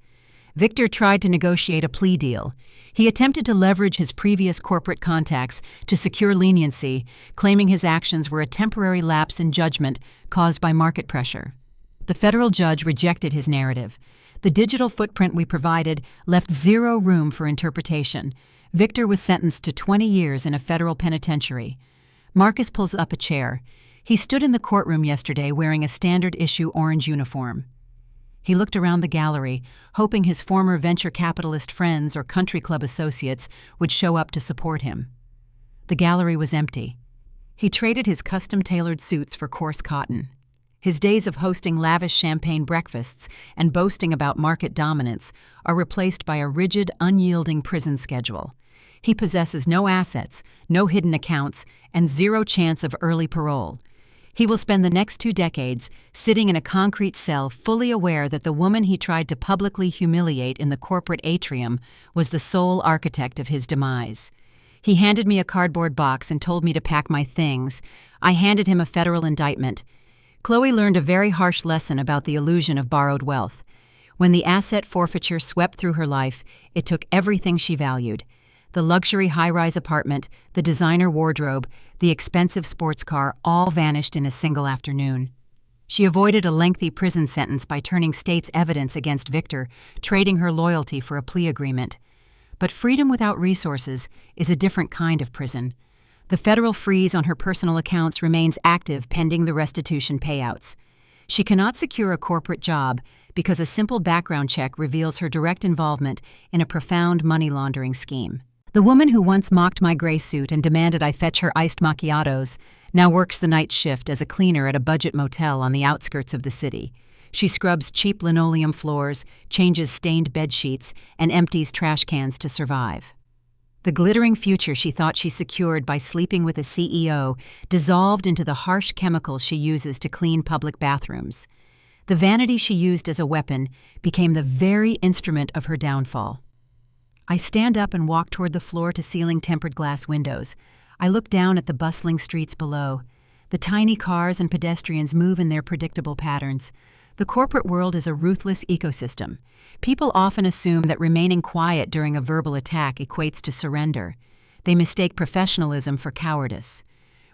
Victor tried to negotiate a plea deal. He attempted to leverage his previous corporate contacts to secure leniency, claiming his actions were a temporary lapse in judgment caused by market pressure. The federal judge rejected his narrative. The digital footprint we provided left zero room for interpretation. Victor was sentenced to 20 years in a federal penitentiary. Marcus pulls up a chair. He stood in the courtroom yesterday wearing a standard-issue orange uniform. He looked around the gallery, hoping his former venture capitalist friends or country club associates would show up to support him. The gallery was empty. He traded his custom-tailored suits for coarse cotton. His days of hosting lavish champagne breakfasts and boasting about market dominance are replaced by a rigid, unyielding prison schedule. He possesses no assets, no hidden accounts, and zero chance of early parole. He will spend the next 2 decades sitting in a concrete cell, fully aware that the woman he tried to publicly humiliate in the corporate atrium was the sole architect of his demise. He handed me a cardboard box and told me to pack my things. I handed him a federal indictment. Chloe learned a very harsh lesson about the illusion of borrowed wealth. When the asset forfeiture swept through her life, it took everything she valued. The luxury high-rise apartment, the designer wardrobe, the expensive sports car all vanished in a single afternoon. She avoided a lengthy prison sentence by turning state's evidence against Victor, trading her loyalty for a plea agreement. But freedom without resources is a different kind of prison. The federal freeze on her personal accounts remains active pending the restitution payouts. She cannot secure a corporate job because a simple background check reveals her direct involvement in a profound money laundering scheme. The woman who once mocked my gray suit and demanded I fetch her iced macchiatos now works the night shift as a cleaner at a budget motel on the outskirts of the city. She scrubs cheap linoleum floors, changes stained bed sheets, and empties trash cans to survive. The glittering future she thought she secured by sleeping with a CEO dissolved into the harsh chemicals she uses to clean public bathrooms. The vanity she used as a weapon became the very instrument of her downfall. I stand up and walk toward the floor-to-ceiling tempered glass windows. I look down at the bustling streets below. The tiny cars and pedestrians move in their predictable patterns. The corporate world is a ruthless ecosystem. People often assume that remaining quiet during a verbal attack equates to surrender. They mistake professionalism for cowardice.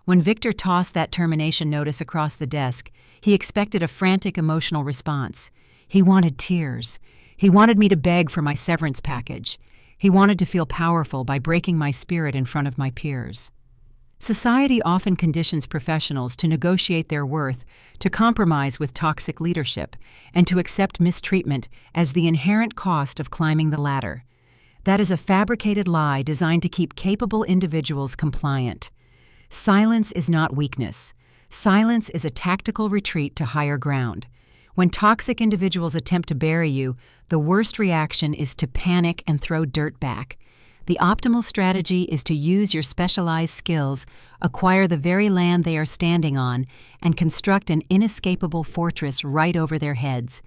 When Victor tossed that termination notice across the desk, he expected a frantic emotional response. He wanted tears. He wanted me to beg for my severance package. He wanted to feel powerful by breaking my spirit in front of my peers. Society often conditions professionals to negotiate their worth, to compromise with toxic leadership, and to accept mistreatment as the inherent cost of climbing the ladder. That is a fabricated lie designed to keep capable individuals compliant. Silence is not weakness. Silence is a tactical retreat to higher ground. When toxic individuals attempt to bury you, the worst reaction is to panic and throw dirt back. The optimal strategy is to use your specialized skills, acquire the very land they are standing on, and construct an inescapable fortress right over their heads.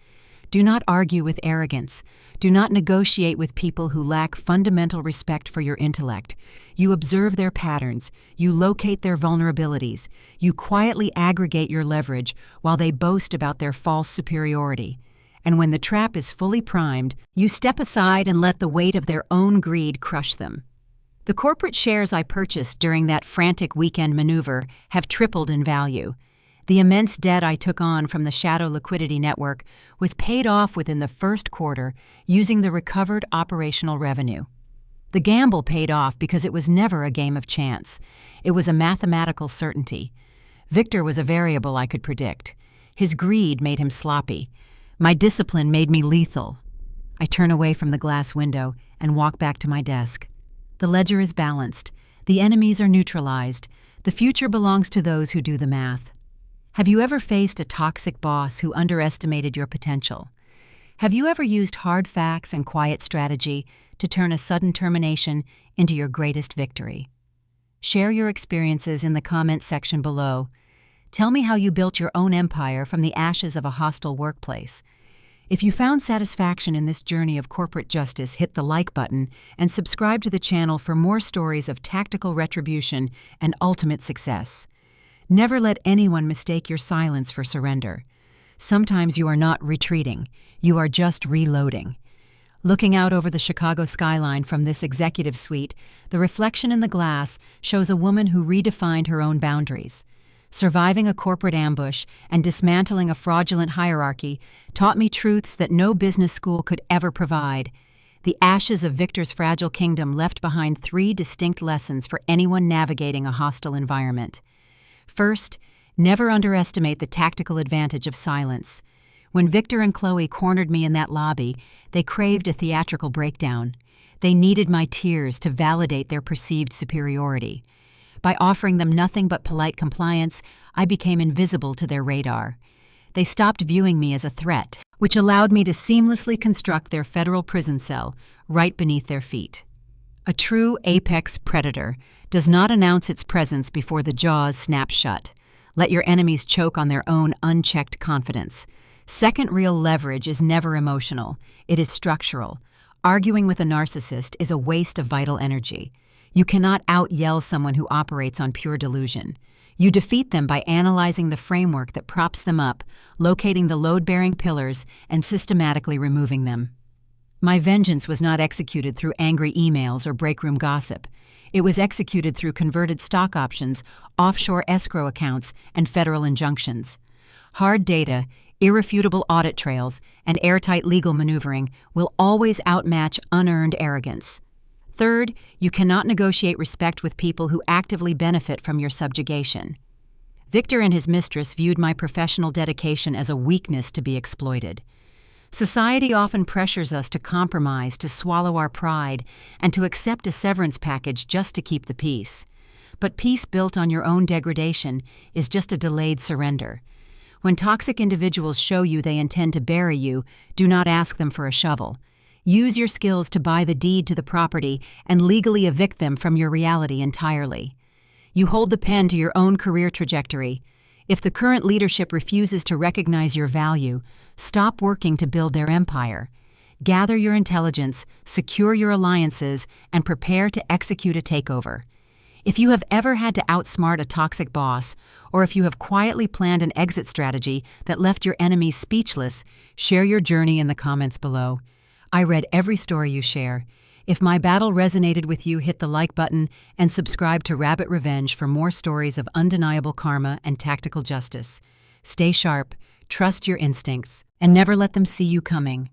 Do not argue with arrogance. Do not negotiate with people who lack fundamental respect for your intellect. You observe their patterns. You locate their vulnerabilities. You quietly aggregate your leverage while they boast about their false superiority. And when the trap is fully primed, you step aside and let the weight of their own greed crush them. The corporate shares I purchased during that frantic weekend maneuver have tripled in value. The immense debt I took on from the shadow liquidity network was paid off within the first quarter using the recovered operational revenue. The gamble paid off because it was never a game of chance. It was a mathematical certainty. Victor was a variable I could predict. His greed made him sloppy. My discipline made me lethal. I turn away from the glass window and walk back to my desk. The ledger is balanced. The enemies are neutralized. The future belongs to those who do the math. Have you ever faced a toxic boss who underestimated your potential? Have you ever used hard facts and quiet strategy to turn a sudden termination into your greatest victory? Share your experiences in the comments section below. Tell me how you built your own empire from the ashes of a hostile workplace. If you found satisfaction in this journey of corporate justice, hit the like button and subscribe to the channel for more stories of tactical retribution and ultimate success. Never let anyone mistake your silence for surrender. Sometimes you are not retreating, you are just reloading. Looking out over the Chicago skyline from this executive suite, the reflection in the glass shows a woman who redefined her own boundaries. Surviving a corporate ambush and dismantling a fraudulent hierarchy taught me truths that no business school could ever provide. The ashes of Victor's fragile kingdom left behind 3 distinct lessons for anyone navigating a hostile environment. First, never underestimate the tactical advantage of silence. When Victor and Chloe cornered me in that lobby, they craved a theatrical breakdown. They needed my tears to validate their perceived superiority. By offering them nothing but polite compliance, I became invisible to their radar. They stopped viewing me as a threat, which allowed me to seamlessly construct their federal prison cell right beneath their feet. A true apex predator does not announce its presence before the jaws snap shut. Let your enemies choke on their own unchecked confidence. Second, real leverage is never emotional. It is structural. Arguing with a narcissist is a waste of vital energy. You cannot out-yell someone who operates on pure delusion. You defeat them by analyzing the framework that props them up, locating the load-bearing pillars, and systematically removing them. My vengeance was not executed through angry emails or break-room gossip. It was executed through converted stock options, offshore escrow accounts, and federal injunctions. Hard data, irrefutable audit trails, and airtight legal maneuvering will always outmatch unearned arrogance. Third, you cannot negotiate respect with people who actively benefit from your subjugation. Victor and his mistress viewed my professional dedication as a weakness to be exploited. Society often pressures us to compromise, to swallow our pride, and to accept a severance package just to keep the peace. But peace built on your own degradation is just a delayed surrender. When toxic individuals show you they intend to bury you, do not ask them for a shovel. Use your skills to buy the deed to the property and legally evict them from your reality entirely. You hold the pen to your own career trajectory. If the current leadership refuses to recognize your value, stop working to build their empire. Gather your intelligence, secure your alliances, and prepare to execute a takeover. If you have ever had to outsmart a toxic boss, or if you have quietly planned an exit strategy that left your enemies speechless, share your journey in the comments below. I read every story you share. If my battle resonated with you, hit the like button and subscribe to Rabbit Revenge for more stories of undeniable karma and tactical justice. Stay sharp, trust your instincts, and never let them see you coming.